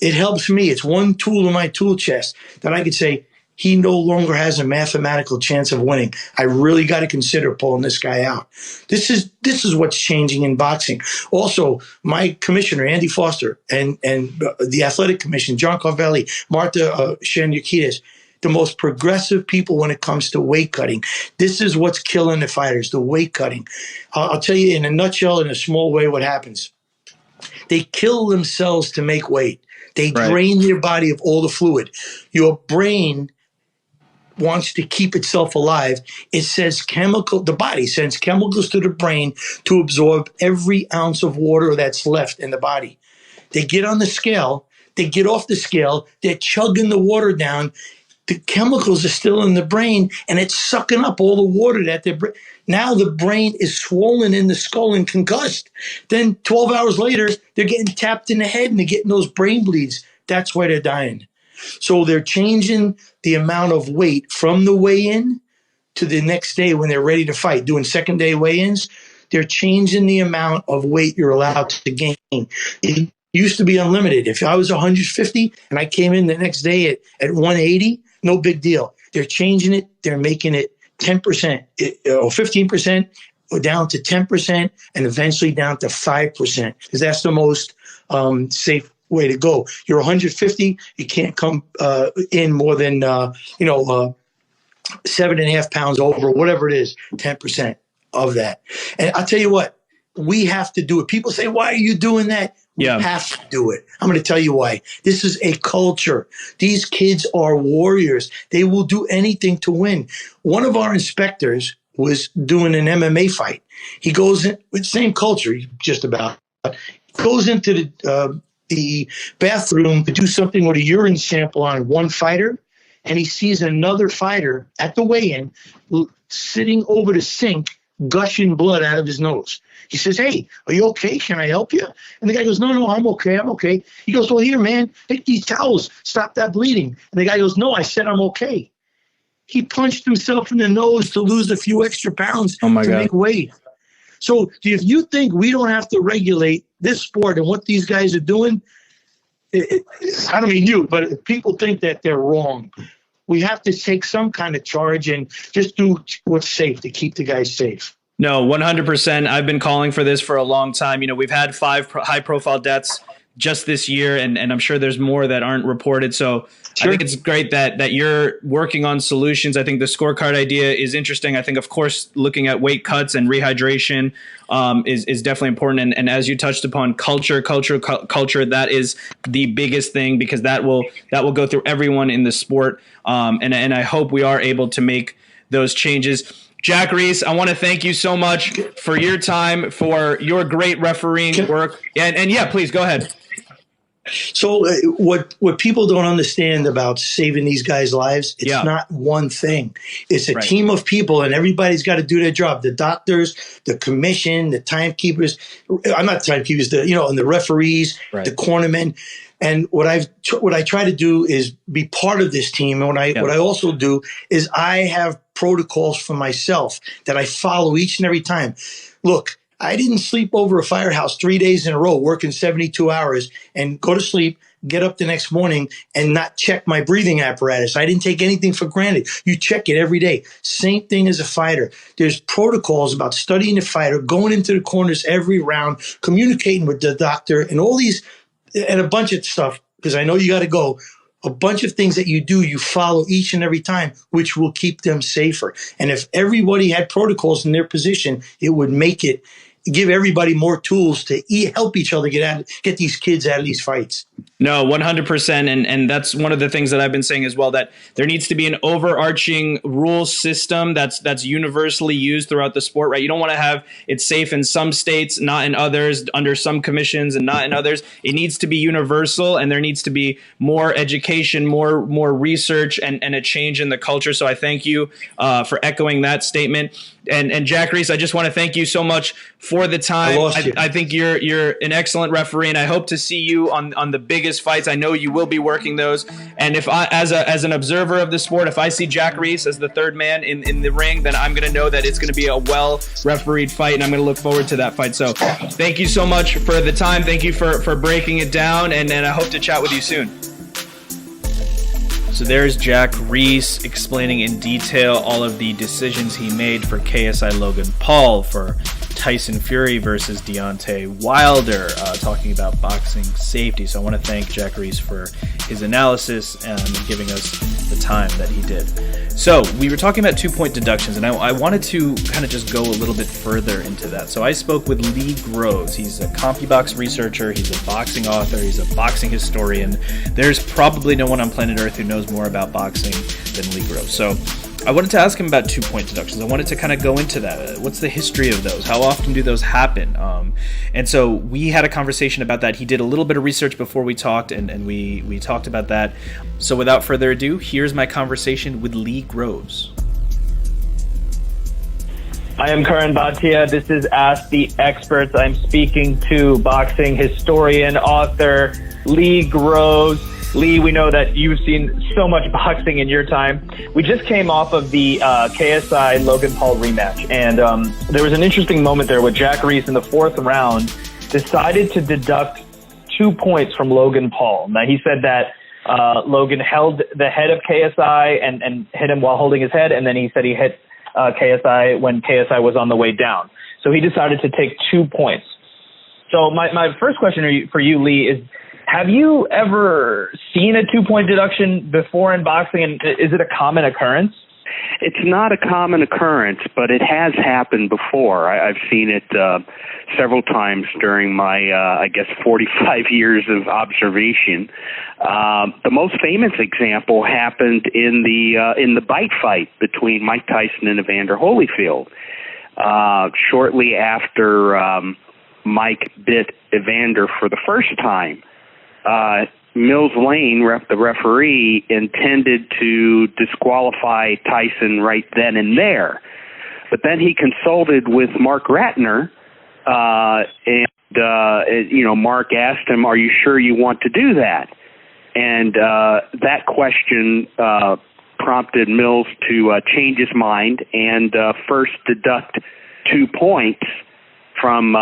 it helps me. It's one tool in my tool chest that I could say, he no longer has a mathematical chance of winning. I really got to consider pulling this guy out. This is what's changing in boxing. Also, my commissioner, Andy Foster, and the athletic commission, John Carvelli, Marta Shanyakidis, the most progressive people when it comes to weight cutting. This is what's killing the fighters, the weight cutting. I'll tell you in a nutshell, in a small way, what happens. They kill themselves to make weight. They drain their body of all the fluid. Your brain wants to keep itself alive. It says the body sends chemicals to the brain to absorb every ounce of water that's left in the body. They get on the scale, they get off the scale, they're chugging the water down. The chemicals are still in the brain, and it's sucking up all the water that they're now the brain is swollen in the skull and concussed. Then 12 hours later, they're getting tapped in the head and they're getting those brain bleeds. That's why they're dying. So they're changing the amount of weight from the weigh-in to the next day when they're ready to fight, doing second day weigh-ins. They're changing the amount of weight you're allowed to gain. It used to be unlimited. If I was 150 and I came in the next day at 180, no big deal. They're changing it. They're making it 10% or 15% or down to 10% and eventually down to 5% because that's the most safe way to go. You're 150, you can't come in more than 7.5 pounds over, whatever it is, 10% of that. And I'll tell you what, we have to do it. People say, why are you doing that? We have to do it. I'm going to tell you why. This is a culture. These kids are warriors. They will do anything to win. One of our inspectors was doing an MMA fight. He goes in with the same culture, just about. Goes into the bathroom to do something with a urine sample on one fighter, and he sees another fighter at the weigh-in sitting over the sink, gushing blood out of his nose. He says, hey, are you okay? Can I help you? And the guy goes, no, I'm okay. I'm okay. He goes, well, here, man, take these towels. Stop that bleeding. And the guy goes, no, I said I'm okay. He punched himself in the nose to lose a few extra pounds to make weight. So if you think we don't have to regulate this sport and what these guys are doing, I don't mean you, but if people think that they're wrong, we have to take some kind of charge and just do what's safe to keep the guys safe. No, 100%. I've been calling for this for a long time. You know, we've had 5 high-profile deaths just this year, and I'm sure there's more that aren't reported. So I think it's great that you're working on solutions. I think the scorecard idea is interesting. I think, of course, looking at weight cuts and rehydration is definitely important. And as you touched upon, culture, that is the biggest thing because that will go through everyone in the sport. And I hope we are able to make those changes. Jack Reiss, I want to thank you so much for your time, for your great refereeing work. And yeah, please go ahead. So what people don't understand about saving these guys' lives, it's not one thing. It's a team of people, and everybody's got to do their job. The doctors, the commission, the timekeepers. I'm not timekeepers. And the referees, the cornermen. And what I try to do is be part of this team. And what I also do is I have protocols for myself that I follow each and every time. Look, I didn't sleep over a firehouse 3 days in a row, working 72 hours and go to sleep, get up the next morning and not check my breathing apparatus. I didn't take anything for granted. You check it every day. Same thing as a fighter. There's protocols about studying the fighter, going into the corners every round, communicating with the doctor and all these, and a bunch of stuff, because I know you got to go. A bunch of things that you do, you follow each and every time, which will keep them safer. And if everybody had protocols in their position, it would give everybody more tools to help each other get these kids out of these fights. No, 100%. And that's one of the things that I've been saying as well, that there needs to be an overarching rule system that's universally used throughout the sport, right? You don't want to have it safe in some states, not in others, under some commissions and not in others. It needs to be universal, and there needs to be more education, more research, and a change in the culture. So I thank you for echoing that statement. And Jack Reiss, I just want to thank you so much for the time. I think you're an excellent referee, and I hope to see you on the biggest fights. I know you will be working those. And if I, as an observer of the sport, if I see Jack Reiss as the third man in the ring, then I'm going to know that it's going to be a well refereed fight, and I'm going to look forward to that fight. So thank you so much for the time. Thank you for breaking it down, and I hope to chat with you soon. So there's Jack Reiss explaining in detail all of the decisions he made for KSI Logan Paul, for Tyson Fury versus Deontay Wilder, talking about boxing safety. So I want to thank Jack Reiss for his analysis and giving us the time that he did. So we were talking about 2-point deductions, and I wanted to kind of just go a little bit further into that. So I spoke with Lee Groves. He's a CompuBox researcher. He's a boxing author. He's a boxing historian. There's probably no one on planet Earth who knows more about boxing than Lee Groves. So I wanted to ask him about 2-point deductions. I wanted to kind of go into that. What's the history of those? How often do those happen? And so we had a conversation about that. He did a little bit of research before we talked, and we talked about that. So without further ado, here's my conversation with Lee Groves. I am Curran Bhatia. This is Ask the Experts. I'm speaking to boxing historian, author Lee Groves. Lee, we know that you've seen so much boxing in your time. We just came off of the KSI Logan Paul rematch, and there was an interesting moment there where Jack Reiss in the 4th round decided to deduct 2 points from Logan Paul. Now, he said that Logan held the head of KSI and hit him while holding his head, and then he said he hit KSI when KSI was on the way down. So he decided to take 2 points. So my first question for you, Lee, is, have you ever seen a 2-point deduction before in boxing, and is it a common occurrence? It's not a common occurrence, but it has happened before. I've seen it several times during my, 45 years of observation. The most famous example happened in the bite fight between Mike Tyson and Evander Holyfield. Shortly after Mike bit Evander for the first time, Mills Lane, the referee, intended to disqualify Tyson right then and there. But then he consulted with Mark Ratner, and Mark asked him, "Are you sure you want to do that?" And that question prompted Mills to change his mind and first deduct 2 points from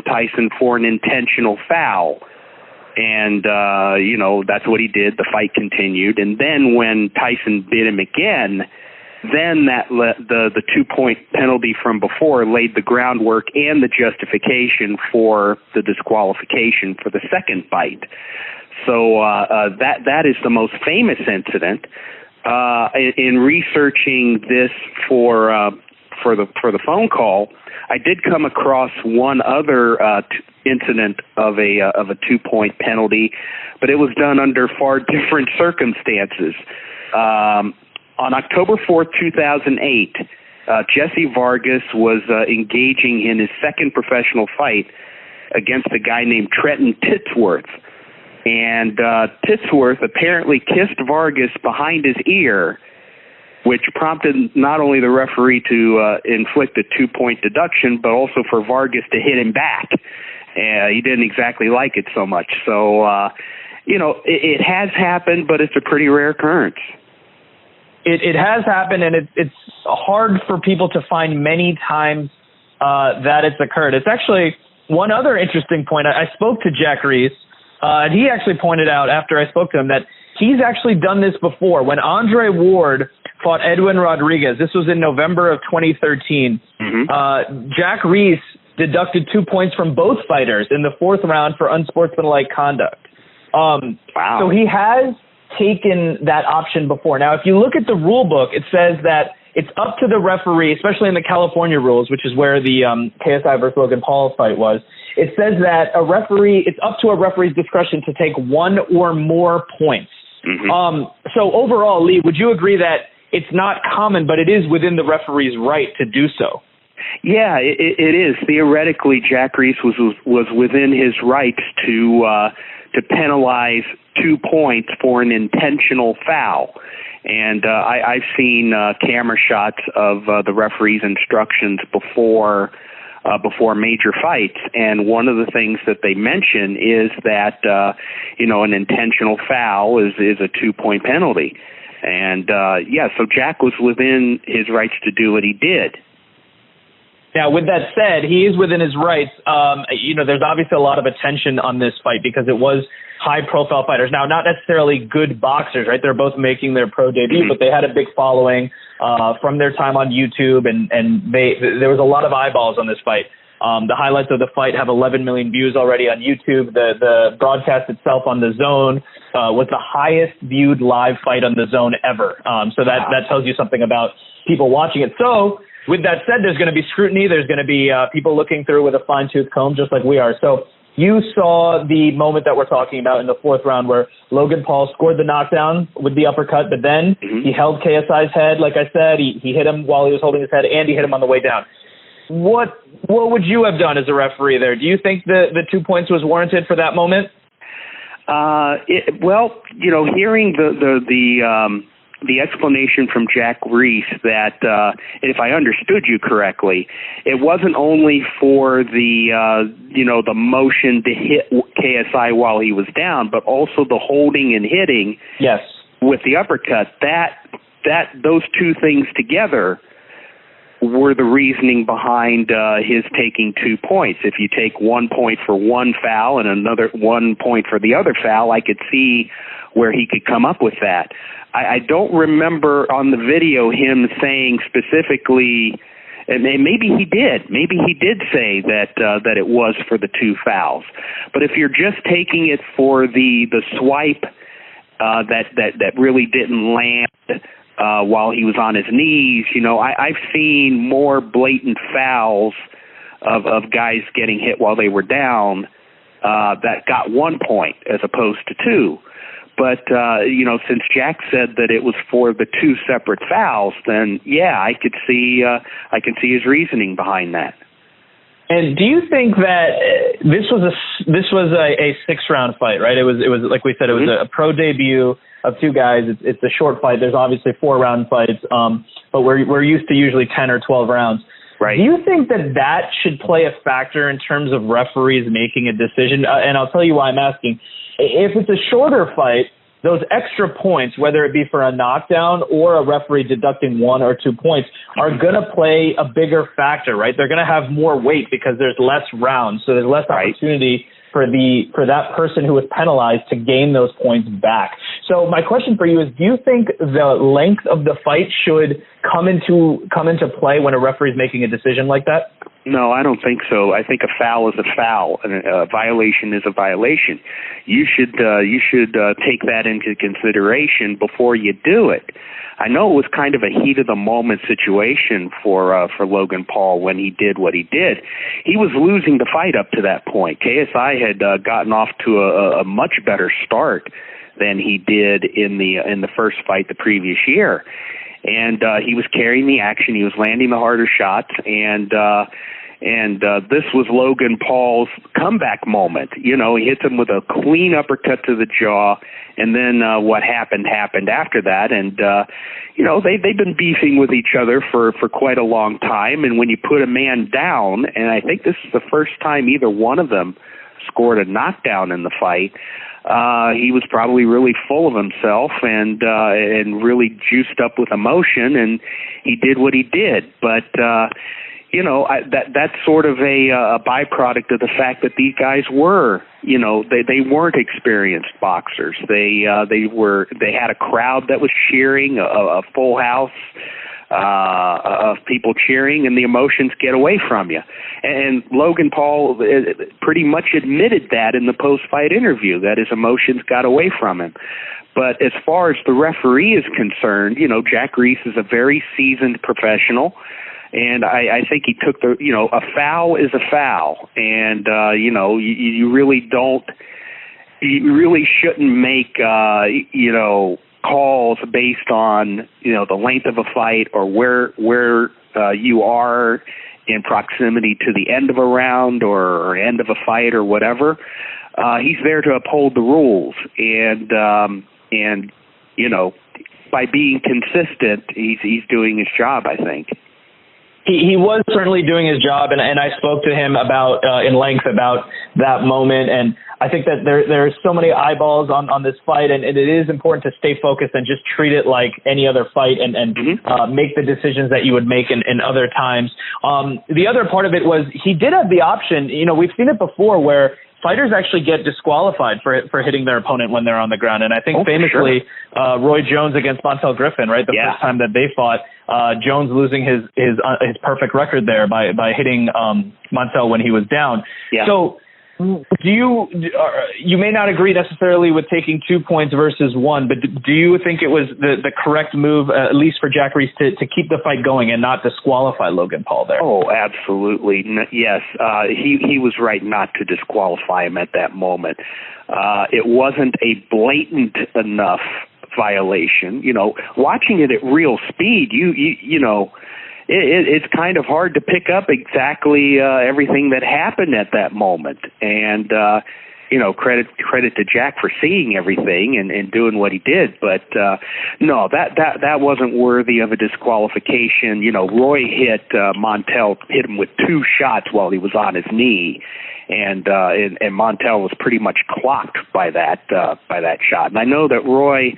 Tyson for an intentional foul. And, that's what he did. The fight continued. And then when Tyson bit him again, then the 2-point penalty from before laid the groundwork and the justification for the disqualification for the second bite. So that is the most famous incident. In researching this for the phone call, I did come across one other incident of a 2-point penalty, but it was done under far different circumstances. On October 4th, 2008, Jesse Vargas was engaging in his second professional fight against a guy named Trenton Titsworth. And Titsworth apparently kissed Vargas behind his ear, which prompted not only the referee to inflict a 2-point deduction, but also for Vargas to hit him back. He didn't exactly like it so much. So, it has happened, but it's a pretty rare occurrence. It has happened, and it's hard for people to find many times that it's occurred. It's actually one other interesting point. I spoke to Jack Reiss, and he actually pointed out after I spoke to him that he's actually done this before. When Andre Ward fought Edwin Rodriguez, this was in November of 2013, Jack Reiss deducted 2 points from both fighters in the fourth round for unsportsmanlike conduct. Wow. So he has taken that option before. Now, if you look at the rule book, it says that it's up to the referee, especially in the California rules, which is where the KSI versus Logan Paul fight was. It says that it's up to a referee's discretion to take one or more points. So overall, Lee, would you agree that it's not common, but it is within the referee's right to do so? Yeah, it is. Theoretically, Jack Reiss was within his rights to penalize 2 points for an intentional foul. And I've seen camera shots of the referee's instructions before major fights, and one of the things that they mention is that an intentional foul is a 2-point penalty. And so Jack was within his rights to do what he did. Now, with that said, he is within his rights. There's obviously a lot of attention on this fight because it was high-profile fighters. Now, not necessarily good boxers, right? They're both making their pro debut, but they had a big following from their time on YouTube, and there was a lot of eyeballs on this fight. The highlights of the fight have 11 million views already on YouTube. The broadcast itself on The Zone was the highest viewed live fight on The Zone ever. So that tells you something about people watching it. So, with that said, there's going to be scrutiny. There's going to be people looking through with a fine-tooth comb, just like we are. So you saw the moment that we're talking about in the fourth round where Logan Paul scored the knockdown with the uppercut, but then he held KSI's head, like I said. He hit him while he was holding his head, and he hit him on the way down. What would you have done as a referee there? Do you think the 2 points was warranted for that moment? Hearing the explanation from Jack Reiss that, if I understood you correctly, it wasn't only for the motion to hit KSI while he was down, but also the holding and hitting with the uppercut. Those two things together were the reasoning behind his taking 2 points. If you take 1 point for one foul and another 1 point for the other foul, I could see where he could come up with that. I don't remember on the video him saying specifically, and maybe he did. Maybe he did say that it was for the 2 fouls. But if you're just taking it for the swipe that really didn't land while he was on his knees, I've seen more blatant fouls of guys getting hit while they were down that got 1 point as opposed to 2. But, since Jack said that it was for the 2 separate fouls, then, I could see his reasoning behind that. And do you think that this was a 6-round fight, right? It was like we said, it was a pro debut of 2 guys. It's a short fight. There's obviously 4-round fights, but we're used to usually 10 or 12 rounds. Right. Do you think that should play a factor in terms of referees making a decision? And I'll tell you why I'm asking. If it's a shorter fight, those extra points, whether it be for a knockdown or a referee deducting 1 or 2 points, are going to play a bigger factor, right? They're going to have more weight because there's less rounds, so there's less opportunity for that person who was penalized to gain those points back. So my question for you is, do you think the length of the fight should come into play when a referee is making a decision like that? No, I don't think so. I think a foul is a foul, and a violation is a violation. You should take that into consideration before you do it. I know it was kind of a heat of the moment situation for Logan Paul when he did what he did. He was losing the fight up to that point. KSI had gotten off to a much better start than he did in the first fight the previous year. And he was carrying the action. He was landing the harder shots, and this was Logan Paul's comeback moment. He hits him with a clean uppercut to the jaw, and then what happened after that. And they've been beefing with each other for quite a long time. And when you put a man down, and I think this is the first time either one of them scored a knockdown in the fight, he was probably really full of himself and really juiced up with emotion, and he did what he did. But that's sort of a byproduct of the fact that these guys were, they weren't experienced boxers. They had a crowd that was cheering, a full house of people cheering, and the emotions get away from you. And Logan Paul pretty much admitted that in the post-fight interview, that his emotions got away from him. But as far as the referee is concerned, Jack Reiss is a very seasoned professional. And I think he took a foul is a foul. And, you really shouldn't make, calls based on, the length of a fight or where you are in proximity to the end of a round or end of a fight or whatever. He's there to uphold the rules. And by being consistent, he's doing his job, I think. He was certainly doing his job, and I spoke to him about in length about that moment, and I think that there are so many eyeballs on this fight, and it is important to stay focused and just treat it like any other fight and make the decisions that you would make in other times. The other part of it was he did have the option. We've seen it before where fighters actually get disqualified for hitting their opponent when they're on the ground. And I think famously, Roy Jones against Montel Griffin, right? The first time that they fought, Jones losing his perfect record there by hitting Montel when he was down. Yeah. So you may not agree necessarily with taking 2 points versus 1, but do you think it was the correct move, at least for Jack Reiss, to keep the fight going and not disqualify Logan Paul there? Oh, absolutely. Yes. He was right not to disqualify him at that moment. It wasn't a blatant enough violation. Watching it at real speed, it's kind of hard to pick up exactly everything that happened at that moment. And, credit to Jack for seeing everything and doing what he did. But, no, that wasn't worthy of a disqualification. Roy hit him with 2 shots while he was on his knee. And Montel was pretty much clocked by that shot. And I know that Roy,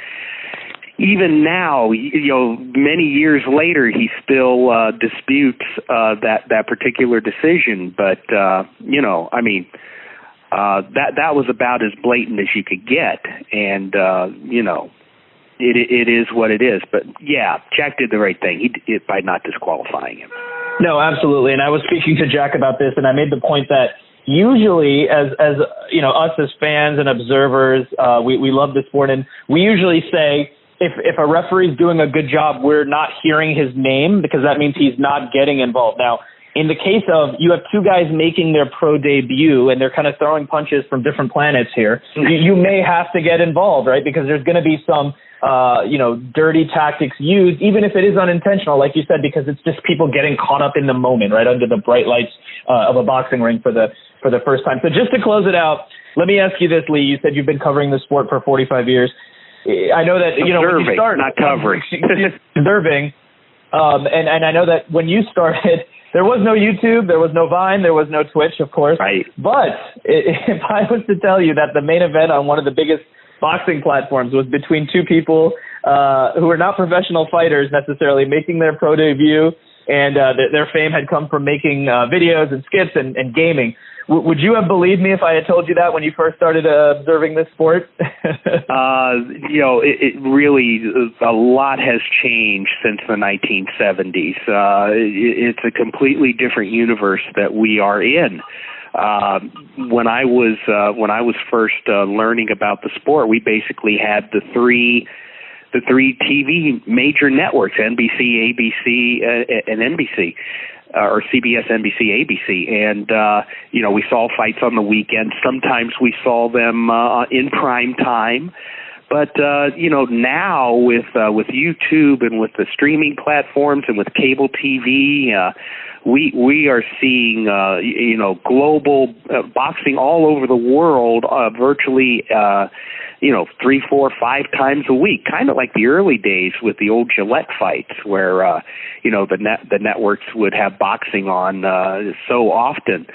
even now, many years later, he still disputes that particular decision. But that was about as blatant as you could get, and it is what it is. But yeah, Jack did the right thing by not disqualifying him. No, absolutely. And I was speaking to Jack about this, and I made the point that usually, as us as fans and observers, we love the sport, and we usually say, if a referee's doing a good job, we're not hearing his name because that means he's not getting involved. Now, in the case of you have 2 guys making their pro debut and they're kind of throwing punches from different planets here, you may have to get involved, right? Because there's going to be some, dirty tactics used, even if it is unintentional, like you said, because it's just people getting caught up in the moment, right, under the bright lights of a boxing ring for the first time. So just to close it out, let me ask you this, Lee. You said you've been covering the sport for 45 years. I know that, when you start... not covering. Observing. And I know that when you started, there was no YouTube, there was no Vine, there was no Twitch, of course. Right. But if I was to tell you that the main event on one of the biggest boxing platforms was between 2 people who were not professional fighters necessarily, making their pro debut, and their fame had come from making videos and skits and gaming, would you have believed me if I had told you that when you first started observing this sport? It really, a lot has changed since the 1970s. It's a completely different universe that we are in. When I was first learning about the sport, we basically had the three TV major networks: NBC, ABC, and NBC. Or CBS, NBC, ABC, and we saw fights on the weekend. Sometimes we saw them in prime time, but now with YouTube and with the streaming platforms and with cable TV, we are seeing global boxing all over the world, virtually 3, 4, 5 times a week, kind of like the early days with the old Gillette fights, where the networks would have boxing on so often.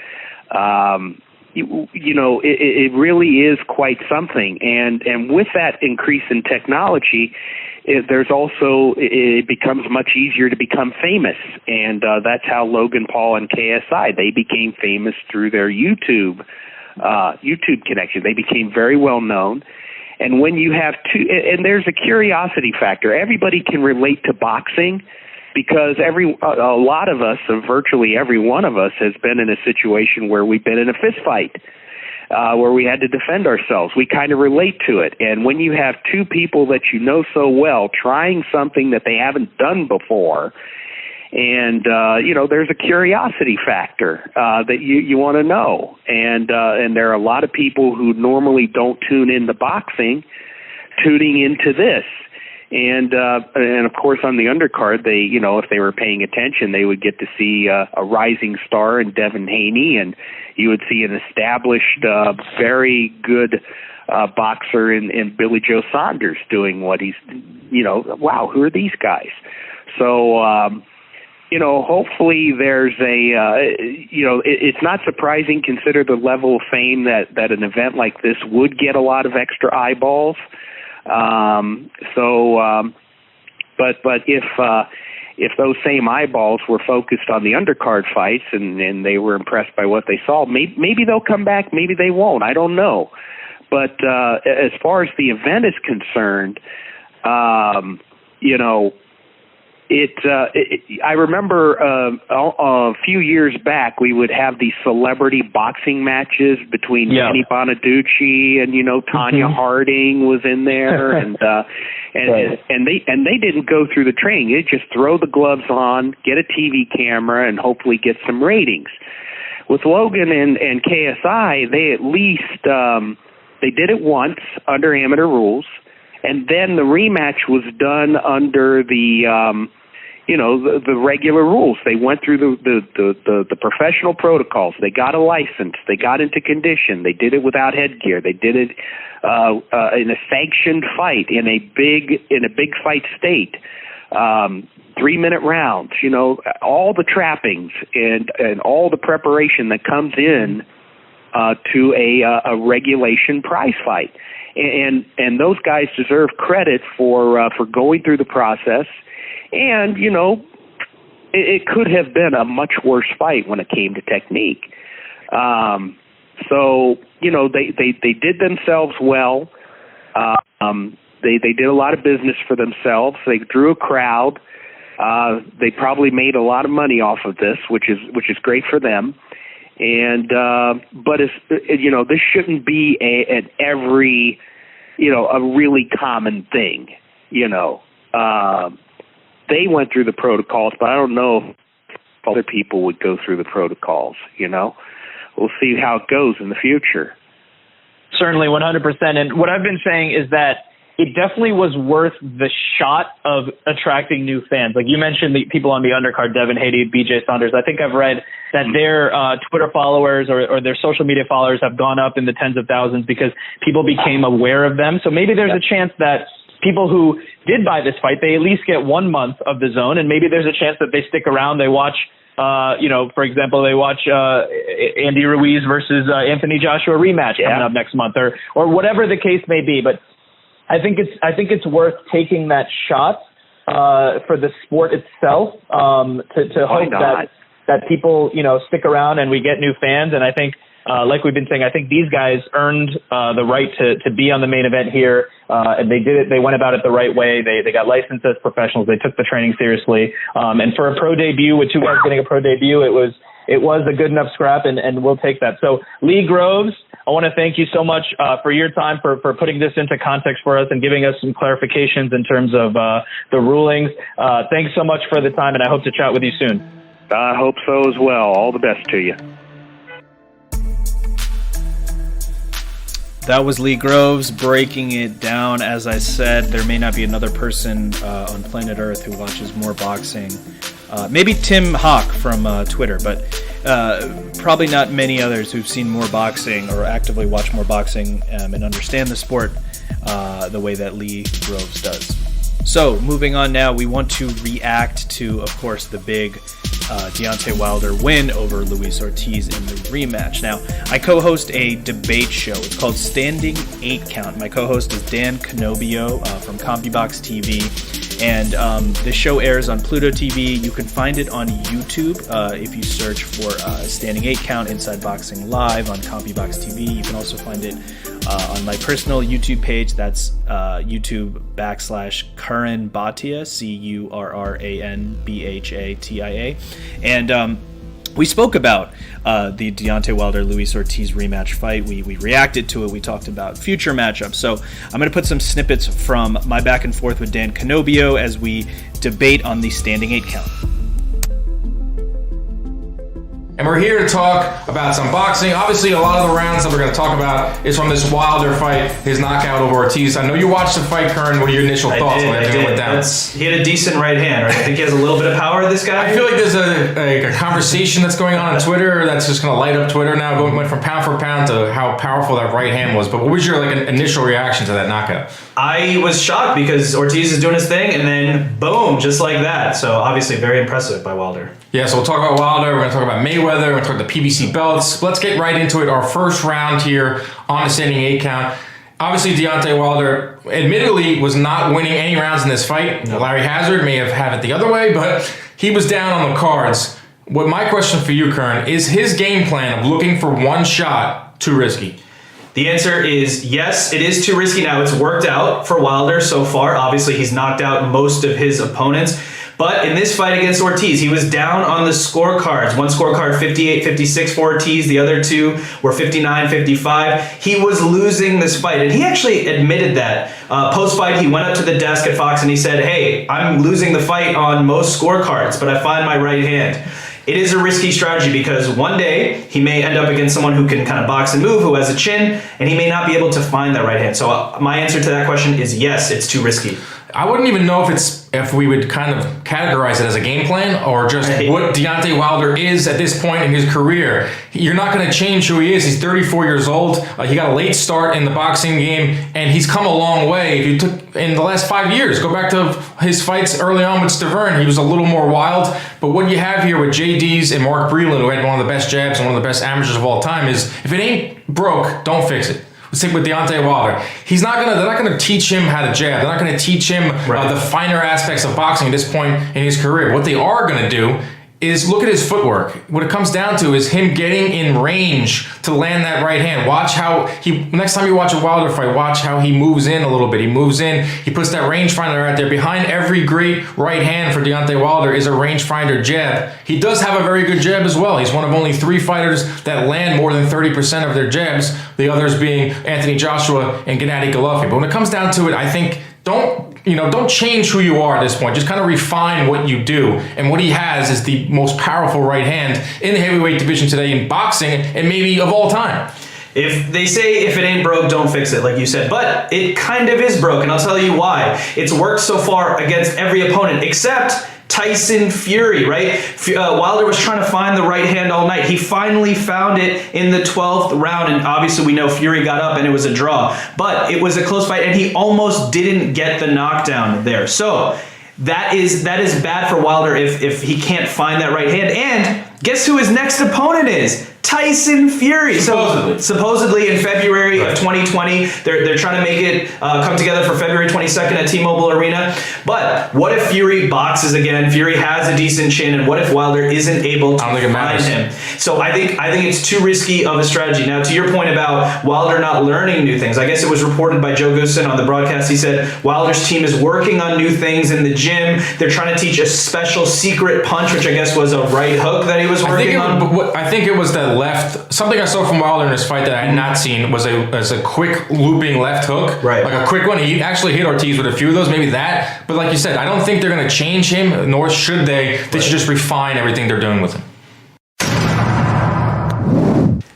It really is quite something, and with that increase in technology, it becomes much easier to become famous, and that's how Logan Paul and KSI, they became famous through their YouTube connection. They became very well known. And when you have and there's a curiosity factor. Everybody can relate to boxing because a lot of us, virtually every one of us, has been in a situation where we've been in a fist fight, where we had to defend ourselves. We kind of relate to it. And when you have two people that you know so well trying something that they haven't done before, and there's a curiosity factor that you want to know, and there are a lot of people who normally don't tune into boxing, tuning into this, and of course on the undercard, they if they were paying attention, they would get to see a rising star in Devin Haney, and you would see an established, very good boxer in Billy Joe Saunders doing what he's, wow, who are these guys? So. Hopefully there's it's not surprising, consider the level of fame that an event like this would get a lot of extra eyeballs. But if those same eyeballs were focused on the undercard fights and they were impressed by what they saw, maybe they'll come back, maybe they won't. I don't know. But as far as the event is concerned, I remember a few years back we would have these celebrity boxing matches between Manny Bonaducci and Tanya Harding was in there, and they didn't go through the training. They just throw the gloves on, get a TV camera, and hopefully get some ratings. With Logan and KSI, they at least they did it once under amateur rules. And then the rematch was done under the regular rules. They went through the professional protocols. They got a license. They got into condition. They did it without headgear. They did it in a sanctioned fight in a big fight state. 3-minute rounds. All the trappings and all the preparation that comes in to a regulation prize fight. And those guys deserve credit for going through the process. And, it could have been a much worse fight when it came to technique. So, they did themselves well. They did a lot of business for themselves. They drew a crowd. They probably made a lot of money off of this, which is great for them. And but it's, this shouldn't be an every, a really common thing. They went through the protocols, but I don't know if other people would go through the protocols. We'll see how it goes in the future. Certainly, 100%. And what I've been saying is that it definitely was worth the shot of attracting new fans. Like you mentioned, the people on the undercard, Devin Haney, BJ Saunders. I think I've read that their Twitter followers or their social media followers have gone up in the tens of thousands because people became aware of them. So maybe there's a chance that people who did buy this fight, they at least get 1 month of the zone, and maybe there's a chance that they stick around. They watch, for example, they watch Andy Ruiz versus Anthony Joshua rematch coming up next month, or whatever the case may be. But I think it's worth taking that shot for the sport itself to hope that people stick around and we get new fans. And I think, like we've been saying, I think these guys earned the right to be on the main event here, and they did it. They went about it the right way. They got licensed as professionals. They took the training seriously, and for a pro debut, with two guys getting a pro debut, it was a good enough scrap, and we'll take that. So Lee Groves, I want to thank you so much for your time, for putting this into context for us and giving us some clarifications in terms of the rulings. Thanks so much for the time, and I hope to chat with you soon. I hope so as well. All the best to you. That was Lee Groves breaking it down. As I said, there may not be another person on planet Earth who watches more boxing. Maybe Tim Hawk from Twitter, but probably not many others who've seen more boxing or actively watch more boxing and understand the sport the way that Lee Groves does. So, moving on now, we want to react to, of course, the big Deontay Wilder win over Luis Ortiz in the rematch. Now, I co-host a debate show. It's called Standing 8 Count. My co-host is Dan Canobbio from CompuBox TV. And the show airs on Pluto TV. You can find it on YouTube if you search for Standing 8 Count Inside Boxing Live on CompuBox TV. You can also find it on my personal YouTube page. That's YouTube.com/Curran Bhatia, CurranBhatia. And we spoke about the Deontay Wilder-Luis Ortiz rematch fight. We reacted to it. We talked about future matchups. So I'm going to put some snippets from my back and forth with Dan Canobbio as we debate on the Standing 8 Count. And we're here to talk about some boxing. Obviously, a lot of the rounds that we're going to talk about is from this Wilder fight, his knockout over Ortiz. I know you watched the fight, Curran. What are your initial thoughts when everything went down? He had a decent right hand, right? I think he has a little bit of power, this guy. I feel like there's a conversation that's going on Twitter that's just going to light up Twitter now. Went from pound for pound to how powerful that right hand was. But what was your initial reaction to that knockout? I was shocked because Ortiz is doing his thing, and then boom, just like that. So obviously very impressive by Wilder. Yeah, so we'll talk about Wilder, we're going to talk about Mayweather, we're going to talk about the PBC belts. Let's get right into it. Our first round here on the Standing 8 Count. Obviously, Deontay Wilder admittedly was not winning any rounds in this fight. No. Larry Hazard may have had it the other way, but he was down on the cards. What my question for you, Curran, is his game plan of looking for one shot too risky? The answer is yes, it is too risky. Now, it's worked out for Wilder so far. Obviously, he's knocked out most of his opponents. But in this fight against Ortiz, he was down on the scorecards. One scorecard 58-56 for Ortiz. The other two were 59-55. He was losing this fight. And he actually admitted that. Post-fight, he went up to the desk at Fox and he said, hey, I'm losing the fight on most scorecards, but I find my right hand. It is a risky strategy because one day he may end up against someone who can kind of box and move, who has a chin, and he may not be able to find that right hand. So my answer to that question is yes, it's too risky. I wouldn't even know if we would kind of categorize it as a game plan or just what Deontay Wilder is at this point in his career. You're not going to change who he is. He's 34 years old. He got a late start in the boxing game, and he's come a long way. If you took in the last 5 years, go back to his fights early on with Stavern, he was a little more wild. But what you have here with JD's and Mark Breland, who had one of the best jabs and one of the best amateurs of all time, is if it ain't broke, don't fix it. Same with Deontay Wilder. They're not gonna teach him how to jab. They're not gonna teach him the finer aspects of boxing at this point in his career. What they are gonna do is look at his footwork. What it comes down to is him getting in range to land that right hand. Watch how next time you watch a Wilder fight, watch how he moves in a little bit. He moves in, he puts that rangefinder out there. Behind every great right hand for Deontay Wilder is a rangefinder jab. He does have a very good jab as well. He's one of only 3 fighters that land more than 30% of their jabs, the others being Anthony Joshua and Gennady Golovkin. But when it comes down to it, I think don't change who you are at this point. Just kind of refine what you do. And what he has is the most powerful right hand in the heavyweight division today in boxing and maybe of all time. If they say if it ain't broke, don't fix it, like you said. But it kind of is broke, and I'll tell you why. It's worked so far against every opponent except Tyson Fury, right? Wilder was trying to find the right hand all night. He finally found it in the 12th round, and obviously we know Fury got up and it was a draw. But it was a close fight, and he almost didn't get the knockdown there. So that is bad for Wilder if he can't find that right hand. And guess who his next opponent is? Tyson Fury. Supposedly in February of 2020, they're trying to make it come together for February 22nd at T-Mobile Arena. But what if Fury boxes again? Fury has a decent chin, and what if Wilder isn't able to find him? So I think it's too risky of a strategy. Now, to your point about Wilder not learning new things, I guess it was reported by Joe Goosen on the broadcast. He said Wilder's team is working on new things in the gym. They're trying to teach a special secret punch, which I guess was a right hook that he was working on. I think it was that left. Something I saw from Wilder in this fight that I had not seen was a quick looping left hook, right? Like a quick one. He actually hit Ortiz with a few of those, maybe that. But like you said, I don't think they're going to change him, nor should they. They should just refine everything they're doing with him.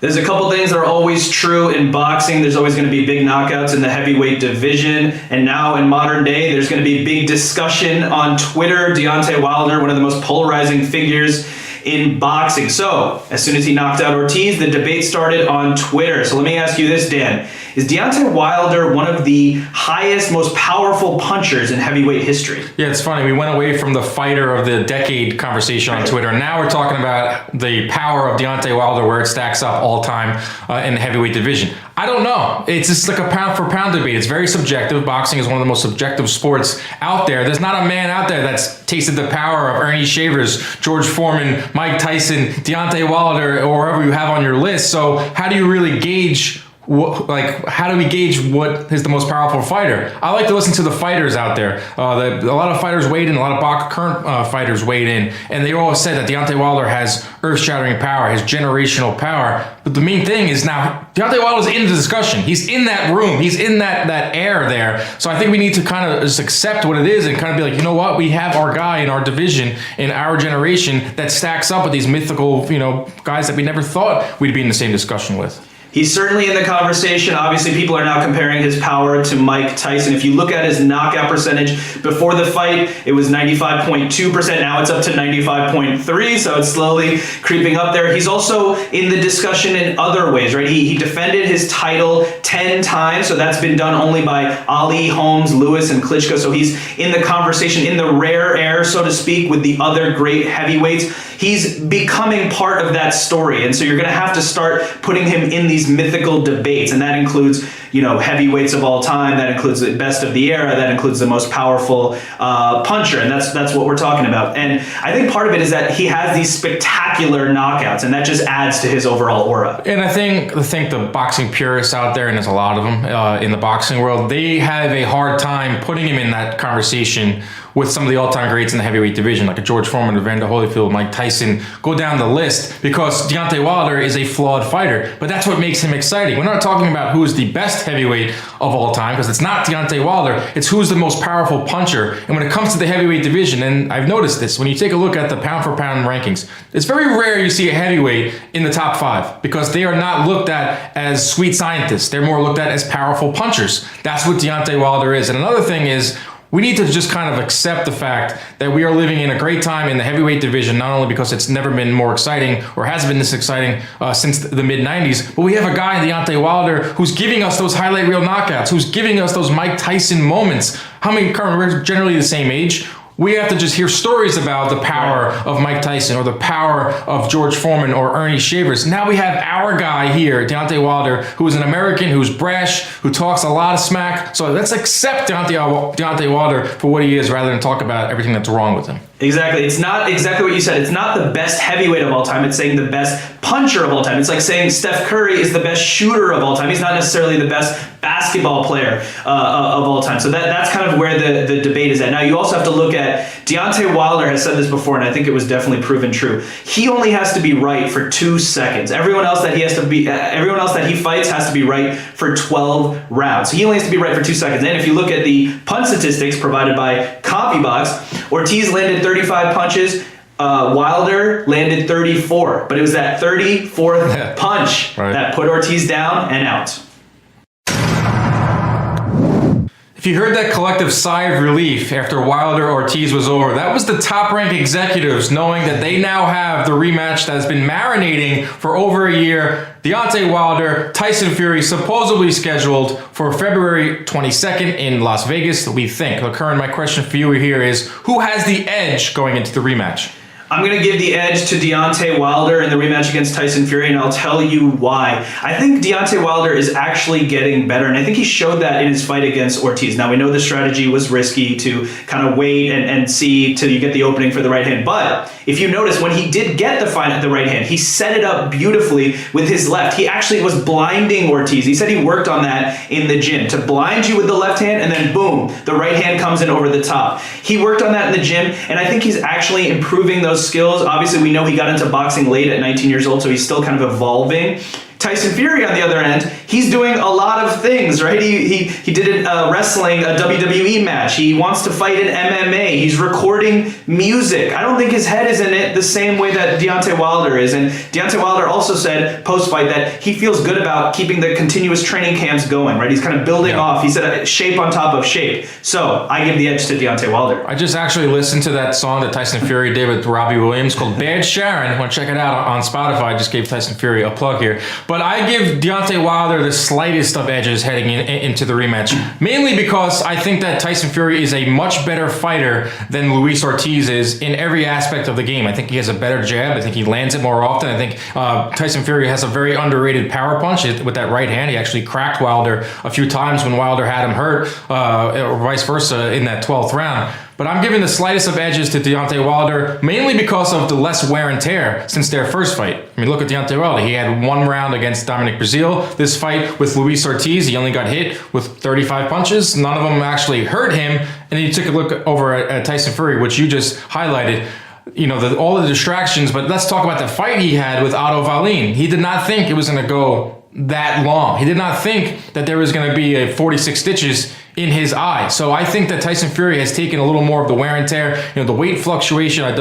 There's a couple things that are always true in boxing. There's always going to be big knockouts in the heavyweight division. And now in modern day, there's going to be big discussion on Twitter. Deontay Wilder, one of the most polarizing figures in boxing. So, as soon as he knocked out Ortiz, the debate started on Twitter. So let me ask you this, Dan. Is Deontay Wilder one of the highest, most powerful punchers in heavyweight history? Yeah, it's funny. We went away from the fighter of the decade conversation on Twitter. Now we're talking about the power of Deontay Wilder, where it stacks up all time in the heavyweight division. I don't know. It's just like a pound for pound debate. It's very subjective. Boxing is one of the most subjective sports out there. There's not a man out there that's tasted the power of Ernie Shavers, George Foreman, Mike Tyson, Deontay Wilder, or whoever you have on your list. So how do you really gauge how do we gauge what is the most powerful fighter? I like to listen to the fighters out there. A lot of fighters weighed in, a lot of current fighters weighed in, and they all said that Deontay Wilder has earth-shattering power, has generational power. But the main thing is now Deontay Wilder's in the discussion. He's in that room. He's in that air there. So I think we need to kind of just accept what it is and kind of be like, you know what? We have our guy in our division, in our generation, that stacks up with these mythical, guys that we never thought we'd be in the same discussion with. He's certainly in the conversation. Obviously, people are now comparing his power to Mike Tyson. If you look at his knockout percentage before the fight, it was 95.2%. Now it's up to 95.3%, so it's slowly creeping up there. He's also in the discussion in other ways, right? He defended his title 10 times, so that's been done only by Ali, Holmes, Lewis, and Klitschko. So he's in the conversation, in the rare air, so to speak, with the other great heavyweights. He's becoming part of that story, and so you're going to have to start putting him in these mythical debates, and that includes, heavyweights of all time, that includes the best of the era, that includes the most powerful puncher, and that's what we're talking about. And I think part of it is that he has these spectacular knockouts, and that just adds to his overall aura. And I think the boxing purists out there, and there's a lot of them in the boxing world, they have a hard time putting him in that conversation with some of the all-time greats in the heavyweight division, like a George Foreman, Evander Holyfield, Mike Tyson, go down the list, because Deontay Wilder is a flawed fighter. But that's what makes him exciting. We're not talking about who is the best heavyweight of all time, because it's not Deontay Wilder, it's who's the most powerful puncher. And when it comes to the heavyweight division, and I've noticed this, when you take a look at the pound-for-pound rankings, it's very rare you see a heavyweight in the top 5, because they are not looked at as sweet scientists. They're more looked at as powerful punchers. That's what Deontay Wilder is. And another thing is, we need to just kind of accept the fact that we are living in a great time in the heavyweight division, not only because it's never been more exciting or has been this exciting since the mid-90s, but we have a guy, Deontay Wilder, who's giving us those highlight reel knockouts, who's giving us those Mike Tyson moments. We're generally the same age. We have to just hear stories about the power of Mike Tyson or the power of George Foreman or Ernie Shavers. Now we have our guy here, Deontay Wilder, who is an American, who's brash, who talks a lot of smack. So let's accept Deontay Wilder for what he is, rather than talk about everything that's wrong with him. Exactly. It's not exactly what you said. It's not the best heavyweight of all time. It's saying the best puncher of all time. It's like saying Steph Curry is the best shooter of all time. He's not necessarily the best basketball player of all time. So that's kind of where the debate is at. Now, you also have to look at, Deontay Wilder has said this before, and I think it was definitely proven true. He only has to be right for 2 seconds. Everyone else that he fights has to be right for 12 rounds. So he only has to be right for 2 seconds. And if you look at the punch statistics provided by CompuBox, Ortiz landed 35 punches. Wilder landed 34, but it was that 34th punch that put Ortiz down and out. If you heard that collective sigh of relief after Wilder-Ortiz was over, that was the top-ranked executives knowing that they now have the rematch that has been marinating for over a year. Deontay Wilder, Tyson Fury, supposedly scheduled for February 22nd in Las Vegas, we think. Curran, my question for you here is, who has the edge going into the rematch? I'm going to give the edge to Deontay Wilder in the rematch against Tyson Fury, and I'll tell you why. I think Deontay Wilder is actually getting better, and I think he showed that in his fight against Ortiz. Now, we know the strategy was risky to kind of wait and see till you get the opening for the right hand, but if you notice, when he did get the fight at the right hand, he set it up beautifully with his left. He actually was blinding Ortiz. He said he worked on that in the gym, to blind you with the left hand, and then boom, the right hand comes in over the top. He worked on that in the gym, and I think he's actually improving those skills. Obviously, we know he got into boxing late at 19 years old, so he's still kind of evolving. Tyson Fury, on the other end, he's doing a lot of things, right? He did wrestling, a WWE match. He wants to fight in MMA. He's recording music. I don't think his head is in it the same way that Deontay Wilder is. And Deontay Wilder also said post-fight that he feels good about keeping the continuous training camps going, right? He's kind of building off. He said shape on top of shape. So I give the edge to Deontay Wilder. I just actually listened to that song that Tyson Fury did with Robbie Williams called Bad Sharon. Want to check it out on Spotify. I just gave Tyson Fury a plug here. But I give Deontay Wilder the slightest of edges heading into the rematch, mainly because I think that Tyson Fury is a much better fighter than Luis Ortiz is in every aspect of the game. I think he has a better jab. I think he lands it more often. I think Tyson Fury has a very underrated power punch with that right hand. He actually cracked Wilder a few times when Wilder had him hurt, or vice versa in that 12th round. But I'm giving the slightest of edges to Deontay Wilder, mainly because of the less wear and tear since their first fight. I mean, look at Deontay Wilder. He had one round against Dominic Breazeale. This fight with Luis Ortiz, he only got hit with 35 punches. None of them actually hurt him. And you took a look over at Tyson Fury, which you just highlighted. You know, all the distractions. But let's talk about the fight he had with Otto Wallin. He did not think it was going to go that long. He did not think that there was going to be a 46 stitches in his eye. So I think that Tyson Fury has taken a little more of the wear and tear. You know, the weight fluctuation, I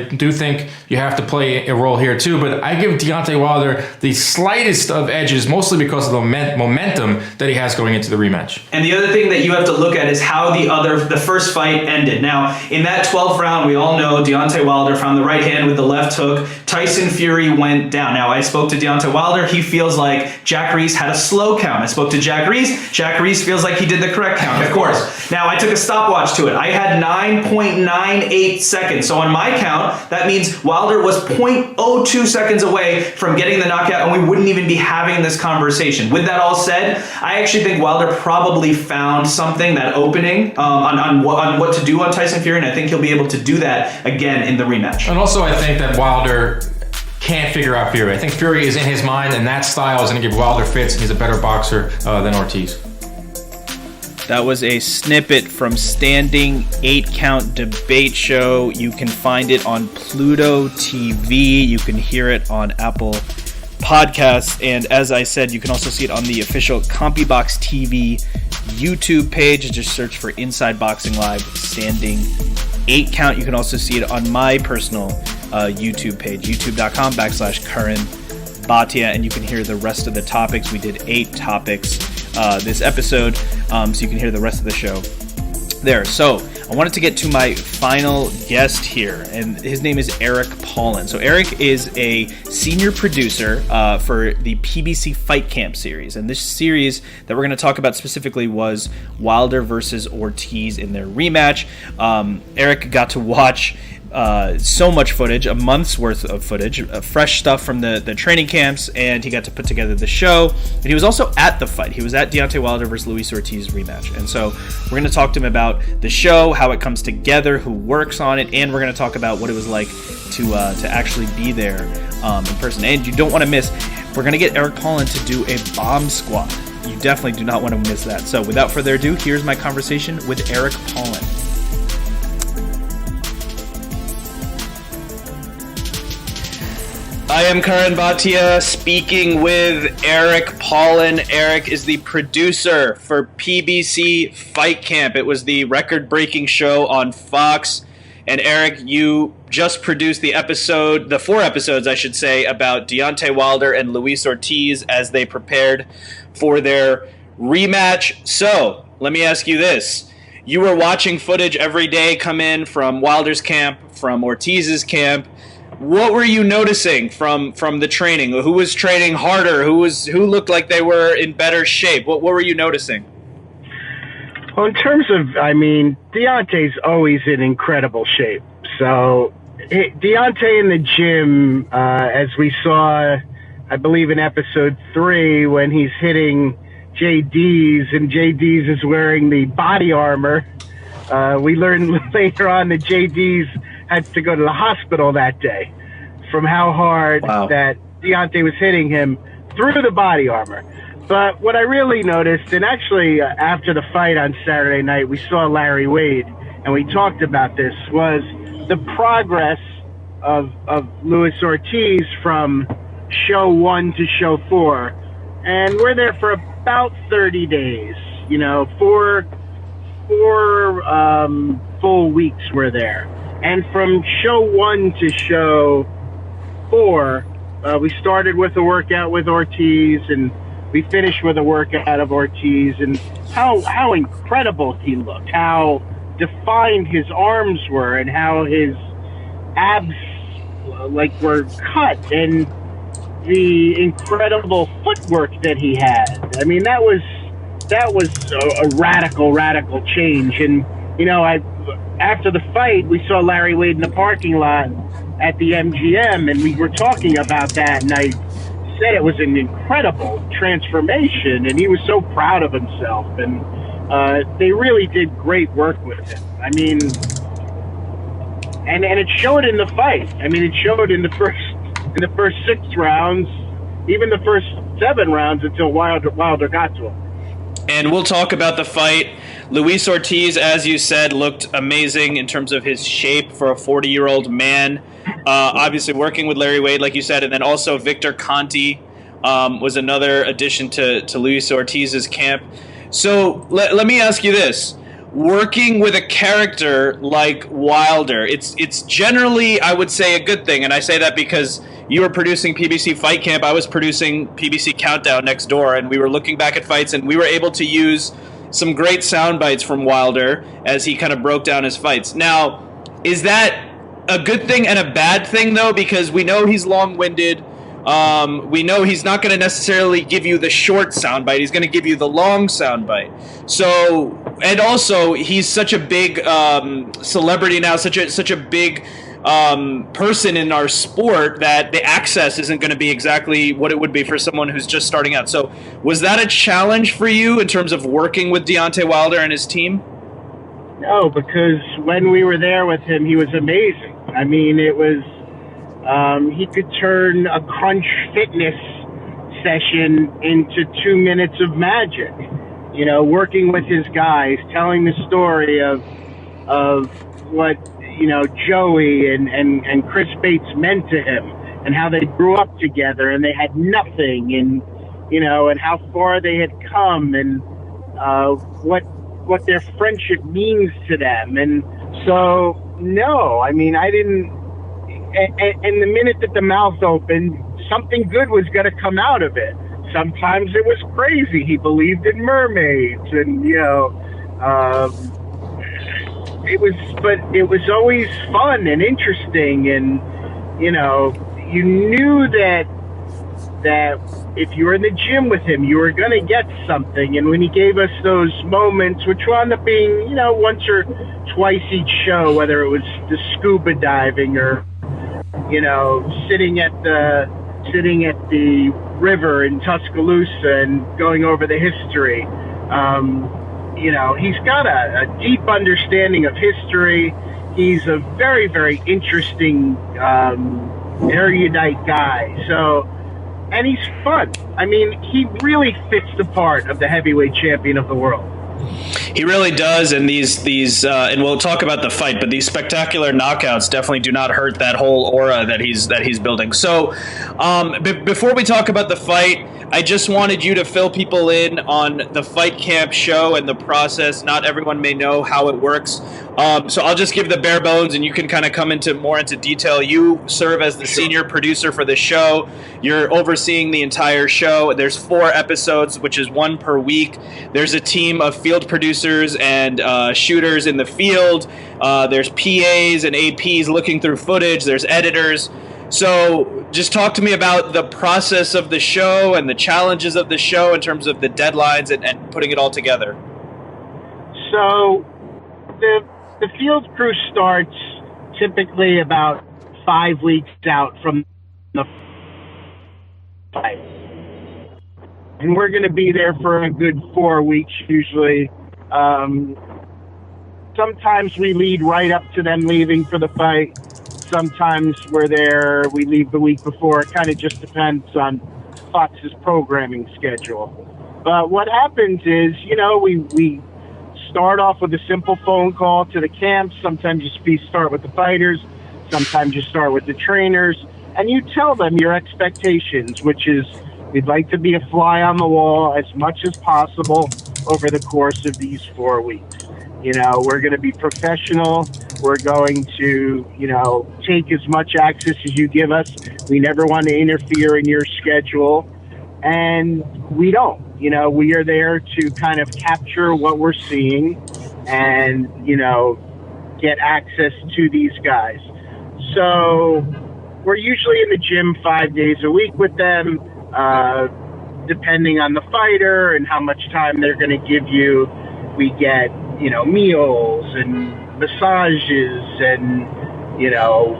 do think you have to play a role here too, but I give Deontay Wilder the slightest of edges, mostly because of the momentum that he has going into the rematch. And the other thing that you have to look at is how the first fight ended. Now, in that 12th round, we all know Deontay Wilder found the right hand with the left hook. Tyson Fury went down. Now, I spoke to Deontay Wilder. He feels like Jack Reiss had a slow count. I spoke to Jack Reiss. Jack Reiss feels like he did the correct count, of course. Now, I took a stopwatch to it. I had 9.98 seconds. So on my count, that means Wilder was 0.02 seconds away from getting the knockout, and we wouldn't even be having this conversation. With that all said, I actually think Wilder probably found something, that opening, on what to do on Tyson Fury, and I think he'll be able to do that again in the rematch. And also, I think that Wilder can't figure out Fury. I think Fury is in his mind, and that style is going to give Wilder fits, and he's a better boxer than Ortiz. That was a snippet from Standing 8-Count Debate Show. You can find it on Pluto TV. You can hear it on Apple Podcasts. And as I said, you can also see it on the official CompuBox TV YouTube page. Just search for Inside Boxing Live Standing 8-Count. You can also see it on my personal YouTube page, youtube.com/Curran Bhatia, and you can hear the rest of the topics. We did 8 topics this episode, so you can hear the rest of the show there. So I wanted to get to my final guest here, and his name is Eric Paulen. So Eric is a senior producer for the PBC Fight Camp series, and this series that we're going to talk about specifically was Wilder versus Ortiz in their rematch. Eric got to watch so much footage, a month's worth of footage, fresh stuff from the training camps, and he got to put together the show. And he was also at the fight. He was at Deontay Wilder versus Luis Ortiz rematch. And so we're going to talk to him about the show, how it comes together, who works on it, and we're going to talk about what it was like to actually be there in person. And you don't want to miss, we're going to get Eric Paulen to do a bomb squat. You definitely do not want to miss that. So without further ado, here's my conversation with Eric Paulen. I am Curran Bhatia speaking with Eric Paulen. Eric is the producer for PBC Fight Camp. It was the record-breaking show on Fox. And Eric, you just produced the 4 episodes, I should say, about Deontay Wilder and Luis Ortiz as they prepared for their rematch. So, let me ask you this. You were watching footage every day come in from Wilder's camp, from Ortiz's camp. What were you noticing from the training? Who was training harder? Who looked like they were in better shape? What were you noticing? Well, in terms of, Deontay's always in incredible shape. So Deontay in the gym, as we saw, I believe in episode 3, when he's hitting JD's and JD's is wearing the body armor. We learned later on that JD's had to go to the hospital that day from how hard that Deontay was hitting him through the body armor. But what I really noticed, and actually after the fight on Saturday night, we saw Larry Wade, and we talked about this, was the progress of Luis Ortiz from show 1 to show 4 and we're there for about 30 days. You know, four full weeks we're there. And from show 1 to show 4, we started with a workout with Ortiz, and we finished with a workout of Ortiz, and how incredible he looked, how defined his arms were, and how his abs were cut, and the incredible footwork that he had. I mean, that was a radical change. And you know, after the fight, we saw Larry Wade in the parking lot at the MGM, and we were talking about that, and I said it was an incredible transformation, and he was so proud of himself, and they really did great work with him. I mean, and it showed in the fight. I mean, it showed in the first 6 rounds, even the first 7 rounds until Wilder got to him. And we'll talk about the fight. Luis Ortiz, as you said, looked amazing in terms of his shape for a 40-year-old man. Obviously working with Larry Wade, like you said, and then also Victor Conti was another addition to Luis Ortiz's camp. So let me ask you this. Working with a character like Wilder, it's generally, I would say, a good thing. And I say that because you were producing PBC Fight Camp, I was producing PBC Countdown next door, and we were looking back at fights, and we were able to use some great sound bites from Wilder as he kind of broke down his fights. Now, is that a good thing and a bad thing, though? Because we know he's long-winded. We know he's not going to necessarily give you the short soundbite. He's going to give you the long soundbite. So, and also, he's such a big celebrity now, such a big person in our sport that the access isn't going to be exactly what it would be for someone who's just starting out. So, was that a challenge for you in terms of working with Deontay Wilder and his team? No, because when we were there with him, he was amazing. I mean, it was... he could turn a crunch fitness session into 2 minutes of magic. You know, working with his guys, telling the story of what, you know, Joey and Chris Bates meant to him, and how they grew up together and they had nothing, and, you know, and how far they had come, and what their friendship means to them. And so, no, I mean, I didn't. And the minute that the mouth opened, something good was going to come out of it. Sometimes it was crazy. He believed in mermaids, and you know, it was always fun and interesting, and you know, you knew that if you were in the gym with him, you were going to get something. And when he gave us those moments, which wound up being, you know, once or twice each show, whether it was the scuba diving or, you know, sitting at the river in Tuscaloosa and going over the history. You know, he's got a deep understanding of history. He's a very, very interesting, erudite guy. So, and he's fun. I mean, he really fits the part of the heavyweight champion of the world. He really does, and these and we'll talk about the fight, but these spectacular knockouts definitely do not hurt that whole aura that he's building. So, before we talk about the fight, I just wanted you to fill people in on the Fight Camp show and the process. Not everyone may know how it works, so I'll just give the bare bones, and you can kind of come more into detail. You serve as the senior producer for the show. You're overseeing the entire show. There's 4 episodes, which is 1 per week. There's a team of field producers and shooters in the field. There's PAs and APs looking through footage. There's editors. So just talk to me about the process of the show and the challenges of the show in terms of the deadlines and putting it all together. So the field crew starts typically about 5 weeks out from the fight. And we're going to be there for a good 4 weeks usually. Sometimes we lead right up to them leaving for the fight. Sometimes we're there, we leave the week before. It kind of just depends on Fox's programming schedule. But what happens is, you know, we start off with a simple phone call to the camps. Sometimes you start with the fighters. Sometimes you start with the trainers. And you tell them your expectations, which is We'd like to be a fly on the wall as much as possible over the course of these 4 weeks. You know, we're going to be professional. We're going to, you know, take as much access as you give us. We never want to interfere in your schedule. And we don't. You know, we are there to kind of capture what we're seeing and, you know, get access to these guys. So we're usually in the gym 5 days a week with them, depending on the fighter and how much time they're going to give you. We get, you know, meals and massages and, you know,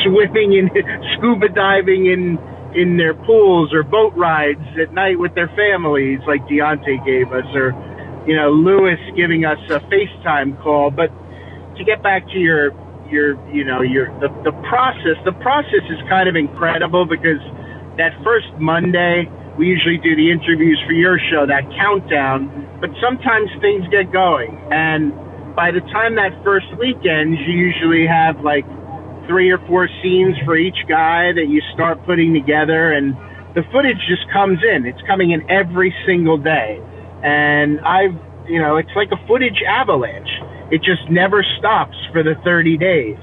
swimming and scuba diving in their pools or boat rides at night with their families like Deontay gave us, or, you know, Lewis giving us a FaceTime call. But to get back to the process is kind of incredible, because that first Monday, we usually do the interviews for your show, that countdown, but sometimes things get going. And by the time that first weekend, you usually have like 3 or 4 scenes for each guy that you start putting together, and the footage just comes in. It's coming in every single day. And it's like a footage avalanche. It just never stops for the 30 days.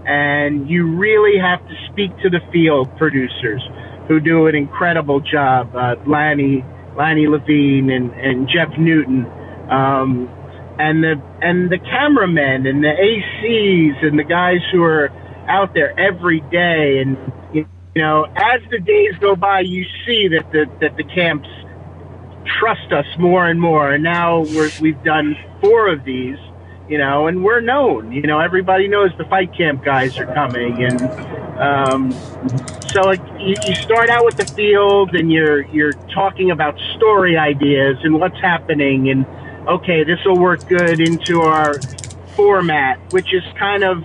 And you really have to speak to the field producers, who do an incredible job, Lanny Levine and Jeff Newton, and the cameramen and the ACs and the guys who are out there every day. And you know, as the days go by, you see that the camps trust us more and more. And now we've done 4 of these, you know, and we're known. You know, everybody knows the fight camp guys are coming, and so you start out with the field, and you're talking about story ideas and what's happening, and okay, this will work good into our format, which is kind of,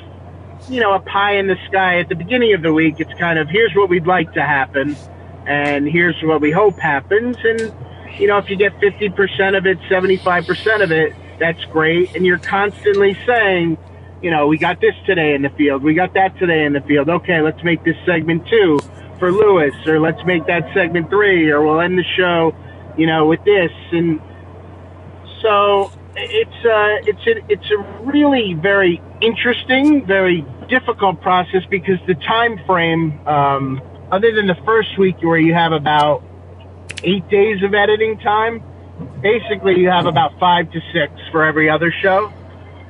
you know, a pie in the sky. At the beginning of the week, it's kind of, here's what we'd like to happen, and here's what we hope happens, and you know, if you get 50% of it, 75% of it, that's great. And you're constantly saying, you know, we got this today in the field, we got that today in the field. Okay, let's make this segment 2 for Lewis, or let's make that segment 3, or we'll end the show, you know, with this. And so it's a really very interesting, very difficult process, because the time frame, other than the first week where you have about 8 days of editing time, basically you have about 5 to 6 for every other show.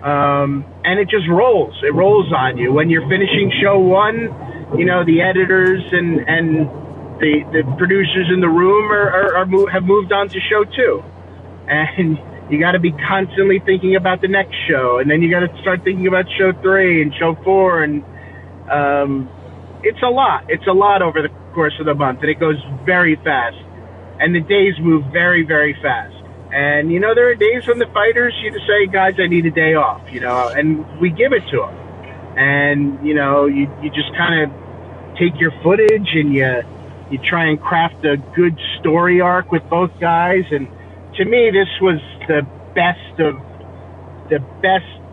And it just rolls. It rolls on you. When you're finishing show 1, you know, the editors and the producers in the room have moved on to show 2. And you got to be constantly thinking about the next show. And then you got to start thinking about show 3 and show 4. And it's a lot. It's a lot over the course of the month. And it goes very fast. And the days move very, very fast. And, you know, there are days when the fighters, you just say, guys, I need a day off, you know, and we give it to them. And, you know, you just kind of take your footage and you try and craft a good story arc with both guys. And to me, this was the best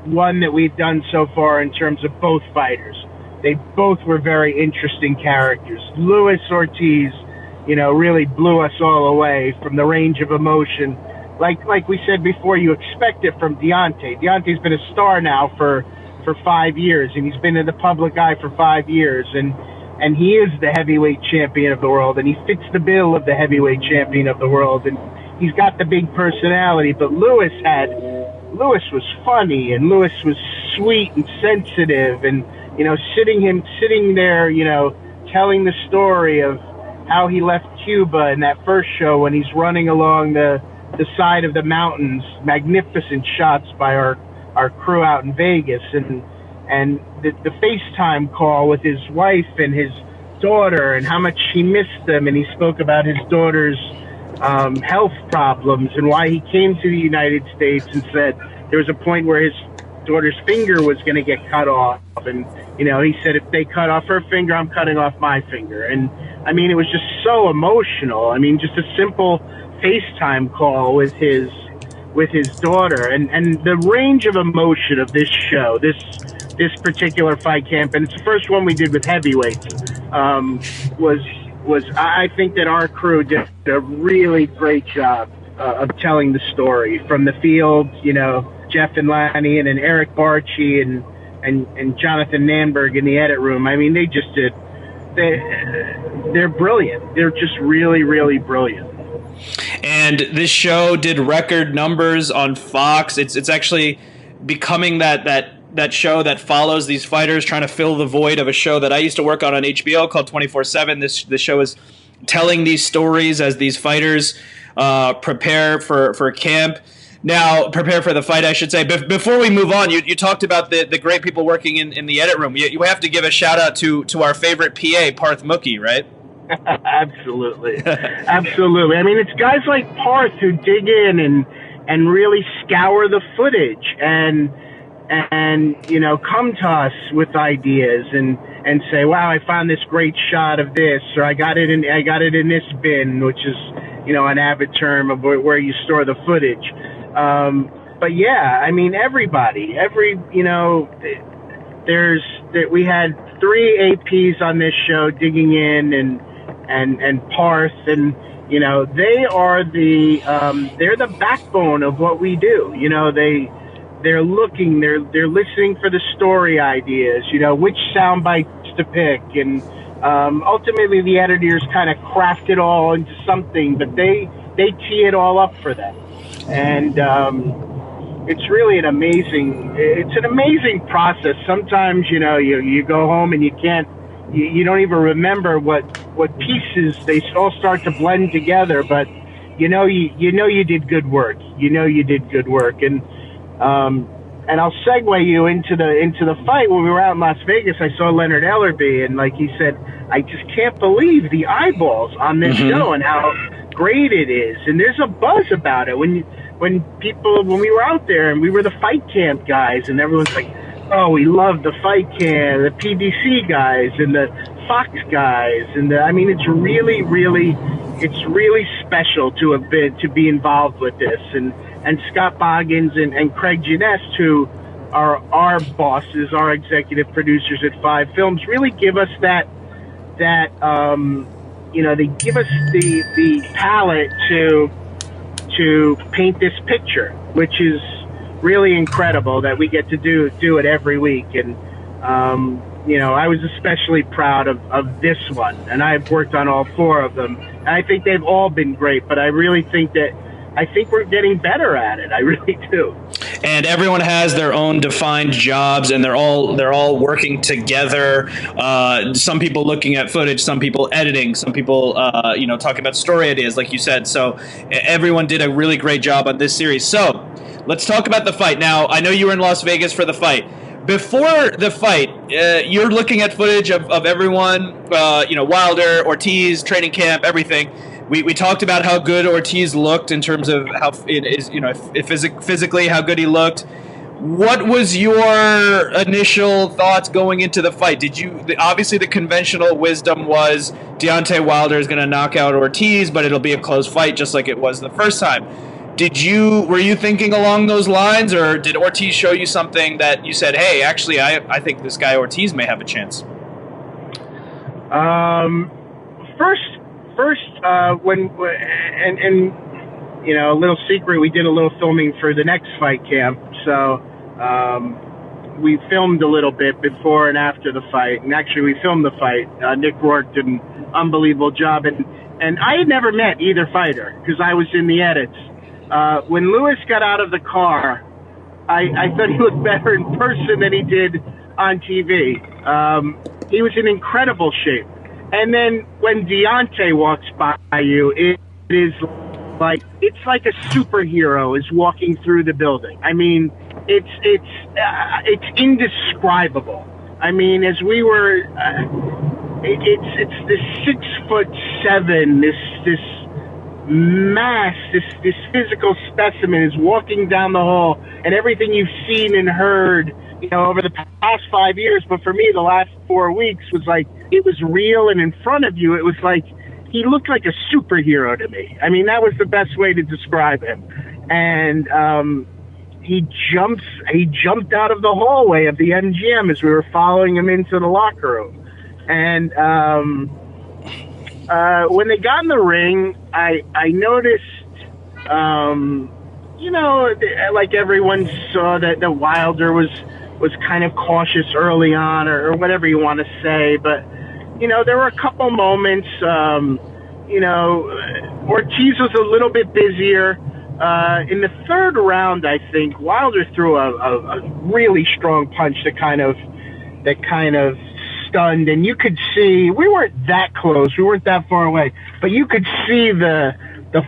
one that we've done so far in terms of both fighters. They both were very interesting characters. Luis Ortiz, you know, really blew us all away from the range of emotion. Like we said before, you expect it from Deontay. Deontay's been a star now for 5 years, and he's been in the public eye for 5 years, and he is the heavyweight champion of the world, and he fits the bill of the heavyweight champion of the world, and he's got the big personality. But Luis was funny, and Luis was sweet and sensitive, and, you know, sitting there, you know, telling the story of how he left Cuba in that first show when he's running along the side of the mountains, magnificent shots by our crew out in Vegas, and the FaceTime call with his wife and his daughter, and how much he missed them, and he spoke about his daughter's health problems and why he came to the United States, and said there was a point where his daughter's finger was going to get cut off, and, you know, he said, if they cut off her finger, I'm cutting off my finger. And I mean, it was just so emotional. I mean, just a simple FaceTime call with his daughter, and the range of emotion of this show, this particular fight camp, and it's the first one we did with heavyweights, was I think that our crew did a really great job of telling the story from the field. Jeff and Lanny and Eric Barchi and Jonathan Nanberg in the edit room. I mean, they just did. They're brilliant. They're just really, really brilliant. And this show did record numbers on Fox. It's actually becoming that show that follows these fighters, trying to fill the void of a show that I used to work on HBO called 24/7. This show is telling these stories as these fighters prepare for camp. Now, prepare for the fight, I should say. Before we move on, you talked about the great people working in the edit room. You have to give a shout-out to our favorite PA, Parth Mookie, right? Absolutely. Absolutely. I mean, it's guys like Parth who dig in and really scour the footage and come to us with ideas and say, wow, I found this great shot of this, or I got it in this bin, which is, an avid term of where you store the footage. But yeah, I mean, we had 3 APs on this show digging in and Parth, and they are they're the backbone of what we do. They're listening for the story ideas, which sound bites to pick, and ultimately the editors kind of craft it all into something, but they tee it all up for them. And it's really an amazing process. Sometimes you go home and you don't even remember what pieces they all start to blend together, but you did good work. And I'll segue you into the fight. When we were out in Las Vegas, I saw Leonard Ellerby, and like he said, I just can't believe the eyeballs on this show and how great it is. And there's a buzz about it when we were out there and we were the fight camp guys, and everyone's like, oh, we love the fight camp, the PBC guys and the Fox guys, and it's really, really, special to be involved with this. And Scott Boggins and Craig Genest, who are our bosses, our executive producers at Five Films, really give us that they give us the palette to paint this picture, which is really incredible that we get to do it every week. And I was especially proud of this one, and I've worked on all 4 of them, and I think they've all been great, but I really think we're getting better at it. I really do. And everyone has their own defined jobs, and they're all working together. Some people looking at footage, some people editing, some people talking about story ideas, like you said. So everyone did a really great job on this series. So let's talk about the fight. Now, I know you were in Las Vegas for the fight. Before the fight, you're looking at footage of everyone, Wilder, Ortiz, training camp, everything. We talked about how good Ortiz looked in terms of how it is, physically how good he looked. What was your initial thoughts going into the fight? Obviously the conventional wisdom was Deontay Wilder is going to knock out Ortiz, but it'll be a close fight just like it was the first time. Were you thinking along those lines, or did Ortiz show you something that you said, hey, actually, I think this guy Ortiz may have a chance? First, a little secret, we did a little filming for the next fight camp, so we filmed a little bit before and after the fight, and actually we filmed the fight. Nick Rourke did an unbelievable job, and I had never met either fighter because I was in the edits. When Lewis got out of the car, I thought he looked better in person than he did on TV. He was in incredible shape. And then when Deontay walks by you, it's like a superhero is walking through the building. I mean, it's indescribable. I mean, as we were, it's this 6'7", this mass, this physical specimen is walking down the hall, and everything you've seen and heard, over the past 5 years, but for me, the last 4 weeks was like, it was real and in front of you. It was like, he looked like a superhero to me. I mean, that was the best way to describe him. And he jumped out of the hallway of the MGM as we were following him into the locker room. And when they got in the ring, I noticed, like everyone saw that Wilder was kind of cautious early on, or whatever you want to say. But, there were a couple moments, Ortiz was a little bit busier. In the third round, I think Wilder threw a really strong punch that kind of stunned, and you could see we weren't that close, we weren't that far away, but you could see the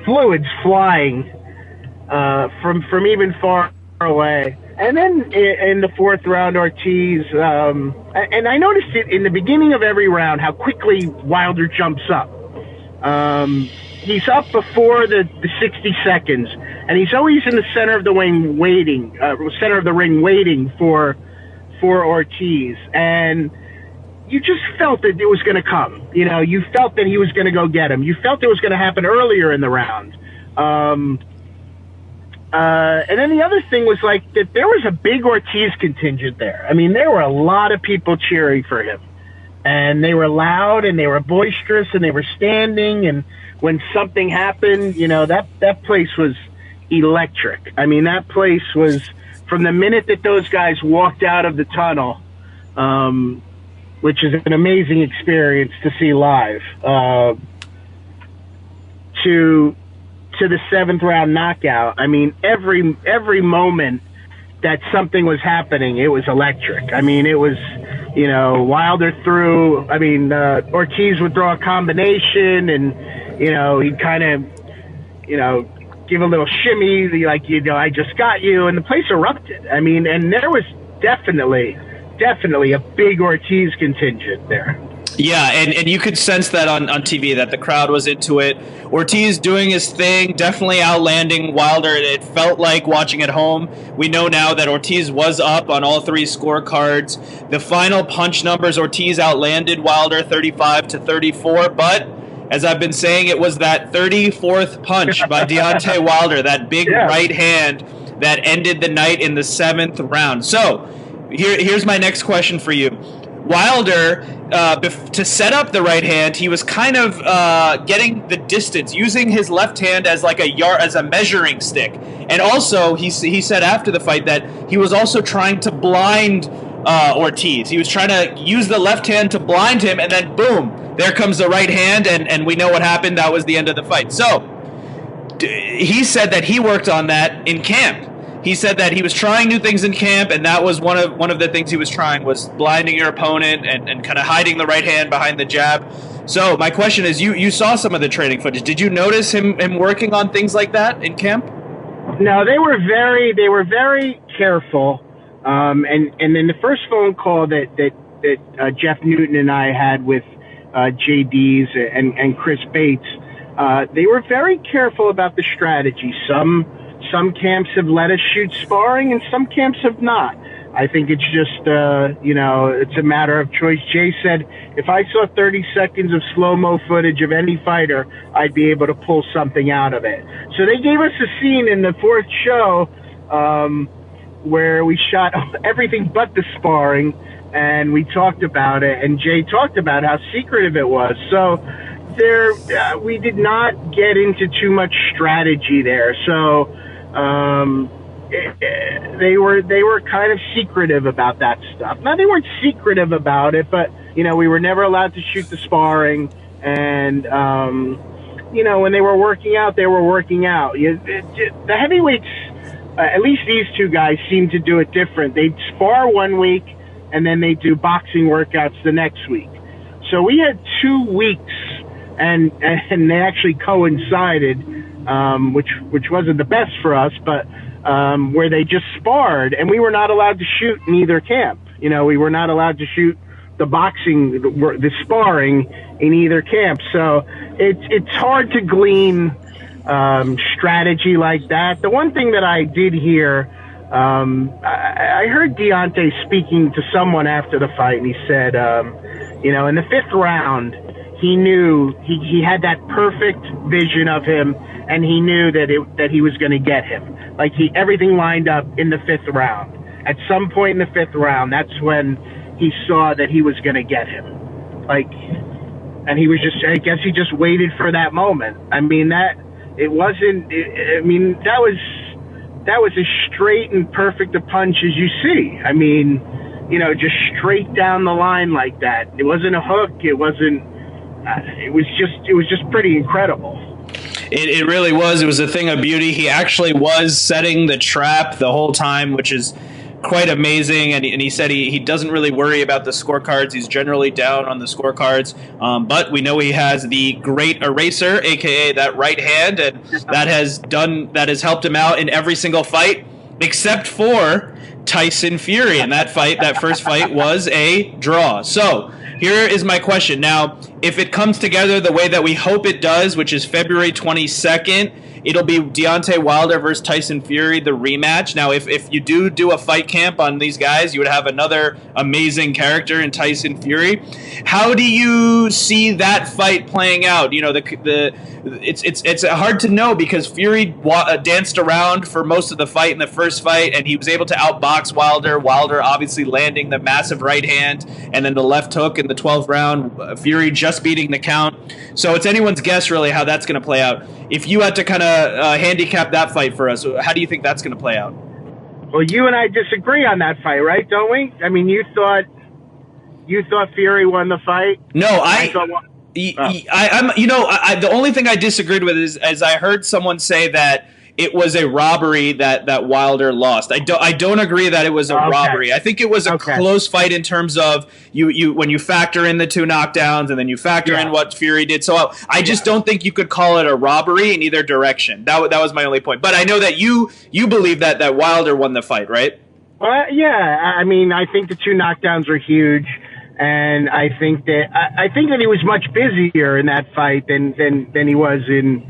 fluids flying from even far away. And then in the fourth round, Ortiz, and I noticed it in the beginning of every round how quickly Wilder jumps up. He's up before the 60 seconds, and he's always in the center of the ring waiting for Ortiz. And you just felt that it was going to come. You felt that he was going to go get him. You felt it was going to happen earlier in the round. And then the other thing was like that there was a big Ortiz contingent there. I mean, there were a lot of people cheering for him, and they were loud and they were boisterous and they were standing. And when something happened, that place was electric. I mean, that place was, from the minute that those guys walked out of the tunnel, which is an amazing experience to see live, to the seventh round knockout. I mean, every moment that something was happening, it was electric. I mean, it was, Wilder threw, Ortiz would throw a combination, and, he'd kind of, give a little shimmy, like, I just got you, and the place erupted. I mean, and there was definitely a big Ortiz contingent there. Yeah, and you could sense that on TV, that the crowd was into it. Ortiz doing his thing, definitely outlanding Wilder. It felt like watching at home. We know now that Ortiz was up on all three scorecards. The final punch numbers, Ortiz outlanded Wilder 35-34, but as I've been saying, it was that 34th punch by Deontay Wilder, that big right hand that ended the night in the seventh round. So here's my next question for you. Wilder, to set up the right hand, he was kind of getting the distance, using his left hand as like as a measuring stick. And also, he said after the fight that he was also trying to blind Ortiz. He was trying to use the left hand to blind him, and then boom, there comes the right hand, and we know what happened. That was the end of the fight. So he said that he worked on that in camp. He said that he was trying new things in camp, and that was one of the things he was trying, was blinding your opponent and kind of hiding the right hand behind the jab. So my question is, you saw some of the training footage. Did you notice him working on things like that in camp? No, they were very careful. And in the first phone call that Jeff Newton and I had with JD's and Chris Bates, they were very careful about the strategy. Some camps have let us shoot sparring, and some camps have not. I think it's just, it's a matter of choice. Jay said, if I saw 30 seconds of slow-mo footage of any fighter, I'd be able to pull something out of it. So they gave us a scene in the fourth show where we shot everything but the sparring, and we talked about it, and Jay talked about how secretive it was. So we did not get into too much strategy there. So they were kind of secretive about that stuff. Now, they weren't secretive about it, but we were never allowed to shoot the sparring, and when they were working out, they were working out. The heavyweights, at least these two guys, seem to do it different. They'd spar 1 week, and then they do boxing workouts the next week. So we had 2 weeks, and they actually coincided, which wasn't the best for us, but where they just sparred, and we were not allowed to shoot in either camp. We were not allowed to shoot the boxing, the sparring in either camp. So it's hard to glean strategy like that. The one thing that I did hear, I heard Deontay speaking to someone after the fight, and he said, in the fifth round, he knew he had that perfect vision of him, and he knew that he was going to get him. Like everything lined up in the fifth round. At some point in the fifth round, that's when he saw that he was going to get him. and I guess he just waited for that moment. I mean, that was as straight and perfect a punch as you see. I mean, just straight down the line like that. It wasn't a hook. It wasn't. It was just pretty incredible. It really was. It was a thing of beauty. He actually was setting the trap the whole time, which is quite amazing. And he said he doesn't really worry about the scorecards. He's generally down on the scorecards. But we know he has the great eraser, aka that right hand, and that has helped him out in every single fight except for Tyson Fury. And that first fight was a draw. So here is my question. Now, if it comes together the way that we hope it does, which is February 22nd, it'll be Deontay Wilder versus Tyson Fury, the rematch. Now, if you do a fight camp on these guys, you would have another amazing character in Tyson Fury. How do you see that fight playing out? It's hard to know because Fury danced around for most of the fight in the first fight, and he was able to outbox Wilder. Wilder obviously landing the massive right hand and then the left hook in the 12th round. Fury just beating the count. So it's anyone's guess really how that's going to play out. If you had to kind of handicap that fight for us, how do you think that's going to play out? Well, you and I disagree on that fight, right? Don't we? I mean, you thought Fury won the fight. No, the only thing I disagreed with is I heard someone say that it was a robbery that Wilder lost. I don't agree that it was a robbery. I think it was a close fight in terms of you when you factor in the 2 knockdowns and then you factor in what Fury did. So I just don't think you could call it a robbery in either direction. That was my only point. But I know that you believe that Wilder won the fight, right? Well, yeah. I mean, I think the 2 knockdowns were huge. And I think that he was much busier in that fight than he was in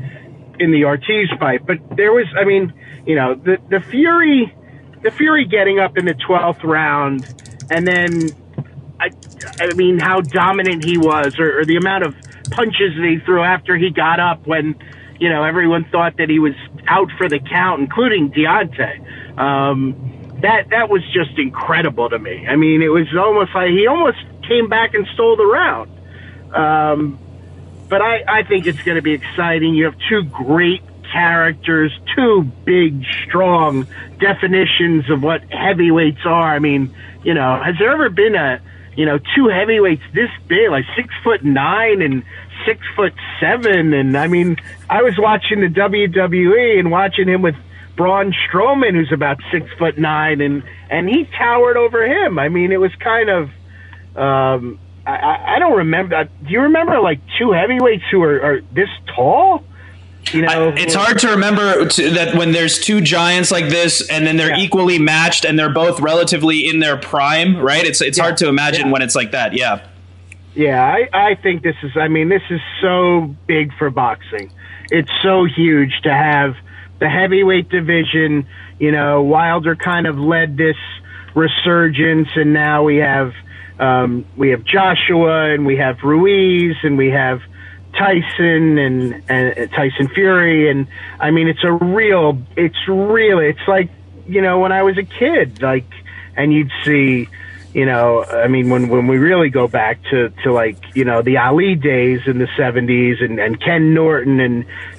the Ortiz fight. But there was, I mean, the Fury getting up in the 12th round, and then I mean how dominant he was, or the amount of punches that he threw after he got up when everyone thought that he was out for the count, including Deontay. That was just incredible to me. I mean, it was almost like he almost came back and stole the round. But I think it's going to be exciting. You have 2 great characters, 2 big, strong definitions of what heavyweights are. I mean, has there ever been 2 heavyweights this big, like 6'9" and 6'7"? And I mean, I was watching the WWE and watching him with Braun Strowman, who's about 6'9", and he towered over him. I mean, it was kind of, I don't remember. Do you remember like 2 heavyweights who are this tall? It's hard to remember that when there's 2 giants like this, and then they're equally matched, and they're both relatively in their prime, right? It's hard to imagine when it's like that. Yeah. Yeah, I think this is so big for boxing. It's so huge to have the heavyweight division. Wilder kind of led this resurgence, and now we have Joshua, and we have Ruiz, and we have Tyson and Tyson Fury. And I mean, it's like, when I was a kid, like, and you'd see, I mean, when we really go back to like, the Ali days in the 70s and Ken Norton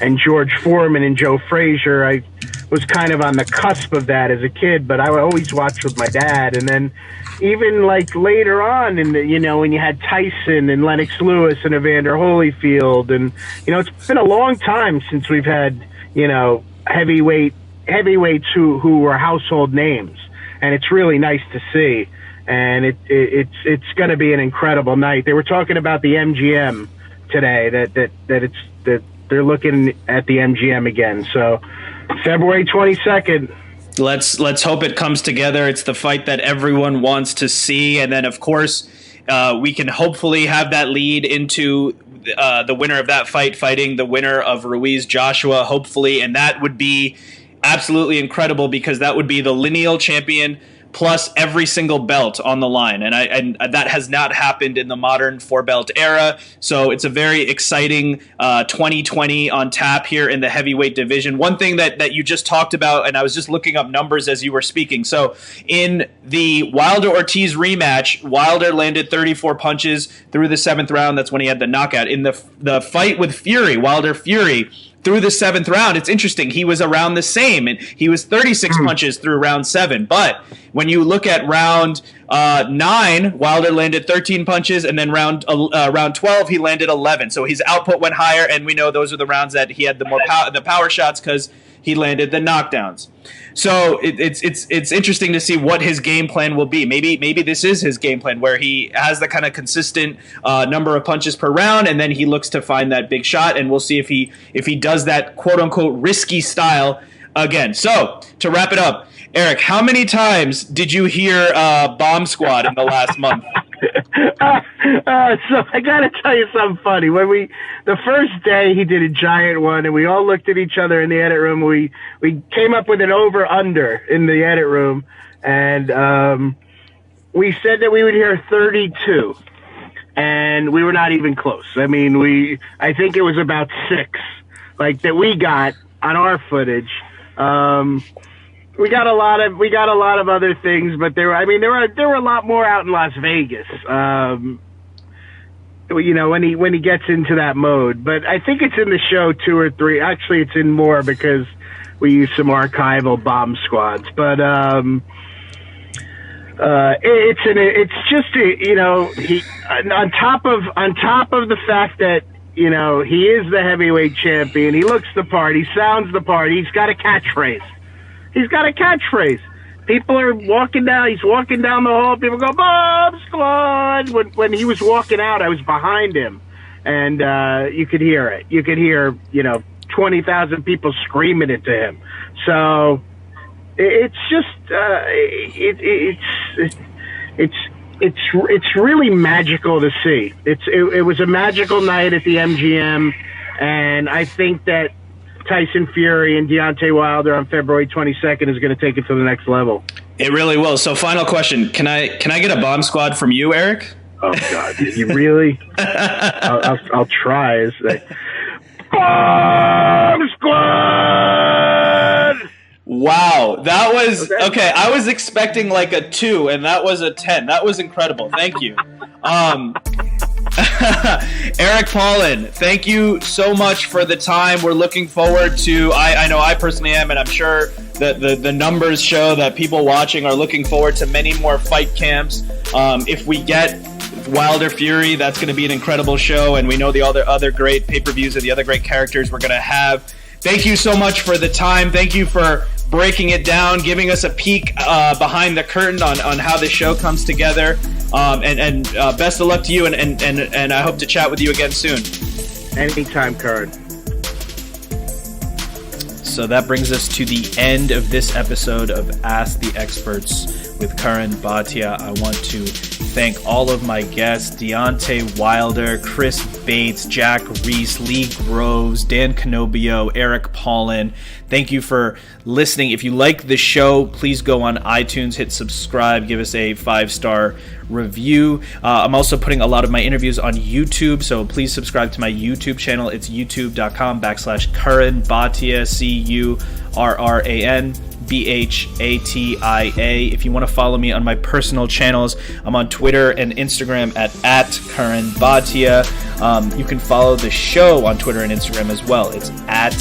and George Foreman and Joe Frazier, I was kind of on the cusp of that as a kid, but I would always watch with my dad. And then even like later on when you had Tyson and Lennox Lewis and Evander Holyfield, and, it's been a long time since we've had, heavyweights who were household names. And it's really nice to see. And it's going to be an incredible night. They were talking about the MGM today, that they're looking at the MGM again. So February 22nd. Let's hope it comes together. It's the fight that everyone wants to see, and then of course we can hopefully have that lead into the winner of that fight fighting the winner of Ruiz Joshua, hopefully, and that would be absolutely incredible because that would be the lineal champion plus every single belt on the line. And that has not happened in the modern 4-belt era. So it's a very exciting 2020 on tap here in the heavyweight division. One thing that you just talked about, and I was just looking up numbers as you were speaking. So in the Wilder-Ortiz rematch, Wilder landed 34 punches through the 7th round. That's when he had the knockout. In the fight with Fury, Wilder-Fury, through the 7th round, it's interesting. He was around the same, and he was 36 punches through round 7. But when you look at round 9, Wilder landed 13 punches, and then round 12, he landed 11. So his output went higher, and we know those are the rounds that he had the power shots because he landed the knockdowns. So it's interesting to see what his game plan will be. Maybe this is his game plan, where he has the kind of consistent number of punches per round, and then he looks to find that big shot, and we'll see if he does that quote unquote risky style again. So to wrap it up, Eric, how many times did you hear Bomb Squad in the last month? So I gotta tell you something funny. When the first day he did a giant one, and we all looked at each other in the edit room. We came up with an over/under in the edit room, and we said that we would hear 32, and we were not even close. I mean, I think it was about 6, like that we got on our footage. We got a lot of other things, but there were a lot more out in Las Vegas. When he gets into that mode, but I think it's in the show 2 or 3. Actually, it's in more because we use some archival Bomb Squads. But it's just he on top of the fact that he is the heavyweight champion. He looks the part. He sounds the part. He's got a catchphrase. People are walking down. He's walking down the hall. People go, Bomb Squad. When he was walking out, I was behind him, and you could hear it. You could hear 20,000 people screaming it to him. So it's just it's really magical to see. It was a magical night at the MGM, and I think that Tyson Fury and Deontay Wilder on February 22nd is going to take it to the next level. It really will. So final question. Can I get a Bomb Squad from you, Eric? Oh, God. You really? I'll try. Bomb Squad! Wow. That was... Okay, I was expecting like a 2, and that was a 10. That was incredible. Thank you. Eric Paulen, thank you so much for the time. We're looking forward to, I know I personally am, and I'm sure that the numbers show that people watching are looking forward to many more fight camps. If we get Wilder Fury, that's going to be an incredible show, and we know the other great pay-per-views and the other great characters we're going to have. Thank you so much for the time. Thank you for breaking it down, giving us a peek behind the curtain on how the show comes together. And best of luck to you, and I hope to chat with you again soon. Anytime, Curran. So that brings us to the end of this episode of Ask the Experts with Curran Bhatia. I want to thank all of my guests, Deontay Wilder, Chris Bates, Jack Reiss, Lee Groves, Dan Canobbio, Eric Paulen. Thank you for listening. If you like the show, please go on iTunes, hit subscribe, give us a 5-star review. I'm also putting a lot of my interviews on YouTube, so please subscribe to my YouTube channel. It's youtube.com/Curran Bhatia, CurranBhatia. If you want to follow me on my personal channels, I'm on Twitter and Instagram at Curran Bhatia. You can follow the show on Twitter and Instagram as well. It's at